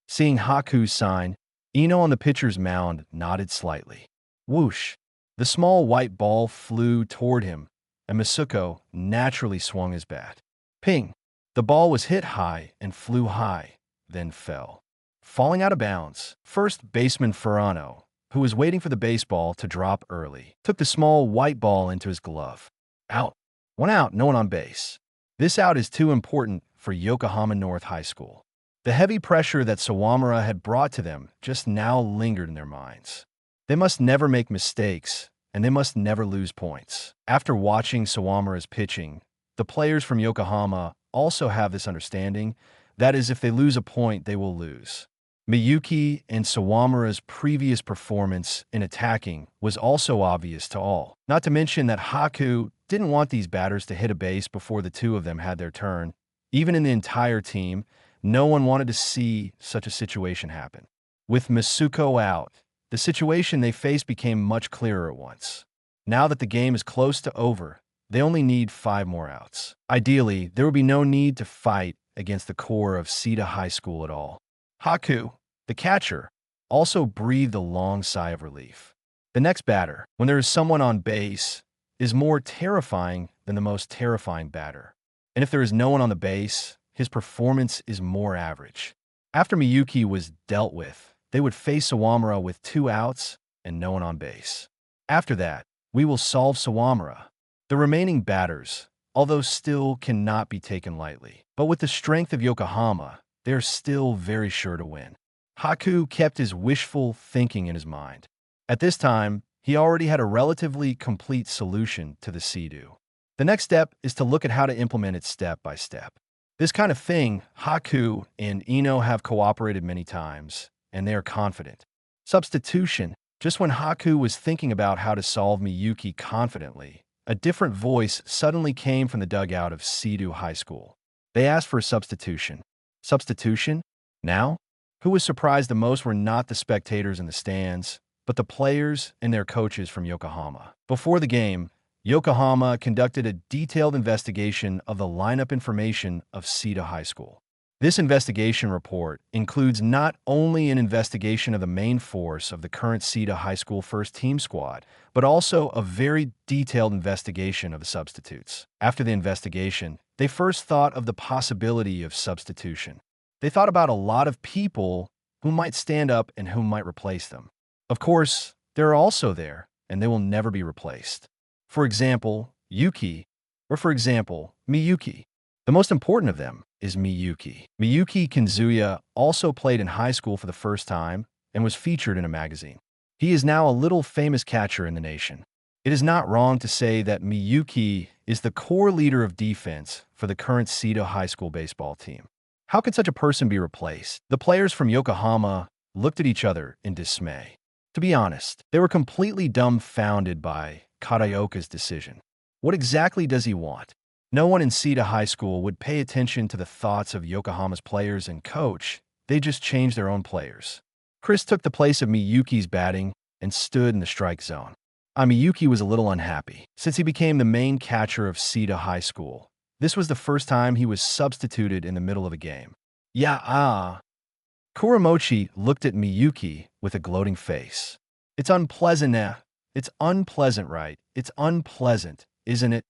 Seeing Haku's sign, Ino on the pitcher's mound nodded slightly. Whoosh! The small white ball flew toward him, and Masuko naturally swung his bat. Ping! The ball was hit high and flew high, then fell. Falling out of bounds, first baseman Furano, who was waiting for the baseball to drop early, took the small white ball into his glove. Out. 1 out, no one on base. This out is too important for Yokohama North High School. The heavy pressure that Sawamura had brought to them just now lingered in their minds. They must never make mistakes, and they must never lose points. After watching Sawamura's pitching, the players from Yokohama also have this understanding. That is, if they lose a point, they will lose. Miyuki and Sawamura's previous performance in attacking was also obvious to all. Not to mention that Haku didn't want these batters to hit a base before the two of them had their turn. Even in the entire team, no one wanted to see such a situation happen. With Masuko out, the situation they faced became much clearer at once. Now that the game is close to over, they only need 5 more outs. Ideally, there would be no need to fight against the core of Sita High School at all. Haku, the catcher, also breathed a long sigh of relief. The next batter, when there is someone on base, is more terrifying than the most terrifying batter. And if there is no one on the base, his performance is more average. After Miyuki was dealt with, they would face Sawamura with 2 outs and no one on base. After that, we will solve Sawamura. The remaining batters, although still cannot be taken lightly, but with the strength of Yokohama, they are still very sure to win. Haku kept his wishful thinking in his mind. At this time, he already had a relatively complete solution to the Sea-Doo. The next step is to look at how to implement it step by step. This kind of thing, Haku and Ino have cooperated many times, and they are confident. Substitution. Just when Haku was thinking about how to solve Miyuki confidently, a different voice suddenly came from the dugout of Sea-Doo High School. They asked for a substitution. Substitution? Now? Who was surprised the most were not the spectators in the stands, but the players and their coaches from Yokohama. Before the game, Yokohama conducted a detailed investigation of the lineup information of Sita High School. This investigation report includes not only an investigation of the main force of the current Sita High School first team squad, but also a very detailed investigation of the substitutes. After the investigation, they first thought of the possibility of substitution. They thought about a lot of people who might stand up and who might replace them. Of course, they're also there, and they will never be replaced. For example, Yuki, or for example, Miyuki. The most important of them is Miyuki. Miyuki Kinzuya also played in high school for the first time and was featured in a magazine. He is now a little famous catcher in the nation. It is not wrong to say that Miyuki is the core leader of defense for the current Sita High School baseball team. How could such a person be replaced? The players from Yokohama looked at each other in dismay. To be honest, they were completely dumbfounded by Kataoka's decision. What exactly does he want? No one in Sita High School would pay attention to the thoughts of Yokohama's players and coach. They just changed their own players. Chris took the place of Miyuki's batting and stood in the strike zone. Miyuki was a little unhappy. Since he became the main catcher of Sita High School, this was the first time he was substituted in the middle of a game. Kuramochi looked at Miyuki with a gloating face. It's unpleasant, It's unpleasant, right? It's unpleasant, isn't it?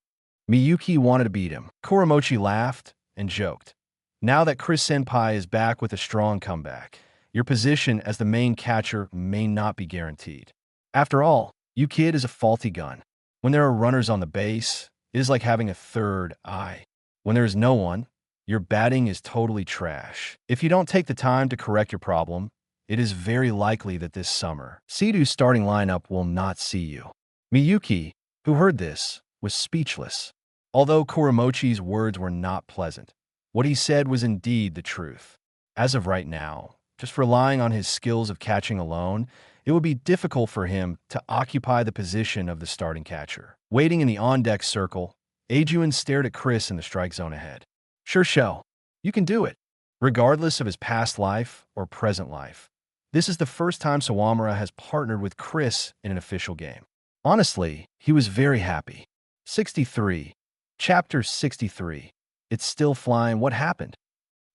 Miyuki wanted to beat him. Kuramochi laughed and joked. Now that Chris Senpai is back with a strong comeback, your position as the main catcher may not be guaranteed. After all, you kid is a faulty gun. When there are runners on the base, it is like having a third eye. When there is no one, your batting is totally trash. If you don't take the time to correct your problem, it is very likely that this summer, Sea-Doo's starting lineup will not see you. Miyuki, who heard this, was speechless. Although Kuramochi's words were not pleasant, what he said was indeed the truth. As of right now, just relying on his skills of catching alone, it would be difficult for him to occupy the position of the starting catcher. Waiting in the on-deck circle, Eijun stared at Chris in the strike zone ahead. Sure, Shell, you can do it. Regardless of his past life or present life, this is the first time Sawamura has partnered with Chris in an official game. Honestly, he was very happy. 63. Chapter 63. It's still flying. What happened?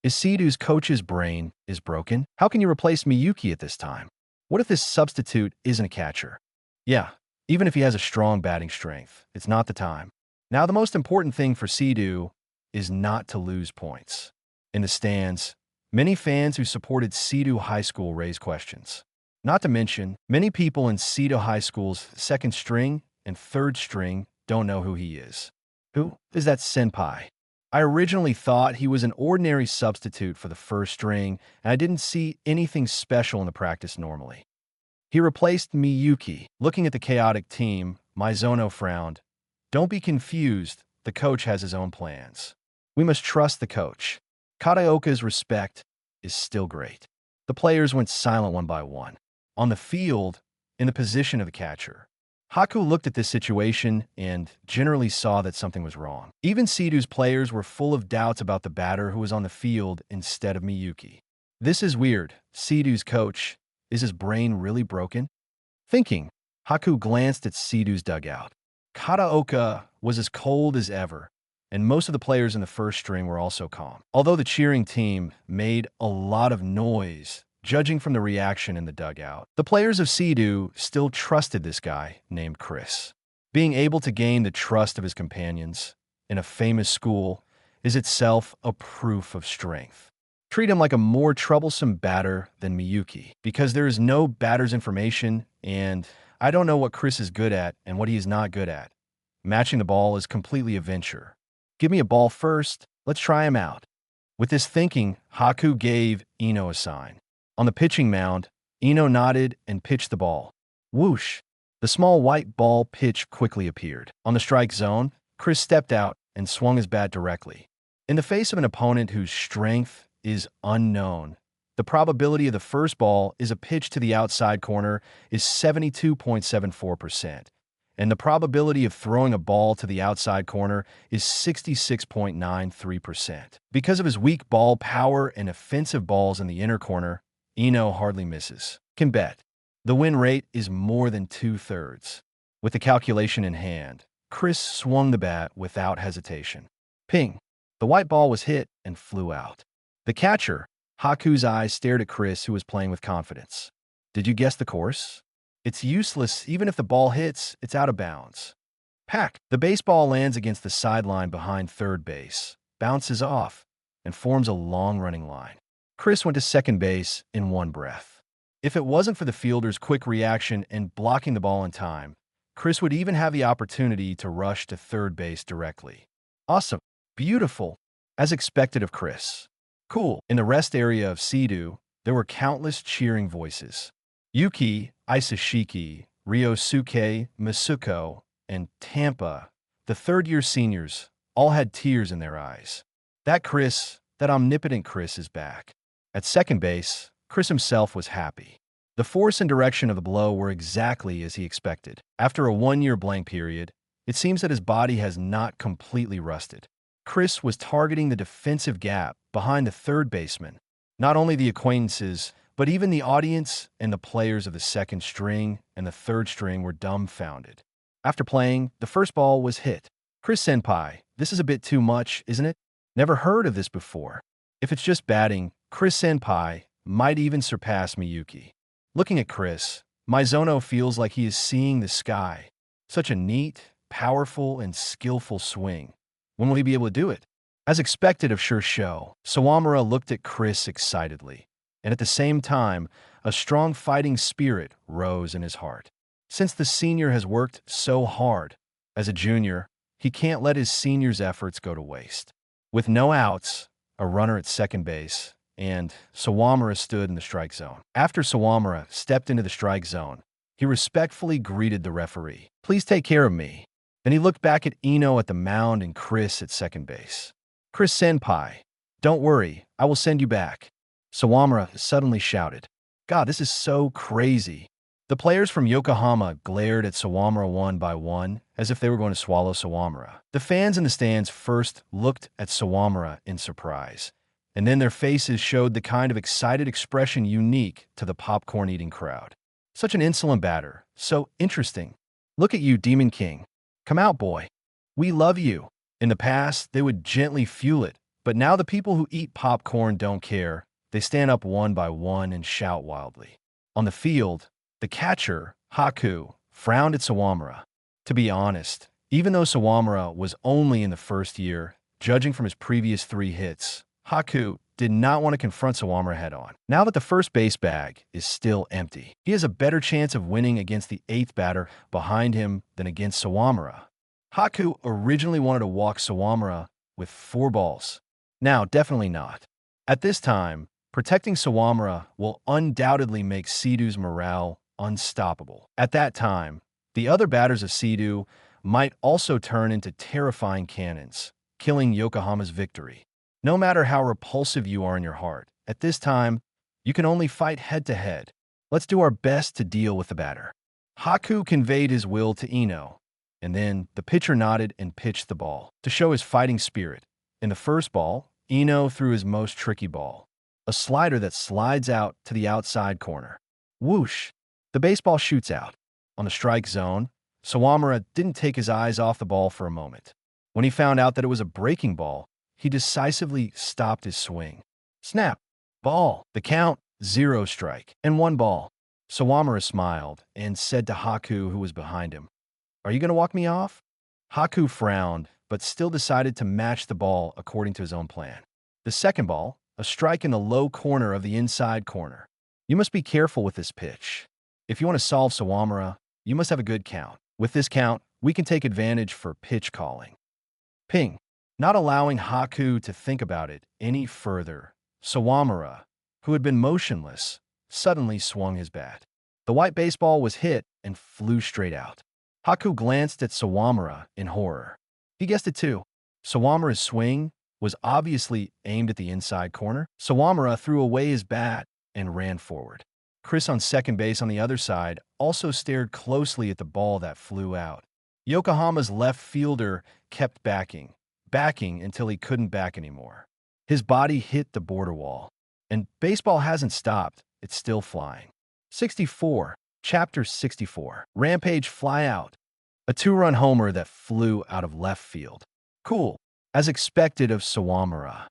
Is Sea-Doo's coach's brain is broken? How can you replace Miyuki at this time? What if this substitute isn't a catcher? Yeah, even if he has a strong batting strength, it's not the time. Now the most important thing for Sea-Doo is not to lose points. In the stands, many fans who supported Sea-Doo High School raised questions. Not to mention, many people in Sea-Doo High School's second string and third string don't know who he is. Who is that senpai? I originally thought he was an ordinary substitute for the first string, and I didn't see anything special in the practice normally. He replaced Miyuki. Looking at the chaotic team, Mizono frowned. Don't be confused, the coach has his own plans. We must trust the coach. Kataoka's respect is still great. The players went silent one by one. On the field, in the position of the catcher, Haku looked at this situation and generally saw that something was wrong. Even Sidhu's players were full of doubts about the batter who was on the field instead of Miyuki. This is weird. Sidhu's coach. Is his brain really broken? Thinking, Haku glanced at Sidhu's dugout. Kataoka was as cold as ever, and most of the players in the first string were also calm. Although the cheering team made a lot of noise, judging from the reaction in the dugout, the players of Sidhu still trusted this guy named Chris. Being able to gain the trust of his companions in a famous school is itself a proof of strength. Treat him like a more troublesome batter than Miyuki, because there is no batter's information, and I don't know what Chris is good at and what he is not good at. Matching the ball is completely a venture. Give me a ball first, let's try him out. With this thinking, Haku gave Ino a sign. On the pitching mound, Ino nodded and pitched the ball. Whoosh! The small white ball pitch quickly appeared. On the strike zone, Chris stepped out and swung his bat directly. In the face of an opponent whose strength is unknown, the probability of the first ball is a pitch to the outside corner is 72.74%, and the probability of throwing a ball to the outside corner is 66.93%. Because of his weak ball power and offensive balls in the inner corner, Ino hardly misses. Can bet. The win rate is more than 2/3. With the calculation in hand, Chris swung the bat without hesitation. Ping! The white ball was hit and flew out. The catcher, Haku's eyes stared at Chris, who was playing with confidence. Did you guess the course? It's useless. Even if the ball hits, it's out of bounds. Pack! The baseball lands against the sideline behind third base, bounces off, and forms a long-running line. Chris went to second base in one breath. If it wasn't for the fielder's quick reaction and blocking the ball in time, Chris would even have the opportunity to rush to third base directly. Awesome. Beautiful. As expected of Chris. Cool. In the rest area of Sidhu, there were countless cheering voices. Yuki, Isashiki, Ryosuke, Masuko, and Tampa, the third-year seniors, all had tears in their eyes. That omnipotent Chris is back. At second base, Chris himself was happy. The force and direction of the blow were exactly as he expected. After a one-year blank period, it seems that his body has not completely rusted. Chris was targeting the defensive gap behind the third baseman. Not only the acquaintances, but even the audience and the players of the second string and the third string were dumbfounded. After playing, the first ball was hit. Chris Senpai, this is a bit too much, isn't it? Never heard of this before. If it's just batting, Chris Senpai might even surpass Miyuki. Looking at Chris, Mizono feels like he is seeing the sky. Such a neat, powerful, and skillful swing. When will he be able to do it? As expected of Sure Show, Sawamura looked at Chris excitedly, and at the same time, a strong fighting spirit rose in his heart. Since the senior has worked so hard, as a junior, he can't let his senior's efforts go to waste. With no outs, a runner at second base, and Sawamura stood in the strike zone. After Sawamura stepped into the strike zone, he respectfully greeted the referee. Please take care of me. Then he looked back at Ino at the mound and Chris at second base. Chris Senpai, don't worry, I will send you back. Sawamura suddenly shouted. God, this is so crazy. The players from Yokohama glared at Sawamura one by one, as if they were going to swallow Sawamura. The fans in the stands first looked at Sawamura in surprise, and then their faces showed the kind of excited expression unique to the popcorn-eating crowd. Such an insolent batter, so interesting. Look at you, Demon King. Come out, boy. We love you. In the past, they would gently fuel it, but now the people who eat popcorn don't care. They stand up one by one and shout wildly. On the field, the catcher, Haku, frowned at Sawamura. To be honest, even though Sawamura was only in the first year, judging from his previous 3 hits, Haku did not want to confront Sawamura head-on. Now that the first base bag is still empty, he has a better chance of winning against the 8th batter behind him than against Sawamura. Haku originally wanted to walk Sawamura with 4 balls. Now, definitely not. At this time, protecting Sawamura will undoubtedly make Sidhu's morale unstoppable. At that time, the other batters of Sidhu might also turn into terrifying cannons, killing Yokohama's victory. No matter how repulsive you are in your heart, at this time, You can only fight head-to-head. Let's do our best to deal with the batter." Haku conveyed his will to Ino, and then the pitcher nodded and pitched the ball to show his fighting spirit. In the first ball, Ino threw his most tricky ball, a slider that slides out to the outside corner. Whoosh! The baseball shoots out. On the strike zone, Sawamura didn't take his eyes off the ball for a moment. When he found out that it was a breaking ball, he decisively stopped his swing. Snap! Ball! The count, 0 strike, and 1 ball. Sawamura smiled and said to Haku, who was behind him, "Are you going to walk me off?" Haku frowned, but still decided to match the ball according to his own plan. The second ball, a strike in the low corner of the inside corner. You must be careful with this pitch. If you want to solve Sawamura, you must have a good count. With this count, we can take advantage for pitch calling. Ping. Not allowing Haku to think about it any further, Sawamura, who had been motionless, suddenly swung his bat. The white baseball was hit and flew straight out. Haku glanced at Sawamura in horror. He guessed it too. Sawamura's swing was obviously aimed at the inside corner. Sawamura threw away his bat and ran forward. Chris on second base on the other side also stared closely at the ball that flew out. Yokohama's left fielder kept backing until he couldn't back anymore. His body hit the border wall. And baseball hasn't stopped, it's still flying. 64, Chapter 64, Rampage Fly Out. A 2-run homer that flew out of left field. Cool, as expected of Sawamura.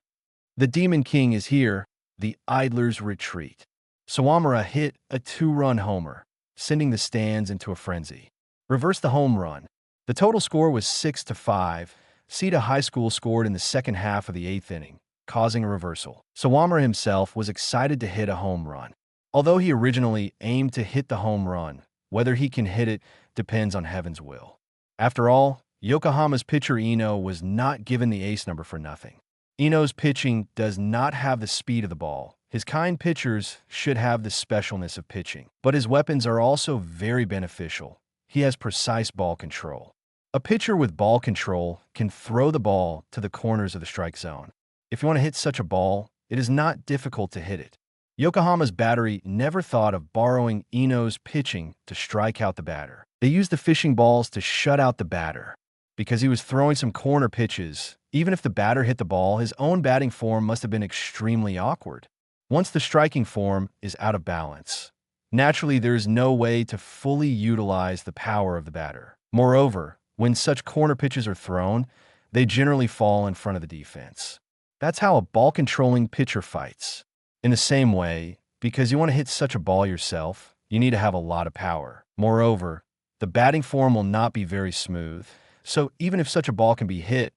The Demon King is here, the Idlers retreat. Sawamura hit a 2-run homer, sending the stands into a frenzy. Reverse the home run. The total score was 6-5. Cedar High School scored in the second half of the 8th inning, causing a reversal. Sawamura himself was excited to hit a home run. Although he originally aimed to hit the home run, whether he can hit it depends on heaven's will. After all, Yokohama's pitcher Ino was not given the ace number for nothing. Ino's pitching does not have the speed of the ball. His kind pitchers should have the specialness of pitching, but his weapons are also very beneficial. He has precise ball control. A pitcher with ball control can throw the ball to the corners of the strike zone. If you want to hit such a ball, it is not difficult to hit it. Yokohama's battery never thought of borrowing Ino's pitching to strike out the batter. They used the fishing balls to shut out the batter. Because he was throwing some corner pitches, even if the batter hit the ball, his own batting form must have been extremely awkward. Once the striking form is out of balance, naturally there is no way to fully utilize the power of the batter. Moreover, when such corner pitches are thrown, they generally fall in front of the defense. That's how a ball-controlling pitcher fights. In the same way, because you want to hit such a ball yourself, you need to have a lot of power. Moreover, the batting form will not be very smooth, so even if such a ball can be hit,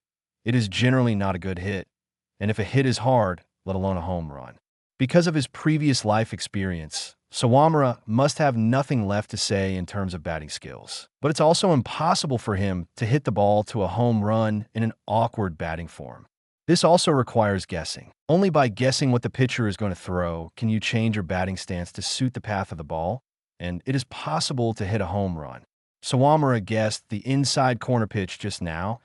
it is generally not a good hit. And if a hit is hard, let alone a home run. Because of his previous life experience, Sawamura must have nothing left to say in terms of batting skills. But it's also impossible for him to hit the ball to a home run in an awkward batting form. This also requires guessing. Only by guessing what the pitcher is going to throw can you change your batting stance to suit the path of the ball, and it is possible to hit a home run. Sawamura guessed the inside corner pitch just now,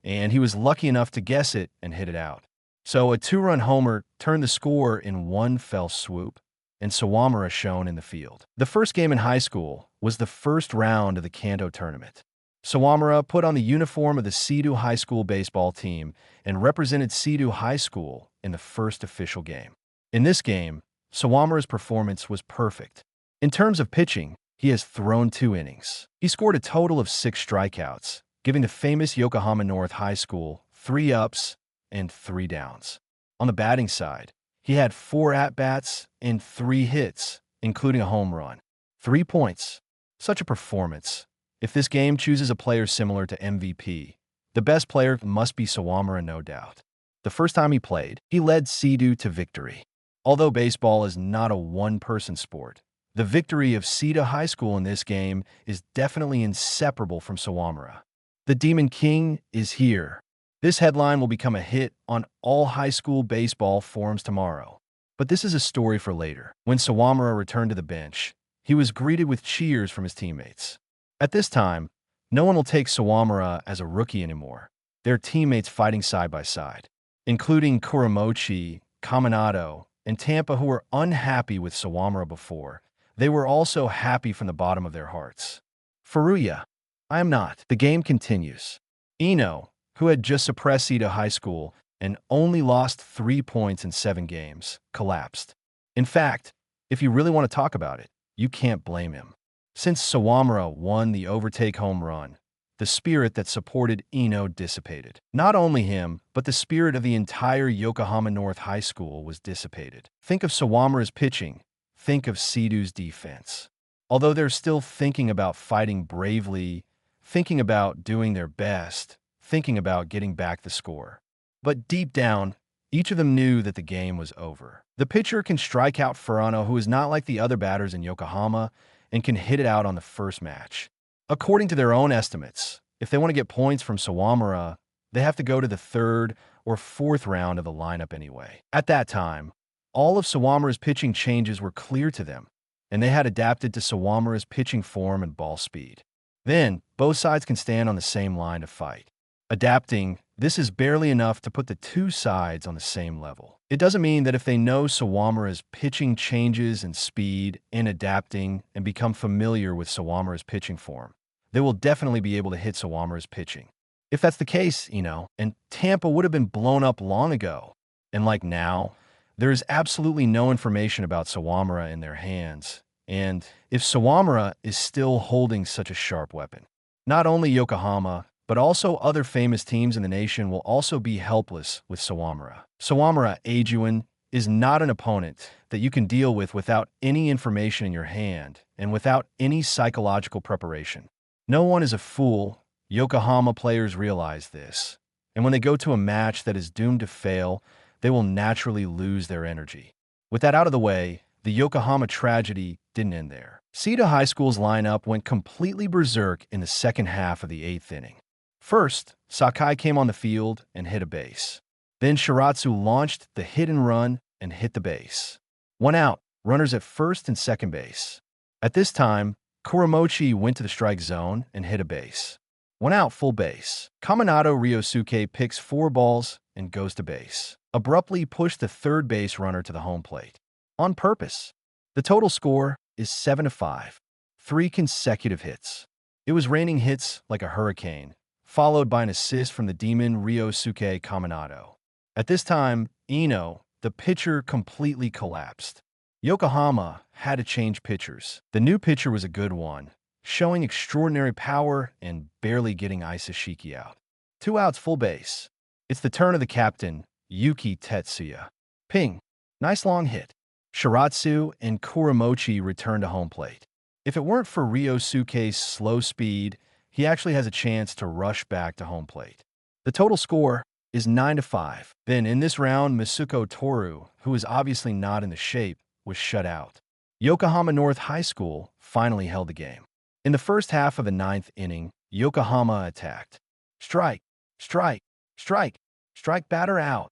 and he was lucky enough to guess it and hit it out. So a 2-run homer turned the score in one fell swoop, and Sawamura shone in the field. The first game in high school was the first round of the Kanto tournament. Sawamura put on the uniform of the Seto High School baseball team and represented Seto High School in the first official game. In this game, Sawamura's performance was perfect. In terms of pitching, he has thrown 2 innings. He scored a total of 6 strikeouts, giving the famous Yokohama North High School 3 ups and 3 downs. On the batting side, he had 4 at-bats and 3 hits, including a home run. 3 points. Such a performance. If this game chooses a player similar to MVP, the best player must be Sawamura, no doubt. The first time he played, he led Seto to victory. Although baseball is not a one-person sport, the victory of Seto High School in this game is definitely inseparable from Sawamura. The Demon King is here. This headline will become a hit on all high school baseball forums tomorrow. But this is a story for later. When Sawamura returned to the bench, he was greeted with cheers from his teammates. At this time, no one will take Sawamura as a rookie anymore. They're teammates fighting side by side, including Kuramochi, Kaminado, and Tampa, who were unhappy with Sawamura before, they were also happy from the bottom of their hearts. Furuya, I am not. The game continues. Ino, who had just suppressed Seto High School and only lost 3 points in 7 games, collapsed. In fact, if you really want to talk about it, you can't blame him. Since Sawamura won the overtake home run, the spirit that supported Ino dissipated. Not only him, but the spirit of the entire Yokohama North High School was dissipated. Think of Sawamura's pitching. Think of Seto's defense. Although they're still thinking about fighting bravely, thinking about doing their best, thinking about getting back the score. But deep down, each of them knew that the game was over. The pitcher can strike out Furano, who is not like the other batters in Yokohama, and can hit it out on the first match. According to their own estimates, if they want to get points from Sawamura, they have to go to the 3rd or 4th round of the lineup anyway. At that time, all of Sawamura's pitching changes were clear to them, and they had adapted to Sawamura's pitching form and ball speed. Then, both sides can stand on the same line to fight. Adapting, this is barely enough to put the two sides on the same level. It doesn't mean that if they know Sawamura's pitching changes and speed in adapting and become familiar with Sawamura's pitching form, they will definitely be able to hit Sawamura's pitching. If that's the case, and Tampa would have been blown up long ago. And like now, there is absolutely no information about Sawamura in their hands. And if Sawamura is still holding such a sharp weapon, not only Yokohama, but also other famous teams in the nation will also be helpless with Sawamura. Sawamura Eijun is not an opponent that you can deal with without any information in your hand and without any psychological preparation. No one is a fool. Yokohama players realize this. And when they go to a match that is doomed to fail, they will naturally lose their energy. With that out of the way, the Yokohama tragedy didn't end there. Seto High School's lineup went completely berserk in the second half of the 8th inning. First, Sakai came on the field and hit a base. Then Shiratsu launched the hit and run and hit the base. 1 out, runners at first and second base. At this time, Kuramochi went to the strike zone and hit a base. 1 out, full base. Kaminato Ryosuke picks 4 balls and goes to base. Abruptly pushed the third base runner to the home plate. On purpose. The total score is 7-5. 3 consecutive hits. It was raining hits like a hurricane, followed by an assist from the demon Ryosuke Kaminato. At this time, Ino, the pitcher, completely collapsed. Yokohama had to change pitchers. The new pitcher was a good one, showing extraordinary power and barely getting Isashiki out. 2 outs, full base. It's the turn of the captain, Yuki Tetsuya. Ping. Nice long hit. Shiratsu and Kuramochi return to home plate. If it weren't for Ryosuke's slow speed, he actually has a chance to rush back to home plate. The total score is 9-5. Then in this round, Misuko Toru, who is obviously not in the shape, was shut out. Yokohama North High School finally held the game. In the first half of the 9th inning, Yokohama attacked. Strike, strike, strike, strike batter out.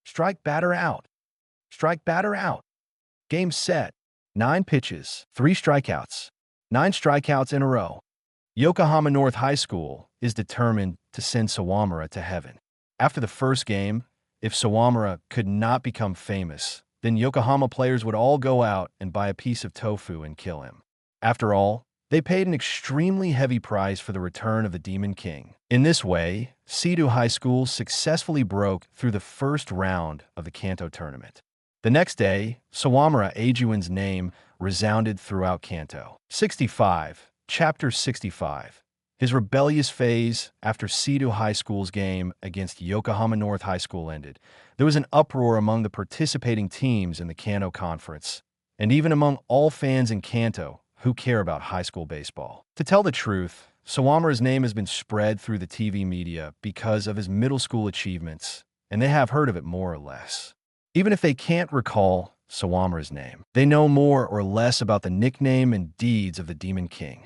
Strike batter out. Strike batter out. Game set. 9 pitches, 3 strikeouts. 9 strikeouts in a row. Yokohama North High School is determined to send Sawamura to heaven. After the first game, if Sawamura could not become famous, then Yokohama players would all go out and buy a piece of tofu and kill him. After all, they paid an extremely heavy price for the return of the Demon King. In this way, Seto High School successfully broke through the first round of the Kanto tournament. The next day, Sawamura Eijun's name resounded throughout Kanto. 65, Chapter 65. His rebellious phase after Seto High School's game against Yokohama North High School ended. There was an uproar among the participating teams in the Kanto Conference, and even among all fans in Kanto who care about high school baseball. To tell the truth, Sawamura's name has been spread through the TV media because of his middle school achievements, and they have heard of it more or less. Even if they can't recall Sawamura's name, they know more or less about the nickname and deeds of the Demon King.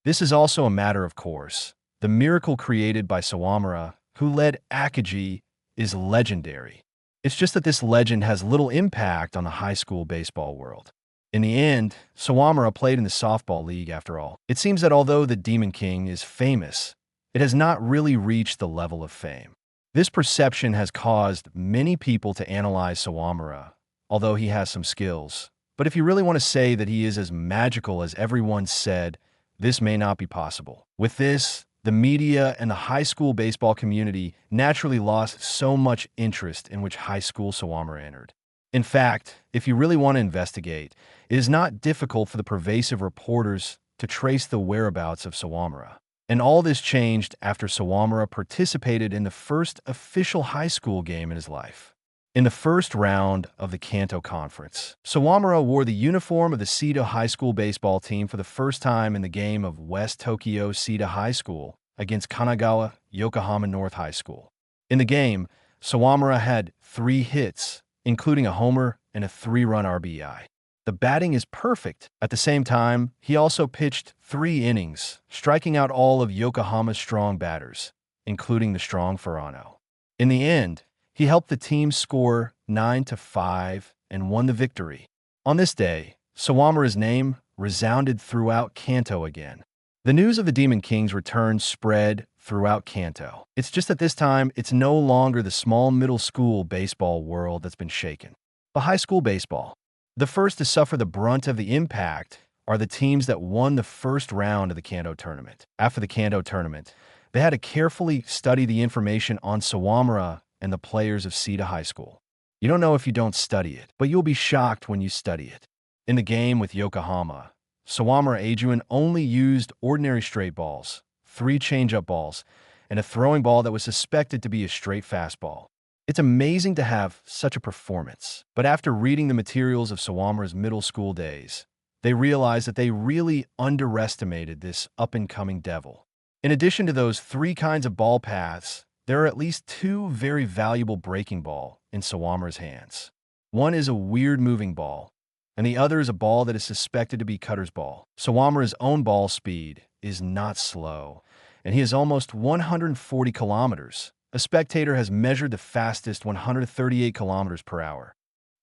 This is also a matter of course. The miracle created by Sawamura, who led Akagi, is legendary. It's just that this legend has little impact on the high school baseball world. In the end, Sawamura played in the softball league after all. It seems that although the Demon King is famous, it has not really reached the level of fame. This perception has caused many people to analyze Sawamura, although he has some skills. But if you really want to say that he is as magical as everyone said, this may not be possible. With this, the media and the high school baseball community naturally lost so much interest in which high school Sawamura entered. In fact, if you really want to investigate, it is not difficult for the pervasive reporters to trace the whereabouts of Sawamura. And all this changed after Sawamura participated in the first official high school game in his life. In the first round of the Kanto Conference, Sawamura wore the uniform of the Seto High School baseball team for the first time in the game of West Tokyo Seto High School against Kanagawa Yokohama North High School. In the game, Sawamura had 3 hits, including a homer and a 3-run RBI. The batting is perfect. At the same time, he also pitched 3 innings, striking out all of Yokohama's strong batters, including the strong Furano. In the end, he helped the team score 9-5 and won the victory. On this day, Sawamura's name resounded throughout Kanto again. The news of the Demon King's return spread throughout Kanto. It's just that this time, it's no longer the small middle school baseball world that's been shaken, but high school baseball. The first to suffer the brunt of the impact are the teams that won the first round of the Kanto tournament. After the Kanto tournament, they had to carefully study the information on Sawamura and the players of Seto High School. You don't know if you don't study it, but you'll be shocked when you study it. In the game with Yokohama, Sawamura Eijun only used ordinary straight balls, 3 change-up balls, and a throwing ball that was suspected to be a straight fastball. It's amazing to have such a performance, but after reading the materials of Sawamura's middle school days, they realized that they really underestimated this up-and-coming devil. In addition to those 3 kinds of ball paths, there are at least 2 very valuable breaking ball in Sawamura's hands. One is a weird moving ball, and the other is a ball that is suspected to be Cutter's ball. Sawamura's own ball speed is not slow, and he is almost 140 kilometers. A spectator has measured the fastest 138 kilometers per hour.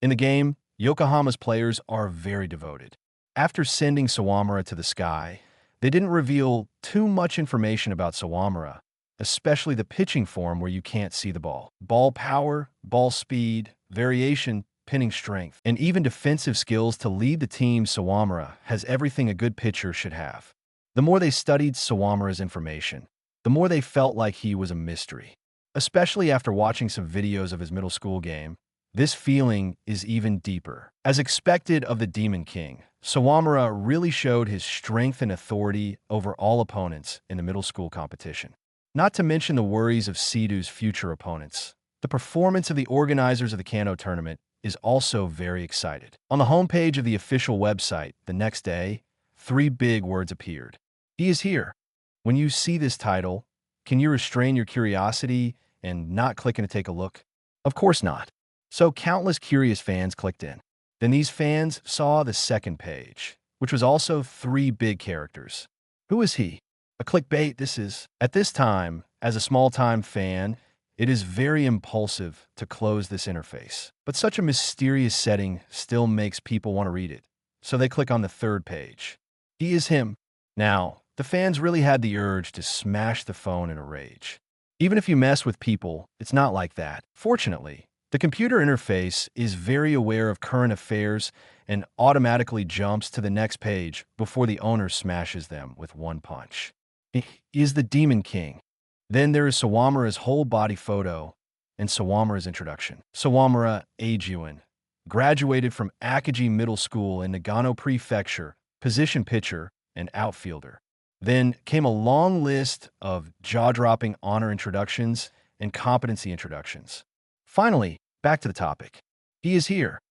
In the game, Yokohama's players are very devoted. After sending Sawamura to the sky, they didn't reveal too much information about Sawamura, especially the pitching form where you can't see the ball. Ball power, ball speed, variation, pinning strength, and even defensive skills to lead the team. Sawamura has everything a good pitcher should have. The more they studied Sawamura's information, the more they felt like he was a mystery. Especially after watching some videos of his middle school game, this feeling is even deeper. As expected of the Demon King, Sawamura really showed his strength and authority over all opponents in the middle school competition. Not to mention the worries of Seto's future opponents. The performance of the organizers of the Kanto tournament is also very excited. On the homepage of the official website, the next day, 3 big words appeared. He is here. When you see this title, can you restrain your curiosity and not clicking to take a look? Of course not. So countless curious fans clicked in. Then these fans saw the second page, which was also 3 big characters. Who is he? A clickbait this is. At this time, as a small-time fan, it is very impulsive to close this interface. But such a mysterious setting still makes people want to read it. So they click on the 3rd page. He is him. Now, the fans really had the urge to smash the phone in a rage. Even if you mess with people, it's not like that. Fortunately, the computer interface is very aware of current affairs and automatically jumps to the next page before the owner smashes them with one punch. He is the Demon King. Then there is Sawamura's whole body photo and Sawamura's introduction. Sawamura Eijun graduated from Akagi Middle School in Nagano Prefecture, position pitcher and outfielder. Then came a long list of jaw-dropping honor introductions and competency introductions. Finally, back to the topic. He is here.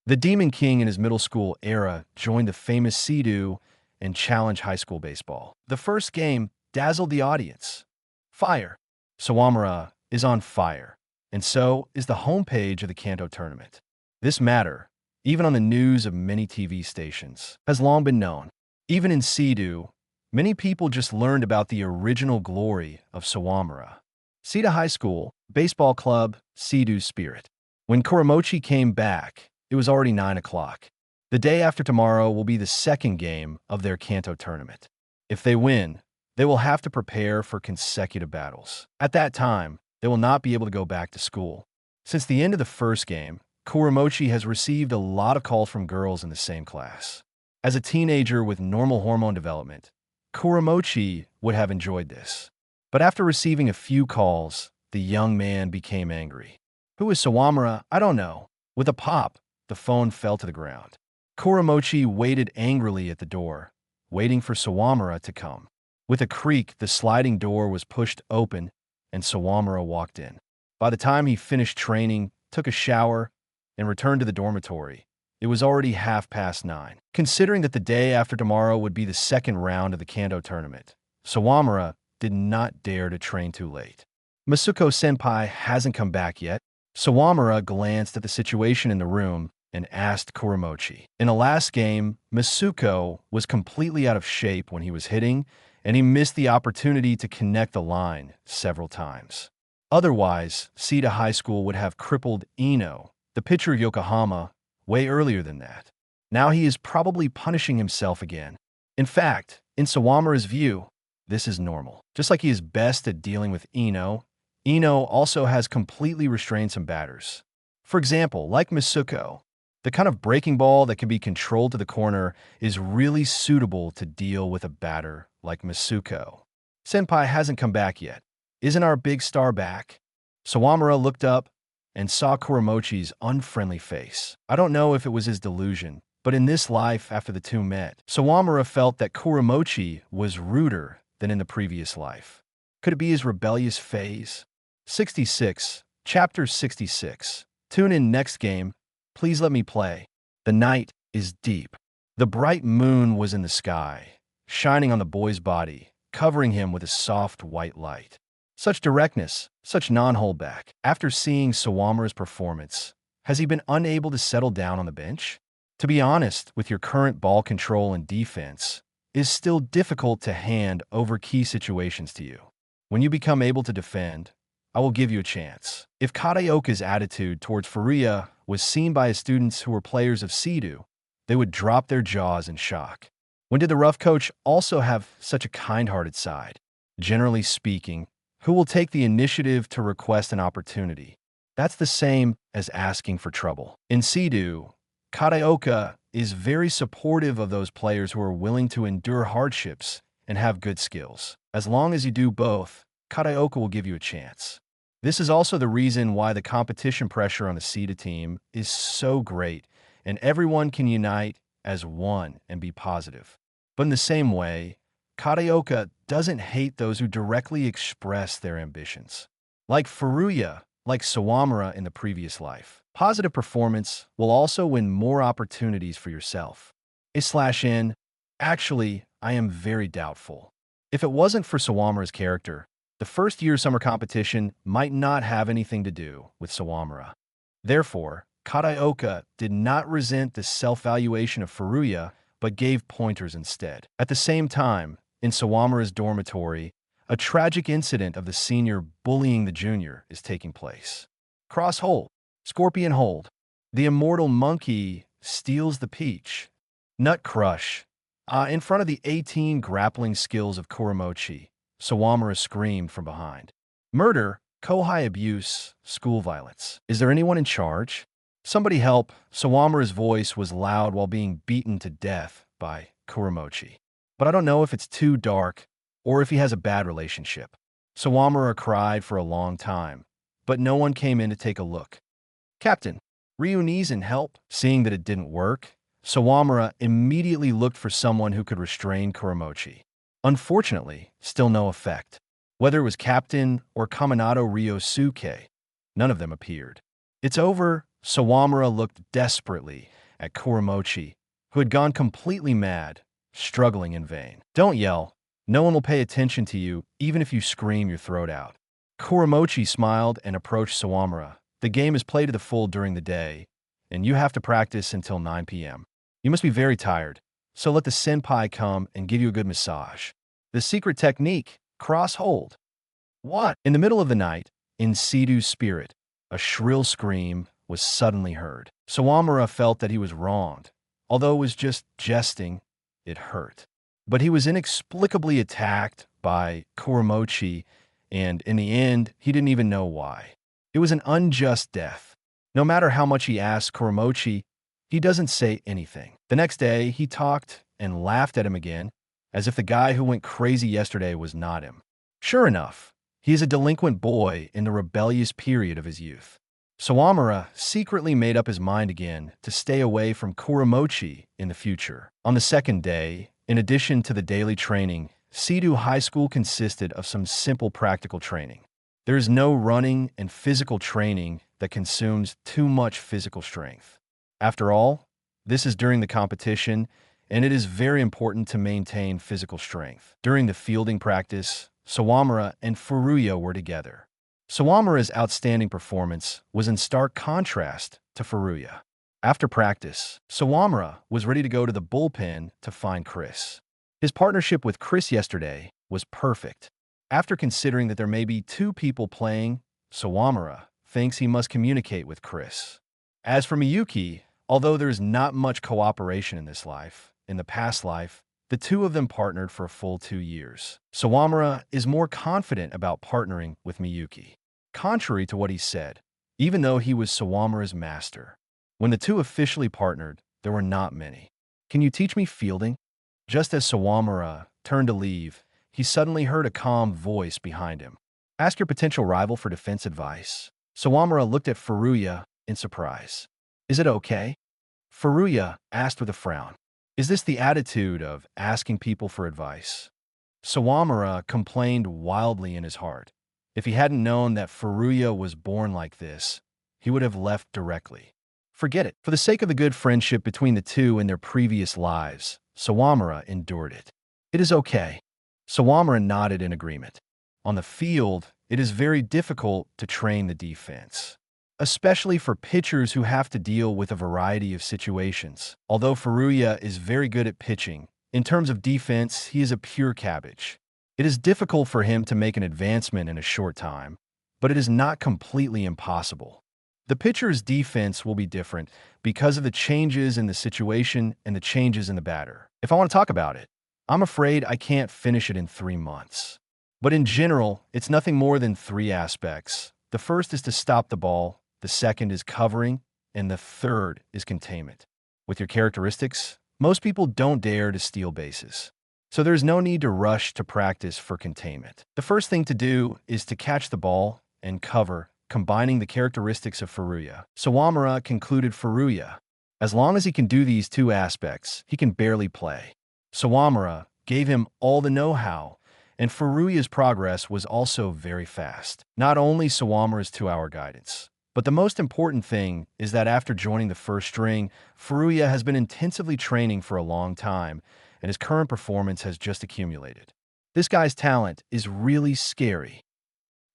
The Demon King in his middle school era joined the famous Seto and challenged high school baseball. The first game dazzled the audience. Fire. Sawamura is on fire, and so is the homepage of the Kanto tournament. This matter, even on the news of many TV stations, has long been known. Even in Seto, many people just learned about the original glory of Sawamura. Seto High School, baseball club, Seto's spirit. When Kuramochi came back, it was already 9 o'clock. The day after tomorrow will be the second game of their Kanto tournament. If they win, they will have to prepare for consecutive battles. At that time, they will not be able to go back to school. Since the end of the first game, Kuramochi has received a lot of calls from girls in the same class. As a teenager with normal hormone development, Kuramochi would have enjoyed this. But after receiving a few calls, the young man became angry. "Who is Sawamura? I don't know." With a pop, the phone fell to the ground. Kuramochi waited angrily at the door, waiting for Sawamura to come. With a creak, the sliding door was pushed open, and Sawamura walked in. By the time he finished training, took a shower, and returned to the dormitory, it was already 9:30. Considering that the day after tomorrow would be the second round of the Kendo tournament, Sawamura did not dare to train too late. "Masuko-senpai hasn't come back yet." Sawamura glanced at the situation in the room and asked Kuramochi. In the last game, Masuko was completely out of shape when he was hitting, and he missed the opportunity to connect the line several times. Otherwise, Sita High School would have crippled Ino, the pitcher of Yokohama, way earlier than that. Now he is probably punishing himself again. In fact, in Sawamura's view, this is normal. Just like he is best at dealing with Ino, Ino also has completely restrained some batters. For example, like Masuko, the kind of breaking ball that can be controlled to the corner is really suitable to deal with a batter like Masuko. "Senpai hasn't come back yet. Isn't our big star back?" Sawamura looked up and saw Kuramochi's unfriendly face. I don't know if it was his delusion, but in this life after the two met, Sawamura felt that Kuramochi was ruder than in the previous life. Could it be his rebellious phase? 66, Chapter 66. Tune in next game. Please let me play. The night is deep. The bright moon was in the sky, shining on the boy's body, covering him with a soft white light. Such directness, such non-holdback. After seeing Sawamura's performance, has he been unable to settle down on the bench? To be honest, with your current ball control and defense, it is still difficult to hand over key situations to you. When you become able to defend, I will give you a chance. If Kataoka's attitude towards Furuya was seen by his students who were players of Sidu, they would drop their jaws in shock. When did the rough coach also have such a kind-hearted side? Generally speaking, who will take the initiative to request an opportunity? That's the same as asking for trouble. In Sidu, Kataoka is very supportive of those players who are willing to endure hardships and have good skills. As long as you do both, Kataoka will give you a chance. This is also the reason why the competition pressure on the Sita team is so great, and everyone can unite as one and be positive. But in the same way, Kataoka doesn't hate those who directly express their ambitions. Like Furuya, like Sawamura in the previous life. Positive performance will also win more opportunities for yourself. /n, actually, I am very doubtful. If it wasn't for Sawamura's character, the first year summer competition might not have anything to do with Sawamura. Therefore, Kataoka did not resent the self-valuation of Furuya, but gave pointers instead. At the same time, in Sawamura's dormitory, a tragic incident of the senior bullying the junior is taking place. Cross hold, scorpion hold. The immortal monkey steals the peach. Nut crush. In front of the 18 grappling skills of Kuramochi, Sawamura screamed from behind. Murder, kohai abuse, school violence. Is there anyone in charge? Somebody help. Sawamura's voice was loud while being beaten to death by Kuramochi. But I don't know if it's too dark or if he has a bad relationship. Sawamura cried for a long time, but no one came in to take a look. Captain, Ryu needs help. Seeing that it didn't work, Sawamura immediately looked for someone who could restrain Kuramochi. Unfortunately, still no effect. Whether it was Captain or Kaminato Ryosuke, none of them appeared. It's over. Sawamura looked desperately at Kuramochi, who had gone completely mad, struggling in vain. Don't yell. No one will pay attention to you, even if you scream your throat out. Kuramochi smiled and approached Sawamura. The game is played to the full during the day, and you have to practice until 9 p.m. You must be very tired, so let the senpai come and give you a good massage. The secret technique, cross hold. What? In the middle of the night, in Sidu's spirit, a shrill scream was suddenly heard. Sawamura felt that he was wronged. Although it was just jesting, it hurt. But he was inexplicably attacked by Kuramochi, and in the end, he didn't even know why. It was an unjust death. No matter how much he asks Kuramochi, he doesn't say anything. The next day, he talked and laughed at him again, as if the guy who went crazy yesterday was not him. Sure enough, he is a delinquent boy in the rebellious period of his youth. Sawamura secretly made up his mind again to stay away from Kuramochi in the future. On the second day, in addition to the daily training, Seido High School consisted of some simple practical training. There is no running and physical training that consumes too much physical strength. After all, this is during the competition, and it is very important to maintain physical strength. During the fielding practice, Sawamura and Furuya were together. Sawamura's outstanding performance was in stark contrast to Furuya. After practice, Sawamura was ready to go to the bullpen to find Chris. His partnership with Chris yesterday was perfect. After considering that there may be two people playing, Sawamura thinks he must communicate with Chris. As for Miyuki, although there's not much cooperation in this life, in the past life, the two of them partnered for a full 2 years. Sawamura is more confident about partnering with Miyuki. Contrary to what he said, even though he was Sawamura's master, when the two officially partnered, there were not many. "Can you teach me fielding?" Just as Sawamura turned to leave, he suddenly heard a calm voice behind him. "Ask your potential rival for defense advice." Sawamura looked at Furuya in surprise. "Is it okay?" Furuya asked with a frown. Is this the attitude of asking people for advice? Sawamura complained wildly in his heart. If he hadn't known that Furuya was born like this, he would have left directly. Forget it. For the sake of the good friendship between the two in their previous lives, Sawamura endured it. "It is okay." Sawamura nodded in agreement. On the field, it is very difficult to train the defense, especially for pitchers who have to deal with a variety of situations. Although Furuya is very good at pitching, in terms of defense, he is a pure cabbage. It is difficult for him to make an advancement in a short time, but it is not completely impossible. The pitcher's defense will be different because of the changes in the situation and the changes in the batter. If I want to talk about it, I'm afraid I can't finish it in 3 months. But in general, it's nothing more than 3 aspects. The first is to stop the ball, the second is covering, and the third is containment. With your characteristics, most people don't dare to steal bases. So there's no need to rush to practice for containment. The first thing to do is to catch the ball and cover, combining the characteristics of Furuya. Sawamura concluded Furuya. As long as he can do these 2 aspects, he can barely play. Sawamura gave him all the know-how, and Furuya's progress was also very fast. Not only Sawamura's 2-hour guidance, but the most important thing is that after joining the first string, Furuya has been intensively training for a long time, and his current performance has just accumulated. This guy's talent is really scary.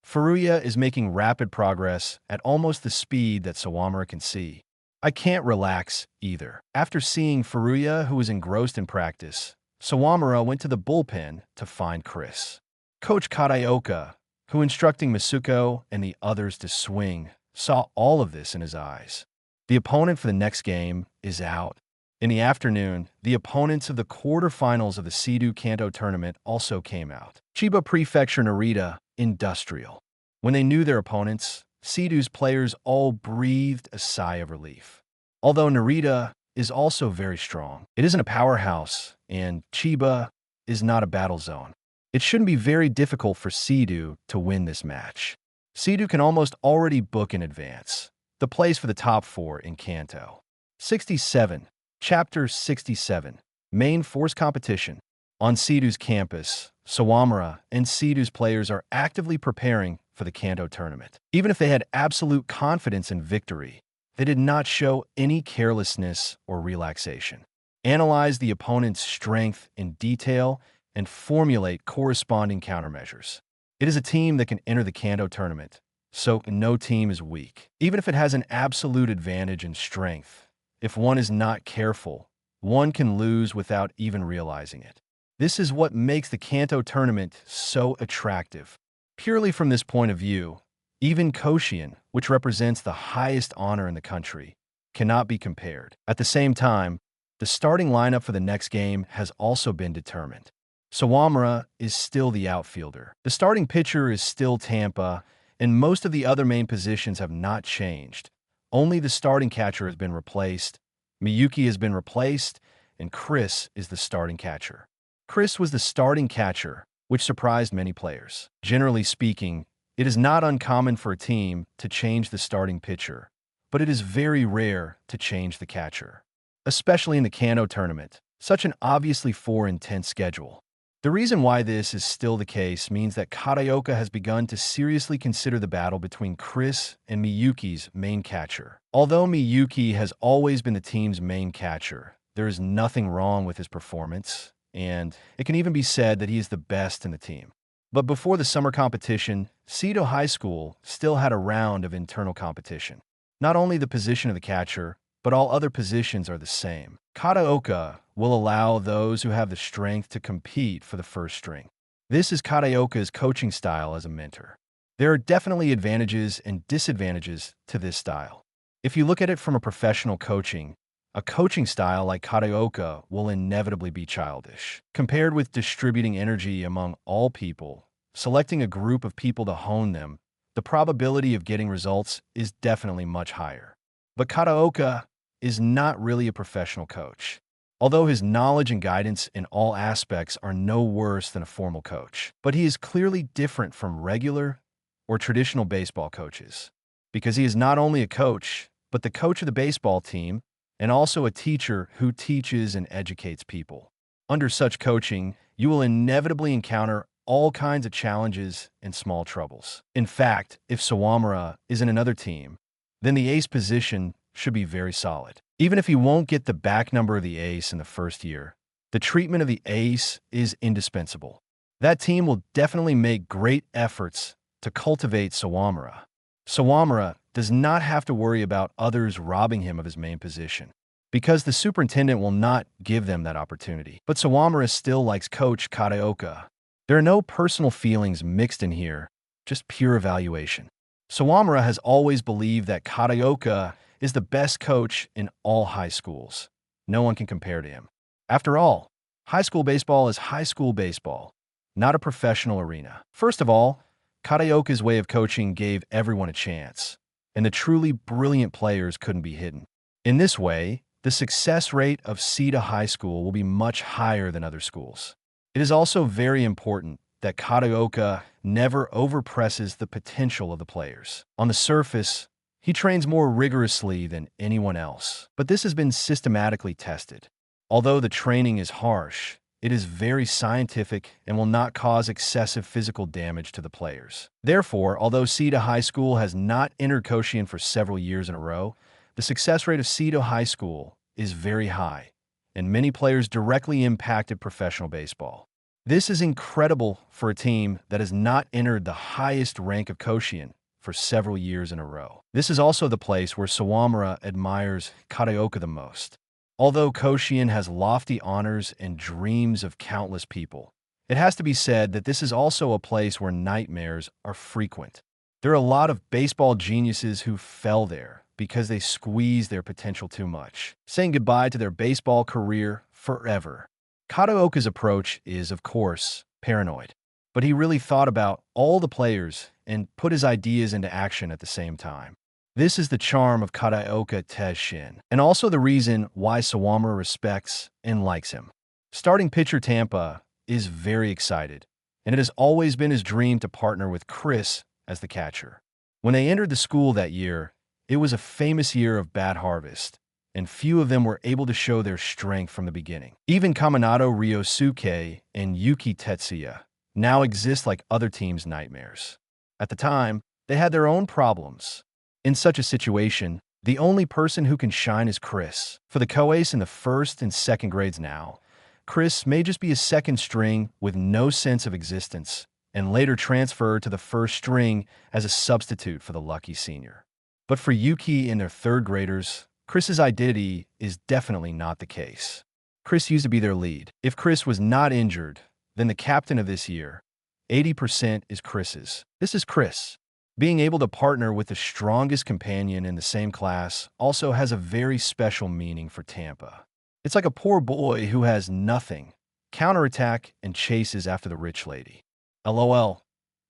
Furuya is making rapid progress at almost the speed that Sawamura can see. I can't relax either. After seeing Furuya, who was engrossed in practice, Sawamura went to the bullpen to find Chris. Coach Kataoka, who instructing Masuko and the others to swing, saw all of this in his eyes. The opponent for the next game is out. In the afternoon, the opponents of the quarterfinals of the Seido Kanto tournament also came out. Chiba Prefecture Narita Industrial. When they knew their opponents, Seido's players all breathed a sigh of relief. Although Narita is also very strong, it isn't a powerhouse, and Chiba is not a battle zone. It shouldn't be very difficult for Seido to win this match. Seido can almost already book in advance the place for the top 4 in Kanto. 67. Chapter 67. Main Force Competition. On Seido's campus, Sawamura and Seido's players are actively preparing for the Kanto tournament. Even if they had absolute confidence in victory, they did not show any carelessness or relaxation. Analyze the opponent's strength in detail and formulate corresponding countermeasures. It is a team that can enter the Kanto tournament, so no team is weak. Even if it has an absolute advantage in strength, if one is not careful, one can lose without even realizing it. This is what makes the Kanto tournament so attractive. Purely from this point of view, even Koshien, which represents the highest honor in the country, cannot be compared. At the same time, the starting lineup for the next game has also been determined. Sawamura is still the outfielder. The starting pitcher is still Tampa, and most of the other main positions have not changed. Only the starting catcher has been replaced, Miyuki has been replaced, and Chris is the starting catcher. Chris was the starting catcher, which surprised many players. Generally speaking, it is not uncommon for a team to change the starting pitcher, but it is very rare to change the catcher, especially in the Kanto tournament, such an obviously intense schedule. The reason why this is still the case means that Kataoka has begun to seriously consider the battle between Chris and Miyuki's main catcher. Although Miyuki has always been the team's main catcher, there is nothing wrong with his performance, and it can even be said that he is the best in the team. But before the summer competition, Seto High School still had a round of internal competition. Not only the position of the catcher, but all other positions are the same. Kataoka will allow those who have the strength to compete for the first string. This is Kataoka's coaching style as a mentor. There are definitely advantages and disadvantages to this style. If you look at it from a professional coaching, a coaching style like Kataoka will inevitably be childish. Compared with distributing energy among all people, selecting a group of people to hone them, the probability of getting results is definitely much higher. But Kataoka is not really a professional coach, although his knowledge and guidance in all aspects are no worse than a formal coach. But he is clearly different from regular or traditional baseball coaches, because he is not only a coach, but the coach of the baseball team, and also a teacher who teaches and educates people. Under such coaching, you will inevitably encounter all kinds of challenges and small troubles. In fact, if Sawamura is in another team, then the ace position should be very solid. Even if he won't get the back number of the ace in the first year, the treatment of the ace is indispensable. That team will definitely make great efforts to cultivate Sawamura. Sawamura does not have to worry about others robbing him of his main position, because the superintendent will not give them that opportunity. But Sawamura still likes Coach Kataoka. There are no personal feelings mixed in here, just pure evaluation. Sawamura has always believed that Kataoka is the best coach in all high schools. No one can compare to him. After all, high school baseball is high school baseball, not a professional arena. First of all, Kataoka's way of coaching gave everyone a chance, and the truly brilliant players couldn't be hidden. In this way, the success rate of Seto High School will be much higher than other schools. It is also very important that Kataoka never overpresses the potential of the players. On the surface, he trains more rigorously than anyone else, but this has been systematically tested. Although the training is harsh, it is very scientific and will not cause excessive physical damage to the players. Therefore, although Seto High School has not entered Koshien for several years in a row, the success rate of Seto High School is very high, and many players directly impacted professional baseball. This is incredible for a team that has not entered the highest rank of Koshien for several years in a row. This is also the place where Sawamura admires Kataoka the most. Although Koshien has lofty honors and dreams of countless people, it has to be said that this is also a place where nightmares are frequent. There are a lot of baseball geniuses who fell there because they squeezed their potential too much, saying goodbye to their baseball career forever. Kataoka's approach is, of course, paranoid, but he really thought about all the players and put his ideas into action at the same time. This is the charm of Kataoka Teishin, and also the reason why Sawamura respects and likes him. Starting pitcher Tampa is very excited, and it has always been his dream to partner with Chris as the catcher. When they entered the school that year, it was a famous year of bad harvest, and few of them were able to show their strength from the beginning. Even Kaminato Ryosuke and Yuki Tetsuya now exist like other teams' nightmares. At the time, they had their own problems. In such a situation, the only person who can shine is Chris. For the co-ace in the first and second grades now, Chris may just be a second string with no sense of existence, and later transfer to the first string as a substitute for the lucky senior. But for Yuki and their third graders, Chris's identity is definitely not the case. Chris used to be their lead. If Chris was not injured, then the captain of this year, 80% is Chris's. This is Chris. Being able to partner with the strongest companion in the same class also has a very special meaning for Tampa. It's like a poor boy who has nothing, counterattack, and chases after the rich lady. LOL.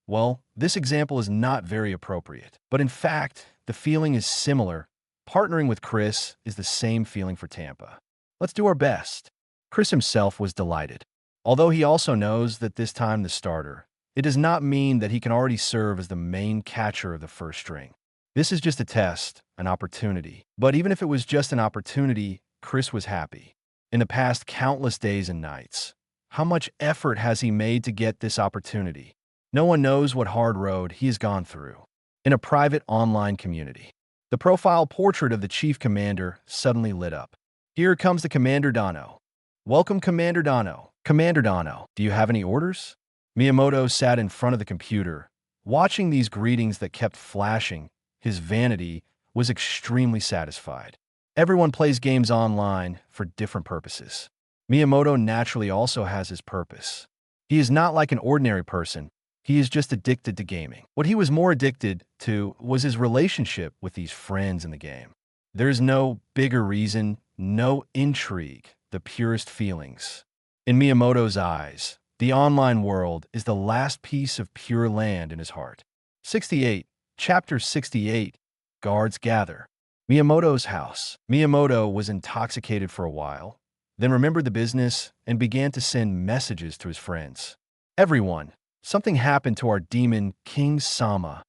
Well, this example is not very appropriate, but in fact, the feeling is similar Partnering with Chris is the same feeling for Tampa. Let's do our best. Chris himself was delighted. Although he also knows that this time the starter, it does not mean that he can already serve as the main catcher of the first string. This is just a test, an opportunity. But even if it was just an opportunity, Chris was happy. In the past countless days and nights, how much effort has he made to get this opportunity? No one knows what hard road he has gone through. In a private online community, the profile portrait of the chief commander suddenly lit up. Here comes the Commander Dano. Welcome, Commander Dano. Commander Dano, do you have any orders? Miyamoto sat in front of the computer, watching these greetings that kept flashing. His vanity was extremely satisfied. Everyone plays games online for different purposes. Miyamoto naturally also has his purpose. He is not like an ordinary person. He is just addicted to gaming. What he was more addicted to was his relationship with these friends in the game. There is no bigger reason, no intrigue, the purest feelings. In Miyamoto's eyes, the online world is the last piece of pure land in his heart. 68, Chapter 68, Guards Gather. Miyamoto's house. Miyamoto was intoxicated for a while, then remembered the business and began to send messages to his friends. Everyone, something happened to our demon, King Sama.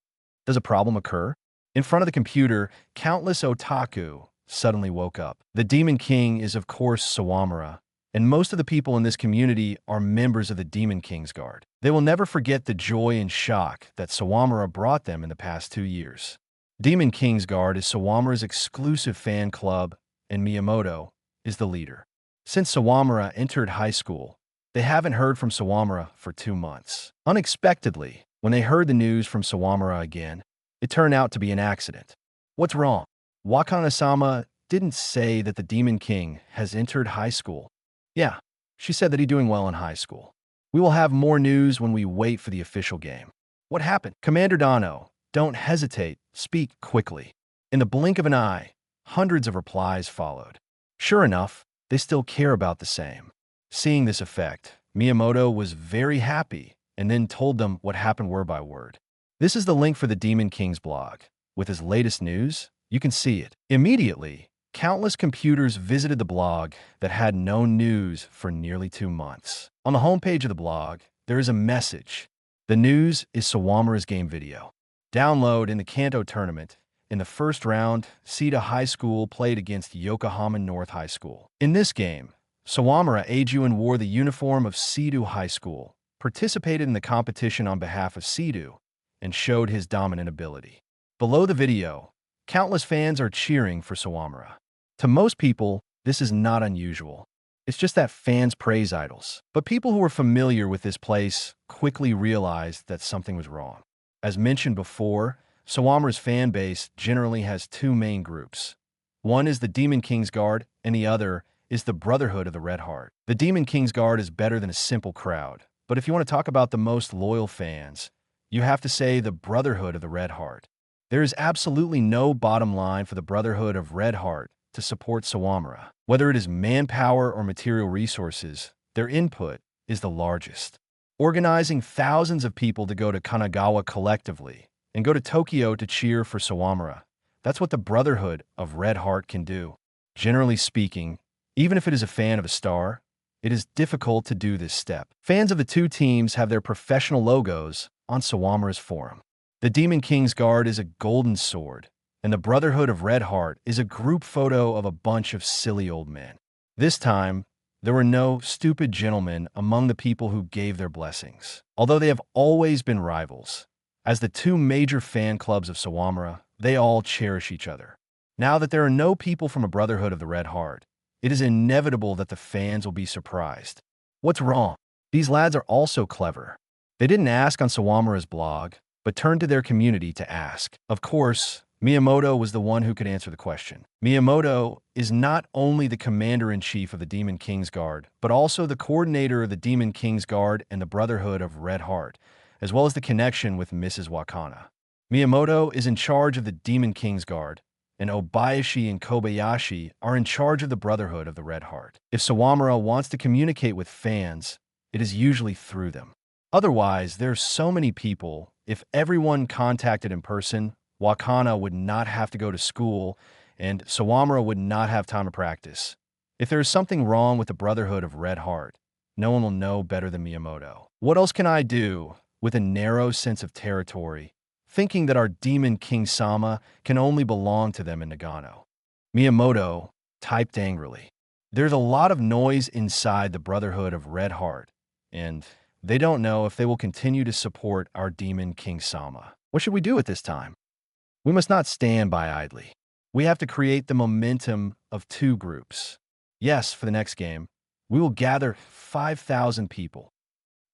Does a problem occur? In front of the computer, countless otaku suddenly woke up. The Demon King is, of course, Sawamura, and most of the people in this community are members of the Demon King's Guard. They will never forget the joy and shock that Sawamura brought them in the past 2 years. Demon King's Guard is Sawamura's exclusive fan club, and Miyamoto is the leader. Since Sawamura entered high school, they haven't heard from Sawamura for 2 months. Unexpectedly, when they heard the news from Sawamura again, it turned out to be an accident. What's wrong? Wakana-sama didn't say that the Demon King has entered high school. Yeah, she said that he's doing well in high school. We will have more news when we wait for the official game. What happened? Commander Dano, don't hesitate, speak quickly. In the blink of an eye, hundreds of replies followed. Sure enough, they still care about the same. Seeing this effect, Miyamoto was very happy and then told them what happened word by word. This is the link for the Demon King's blog. With his latest news, you can see it. Immediately, countless computers visited the blog that had no news for nearly 2 months. On the homepage of the blog, there is a message. The news is Sawamura's game video. Download in the Kanto tournament. In the first round, Sita High School played against Yokohama North High School. In this game, Sawamura Eijun wore the uniform of Seidu High School, participated in the competition on behalf of Seidu, and showed his dominant ability. Below the video, countless fans are cheering for Sawamura. To most people, this is not unusual. It's just that fans praise idols. But people who are familiar with this place quickly realized that something was wrong. As mentioned before, Sawamura's fan base generally has 2 main groups. One is the Demon King's Guard, and the other is the Brotherhood of the Red Heart. The Demon King's Guard is better than a simple crowd. But if you want to talk about the most loyal fans, you have to say the Brotherhood of the Red Heart. There is absolutely no bottom line for the Brotherhood of Red Heart to support Sawamura. Whether it is manpower or material resources, their input is the largest. Organizing thousands of people to go to Kanagawa collectively and go to Tokyo to cheer for Sawamura, that's what the Brotherhood of Red Heart can do. Generally speaking, even if it is a fan of a star, it is difficult to do this step. Fans of the 2 teams have their professional logos on Sawamura's forum. The Demon King's Guard is a golden sword, and the Brotherhood of Red Heart is a group photo of a bunch of silly old men. This time, there were no stupid gentlemen among the people who gave their blessings. Although they have always been rivals, as the 2 major fan clubs of Sawamura, they all cherish each other. Now that there are no people from a Brotherhood of the Red Heart, it is inevitable that the fans will be surprised. What's wrong? These lads are also clever. They didn't ask on Sawamura's blog, but turned to their community to ask. Of course, Miyamoto was the one who could answer the question. Miyamoto is not only the commander-in-chief of the Demon King's Guard, but also the coordinator of the Demon King's Guard and the Brotherhood of Red Heart, as well as the connection with Mrs. Wakana. Miyamoto is in charge of the Demon King's Guard, and Obayashi and Kobayashi are in charge of the Brotherhood of the Red Heart. If Sawamura wants to communicate with fans, it is usually through them. Otherwise, there's so many people. If everyone contacted in person, Wakana would not have to go to school, and Sawamura would not have time to practice. If there is something wrong with the Brotherhood of Red Heart, no one will know better than Miyamoto. What else can I do with a narrow sense of territory, thinking that our demon King Sama can only belong to them in Nagano? Miyamoto typed angrily. There's a lot of noise inside the Brotherhood of Red Heart, and they don't know if they will continue to support our demon King Sama. What should we do at this time? We must not stand by idly. We have to create the momentum of two groups. Yes, for the next game, we will gather 5,000 people.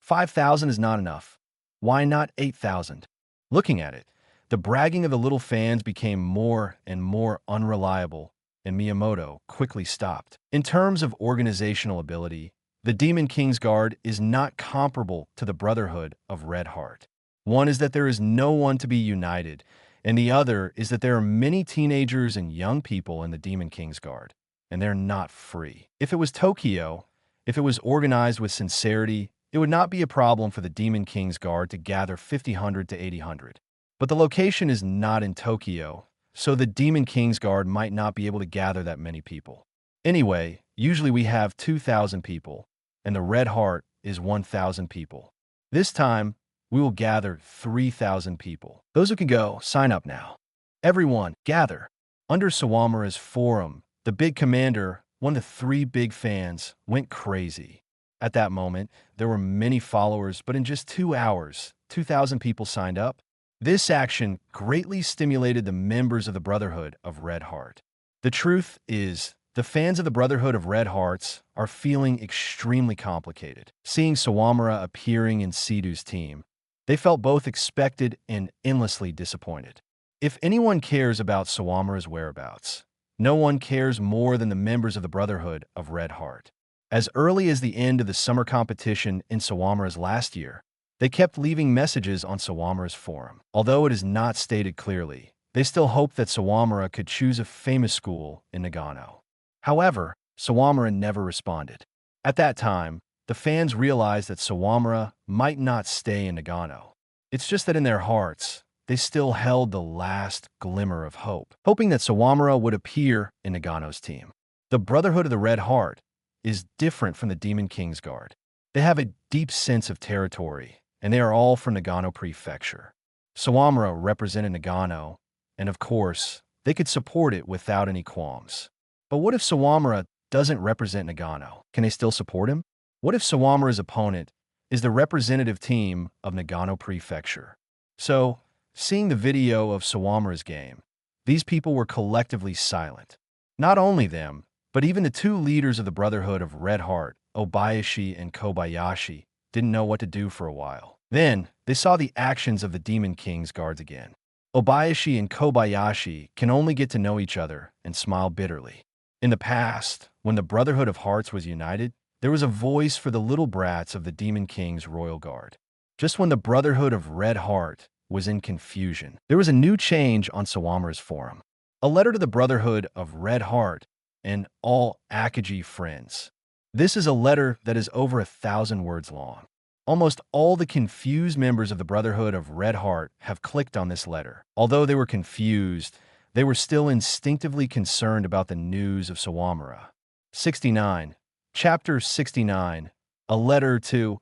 5,000 is not enough. Why not 8,000? Looking at it, the bragging of the little fans became more and more unreliable, and Miyamoto quickly stopped. In terms of organizational ability, the Demon King's Guard is not comparable to the Brotherhood of Red Heart. One is that there is no one to be united, and the other is that there are many teenagers and young people in the Demon King's Guard, and they're not free. If it was Tokyo, if it was organized with sincerity, it would not be a problem for the Demon King's Guard to gather 5,000 to 8,000. But the location is not in Tokyo, so the Demon King's Guard might not be able to gather that many people. Anyway, usually we have 2,000 people, and the Red Heart is 1,000 people. This time, we will gather 3,000 people. Those who can go, sign up now. Everyone, gather. Under Sawamura's forum, the big commander, one of the three big fans, went crazy. At that moment, there were many followers, but in just 2 hours, 2,000 people signed up. This action greatly stimulated the members of the Brotherhood of Red Heart. The truth is, the fans of the Brotherhood of Red Hearts are feeling extremely complicated. Seeing Sawamura appearing in Sidhu's team, they felt both expected and endlessly disappointed. If anyone cares about Sawamura's whereabouts, no one cares more than the members of the Brotherhood of Red Heart. As early as the end of the summer competition in Sawamura's last year, they kept leaving messages on Sawamura's forum. Although it is not stated clearly, they still hoped that Sawamura could choose a famous school in Nagano. However, Sawamura never responded. At that time, the fans realized that Sawamura might not stay in Nagano. It's just that in their hearts, they still held the last glimmer of hope, hoping that Sawamura would appear in Nagano's team. The Brotherhood of the Red Heart is different from the Demon King's Guard. They have a deep sense of territory, and they are all from Nagano Prefecture. Sawamura represented Nagano, and of course, they could support it without any qualms. But what if Sawamura doesn't represent Nagano? Can they still support him? What if Sawamura's opponent is the representative team of Nagano Prefecture? So, seeing the video of Sawamura's game, these people were collectively silent. Not only them, but even the two leaders of the Brotherhood of Red Heart, Obayashi and Kobayashi, didn't know what to do for a while. Then, they saw the actions of the Demon King's guards again. Obayashi and Kobayashi can only get to know each other and smile bitterly. In the past, when the Brotherhood of Hearts was united, there was a voice for the little brats of the Demon King's Royal Guard. Just when the Brotherhood of Red Heart was in confusion, there was a new change on Sawamura's forum. A letter to the Brotherhood of Red Heart and all Akagi friends. This is a letter that is over 1,000 words long. Almost all the confused members of the Brotherhood of Red Heart have clicked on this letter. Although they were confused, they were still instinctively concerned about the news of Sawamura. 69. Chapter 69. A letter to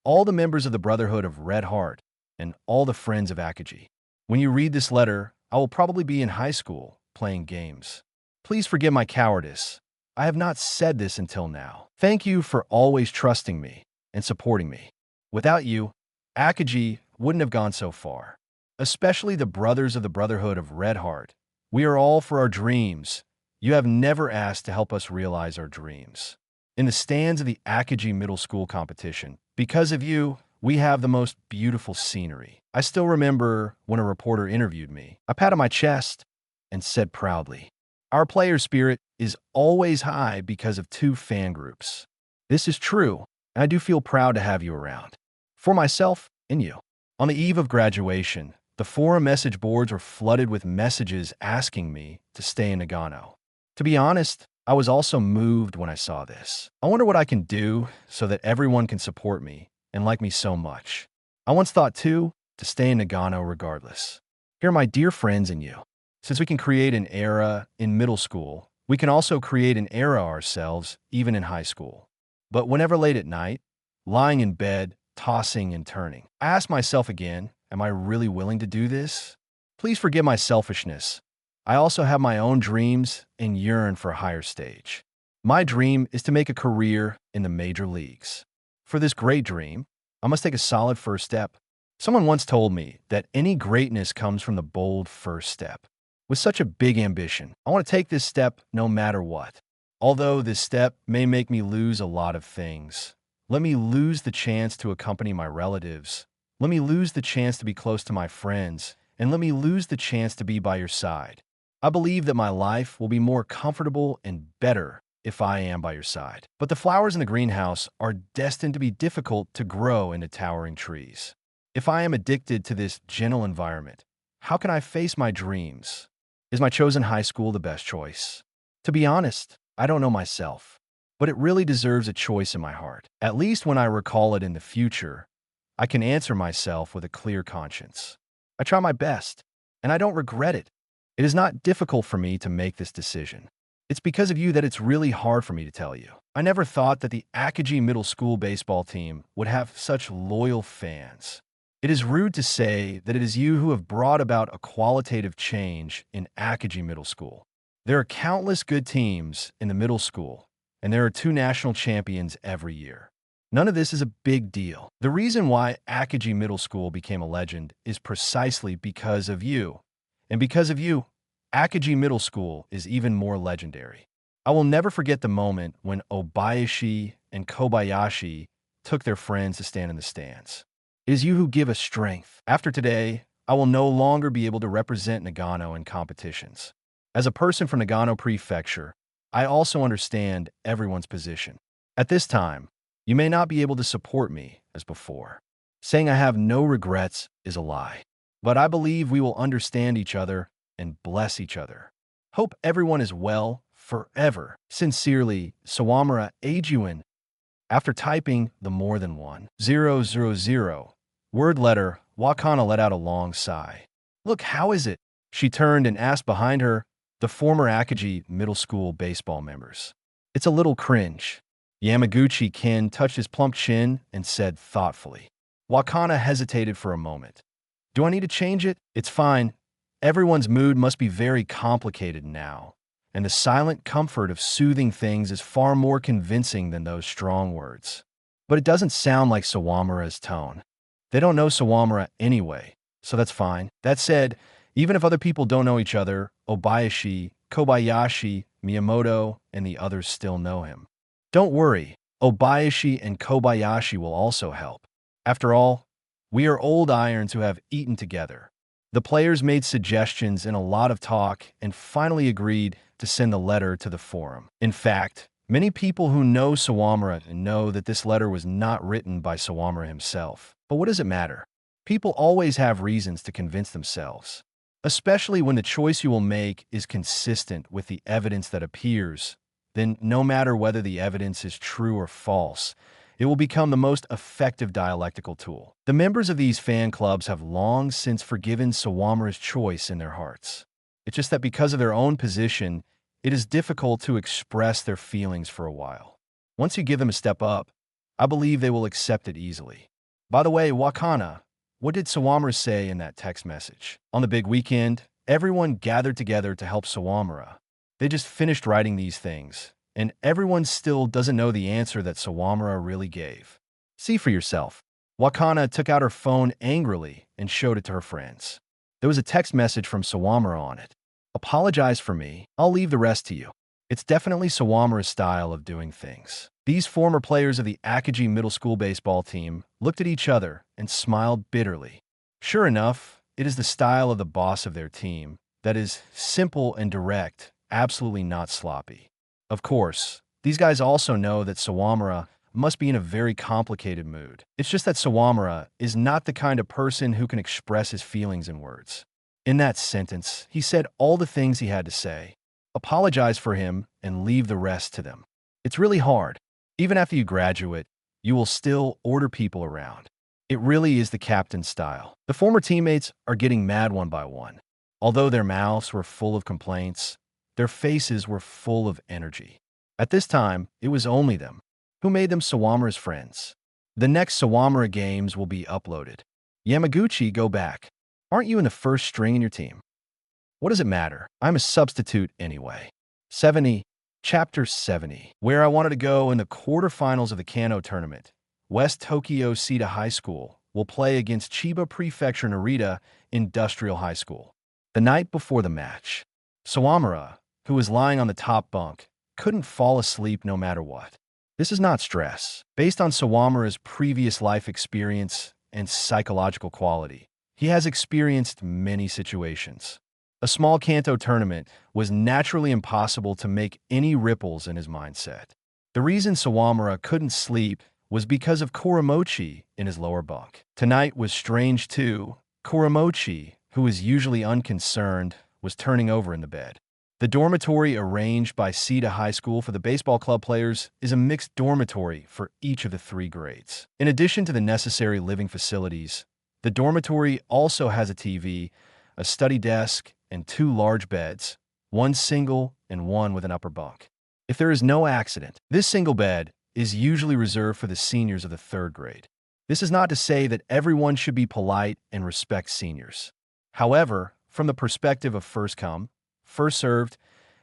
all the members of the Brotherhood of Red Heart and all the friends of Akagi. When you read this letter, I will probably be in high school playing games. Please forgive my cowardice. I have not said this until now. Thank you for always trusting me and supporting me. Without you, Akagi wouldn't have gone so far. Especially the brothers of the Brotherhood of Red Heart. We are all for our dreams. You have never asked to help us realize our dreams. In the stands of the Akagi Middle School competition, because of you, we have the most beautiful scenery. I still remember when a reporter interviewed me. I patted my chest and said proudly, "Our player spirit is always high because of two fan groups." This is true, and I do feel proud to have you around. For myself and you. On the eve of graduation, the forum message boards were flooded with messages asking me to stay in Nagano. To be honest, I was also moved when I saw this. I wonder what I can do so that everyone can support me and like me so much. I once thought, too, to stay in Nagano regardless. Here are my dear friends and you. Since we can create an era in middle school, we can also create an era ourselves even in high school. But whenever late at night, lying in bed, tossing and turning, I ask myself again, am I really willing to do this? Please forgive my selfishness. I also have my own dreams and yearn for a higher stage. My dream is to make a career in the major leagues. For this great dream, I must take a solid first step. Someone once told me that any greatness comes from the bold first step. With such a big ambition, I want to take this step no matter what. Although this step may make me lose a lot of things. Let me lose the chance to accompany my relatives. Let me lose the chance to be close to my friends. And let me lose the chance to be by your side. I believe that my life will be more comfortable and better if I am by your side. But the flowers in the greenhouse are destined to be difficult to grow into towering trees. If I am addicted to this gentle environment, how can I face my dreams? Is my chosen high school the best choice? To be honest, I don't know myself, but it really deserves a choice in my heart. At least when I recall it in the future, I can answer myself with a clear conscience. I try my best, and I don't regret it. It is not difficult for me to make this decision. It's because of you that it's really hard for me to tell you. I never thought that the Akagi Middle School baseball team would have such loyal fans. It is rude to say that it is you who have brought about a qualitative change in Akagi Middle School. There are countless good teams in the middle school, and there are 2 national champions every year. None of this is a big deal. The reason why Akagi Middle School became a legend is precisely because of you. And because of you, Akagi Middle School is even more legendary. I will never forget the moment when Obayashi and Kobayashi took their friends to stand in the stands. It is you who give us strength. After today, I will no longer be able to represent Nagano in competitions. As a person from Nagano Prefecture, I also understand everyone's position. At this time, you may not be able to support me as before. Saying I have no regrets is a lie. But I believe we will understand each other and bless each other. Hope everyone is well forever. Sincerely, Sawamura Eijun. After typing the more than 1000 word letter, Wakana let out a long sigh. Look, how is it? She turned and asked behind her the former Akagi Middle School baseball members. It's a little cringe. Yamaguchi-kin touched his plump chin and said thoughtfully. Wakana hesitated for a moment. Do I need to change it? It's fine. Everyone's mood must be very complicated now, and the silent comfort of soothing things is far more convincing than those strong words. But it doesn't sound like Sawamura's tone. They don't know Sawamura anyway, so that's fine. That said, even if other people don't know each other, Obayashi, Kobayashi, Miyamoto, and the others still know him. Don't worry, Obayashi and Kobayashi will also help. After all, we are old irons who have eaten together. The players made suggestions and a lot of talk and finally agreed to send the letter to the forum. In fact, many people who know Sawamura know that this letter was not written by Sawamura himself. But what does it matter? People always have reasons to convince themselves, especially when the choice you will make is consistent with the evidence that appears. Then no matter whether the evidence is true or false, it will become the most effective dialectical tool. The members of these fan clubs have long since forgiven Sawamura's choice in their hearts. It's just that because of their own position, it is difficult to express their feelings for a while. Once you give them a step up, I believe they will accept it easily. By the way, Wakana, what did Sawamura say in that text message? On the big weekend, everyone gathered together to help Sawamura. They just finished writing these things, and everyone still doesn't know the answer that Sawamura really gave. See for yourself. Wakana took out her phone angrily and showed it to her friends. There was a text message from Sawamura on it. Apologize for me. I'll leave the rest to you. It's definitely Sawamura's style of doing things. These former players of the Akagi Middle School baseball team looked at each other and smiled bitterly. Sure enough, it is the style of the boss of their team that is simple and direct, absolutely not sloppy. Of course, these guys also know that Sawamura must be in a very complicated mood. It's just that Sawamura is not the kind of person who can express his feelings in words. In that sentence, he said all the things he had to say. Apologize for him and leave the rest to them. It's really hard. Even after you graduate, you will still order people around. It really is the captain style. The former teammates are getting mad one by one. Although their mouths were full of complaints, their faces were full of energy. At this time, it was only them who made them Sawamura's friends. The next Sawamura games will be uploaded. Yamaguchi, go back. Aren't you in the first string in your team? What does it matter? I'm a substitute anyway. 70. Chapter 70. Where I wanted to go in the quarterfinals of the Kano tournament, West Tokyo Sita High School will play against Chiba Prefecture Narita Industrial High School. The night before the match, Sawamura, who was lying on the top bunk, couldn't fall asleep no matter what. This is not stress. Based on Sawamura's previous life experience and psychological quality, he has experienced many situations. A small Kanto tournament was naturally impossible to make any ripples in his mindset. The reason Sawamura couldn't sleep was because of Kuramochi in his lower bunk. Tonight was strange too. Kuramochi, who is usually unconcerned, was turning over in the bed. The dormitory arranged by Sita High School for the baseball club players is a mixed dormitory for each of the 3 grades. In addition to the necessary living facilities, the dormitory also has a TV, a study desk, and 2 large beds, 1 single and 1 with an upper bunk. If there is no accident, this single bed is usually reserved for the seniors of the 3rd grade. This is not to say that everyone should be polite and respect seniors. However, from the perspective of first come, first served,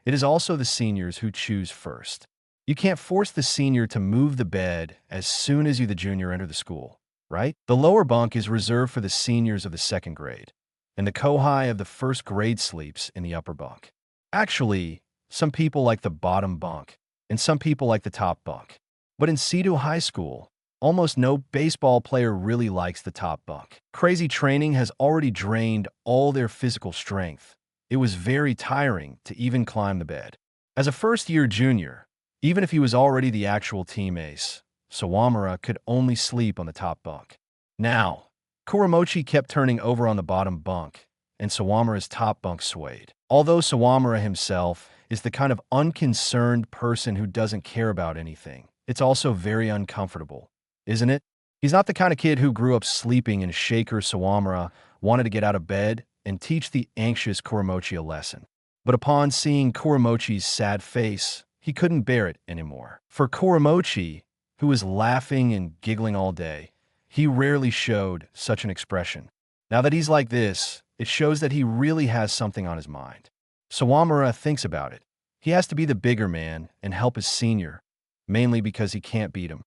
it is also the seniors who choose first. You can't force the senior to move the bed as soon as you, the junior, enter the school, right? The lower bunk is reserved for the seniors of the 2nd grade, and the kohai of the 1st grade sleeps in the upper bunk. Actually, some people like the bottom bunk, and some people like the top bunk. But in Sito High School, almost no baseball player really likes the top bunk. Crazy training has already drained all their physical strength. It was very tiring to even climb the bed. As a first-year junior, even if he was already the actual team ace, Sawamura could only sleep on the top bunk. Now, Kuramochi kept turning over on the bottom bunk, and Sawamura's top bunk swayed. Although Sawamura himself is the kind of unconcerned person who doesn't care about anything, it's also very uncomfortable, isn't it? He's not the kind of kid who grew up sleeping in Shaker. Sawamura wanted to get out of bed and teach the anxious Kuramochi a lesson. But upon seeing Kuramochi's sad face, he couldn't bear it anymore. For Kuramochi, who was laughing and giggling all day, he rarely showed such an expression. Now that he's like this, it shows that he really has something on his mind. Sawamura thinks about it. He has to be the bigger man and help his senior, mainly because he can't beat him.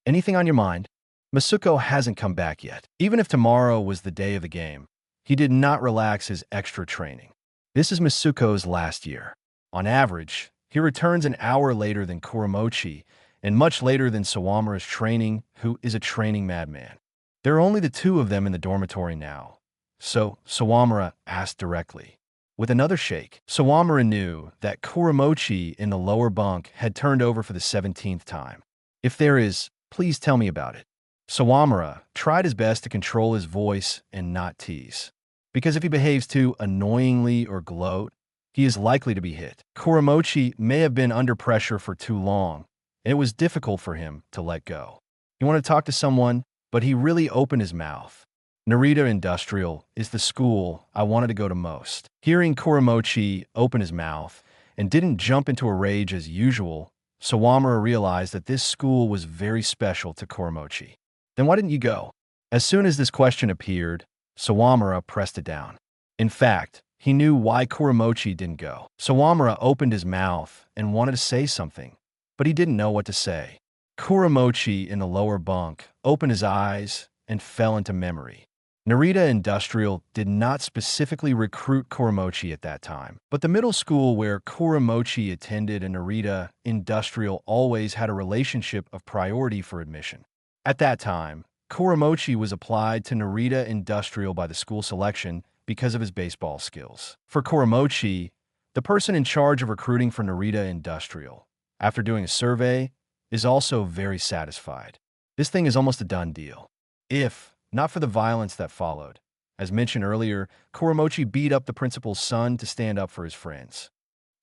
Anything on your mind? Masuko hasn't come back yet. Even if tomorrow was the day of the game, he did not relax his extra training. This is Masuko's last year. On average, he returns an hour later than Kuramochi and much later than Sawamura's training, who is a training madman. There are only the 2 of them in the dormitory now. So Sawamura asked directly. With another shake, Sawamura knew that Kuramochi in the lower bunk had turned over for the 17th time. If there is, please tell me about it. Sawamura tried his best to control his voice and not tease, because if he behaves too annoyingly or gloat, he is likely to be hit. Kuramochi may have been under pressure for too long, and it was difficult for him to let go. He wanted to talk to someone, but he really opened his mouth. Narita Industrial is the school I wanted to go to most. Hearing Kuramochi open his mouth and didn't jump into a rage as usual, Sawamura realized that this school was very special to Kuramochi. Then why didn't you go? As soon as this question appeared, Sawamura pressed it down. In fact, he knew why Kuramochi didn't go. Sawamura opened his mouth and wanted to say something, but he didn't know what to say. Kuramochi in the lower bunk opened his eyes and fell into memory. Narita Industrial did not specifically recruit Kuramochi at that time, but the middle school where Kuramochi attended and Narita Industrial always had a relationship of priority for admission. At that time, Kuramochi was applied to Narita Industrial by the school selection because of his baseball skills. For Kuramochi, the person in charge of recruiting for Narita Industrial, after doing a survey, is also very satisfied. This thing is almost a done deal. If not for the violence that followed. As mentioned earlier, Kuramochi beat up the principal's son to stand up for his friends.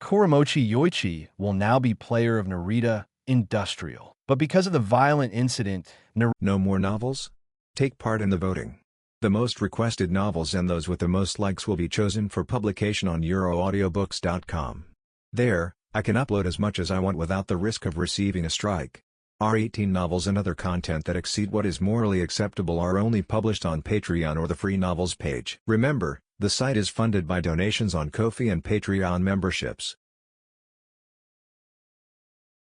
Kuramochi Yoichi will now be player of Narita Industrial. But because of the violent incident, No more novels? Take part in the voting. The most requested novels and those with the most likes will be chosen for publication on euroaudiobooks.com. There, I can upload as much as I want without the risk of receiving a strike. Our 18 novels and other content that exceed what is morally acceptable are only published on Patreon or the free novels page. Remember, the site is funded by donations on Ko-fi and Patreon memberships.